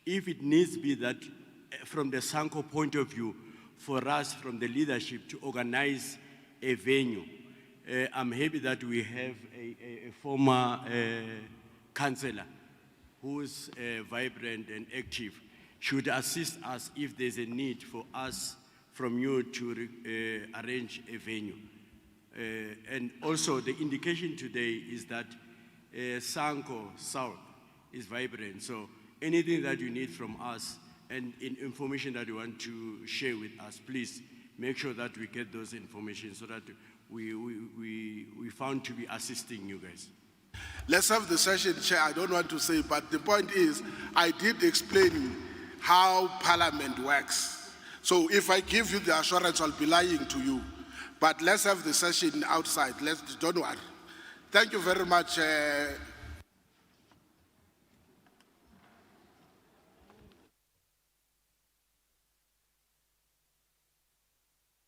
If it needs to be that from the Sanko point of view, for us from the leadership to organize a venue, I'm happy that we have a former councillor who's vibrant and active, should assist us if there's a need for us from you to arrange a venue. And also the indication today is that Sanko South is vibrant, so anything that you need from us and information that you want to share with us, please make sure that we get those information so that we found to be assisting you guys. Let's have the session, Chair. I don't want to say, but the point is, I did explain how Parliament works. So if I give you the assurance, I'll be lying to you. But let's have the session outside. Don't worry. Thank you very much.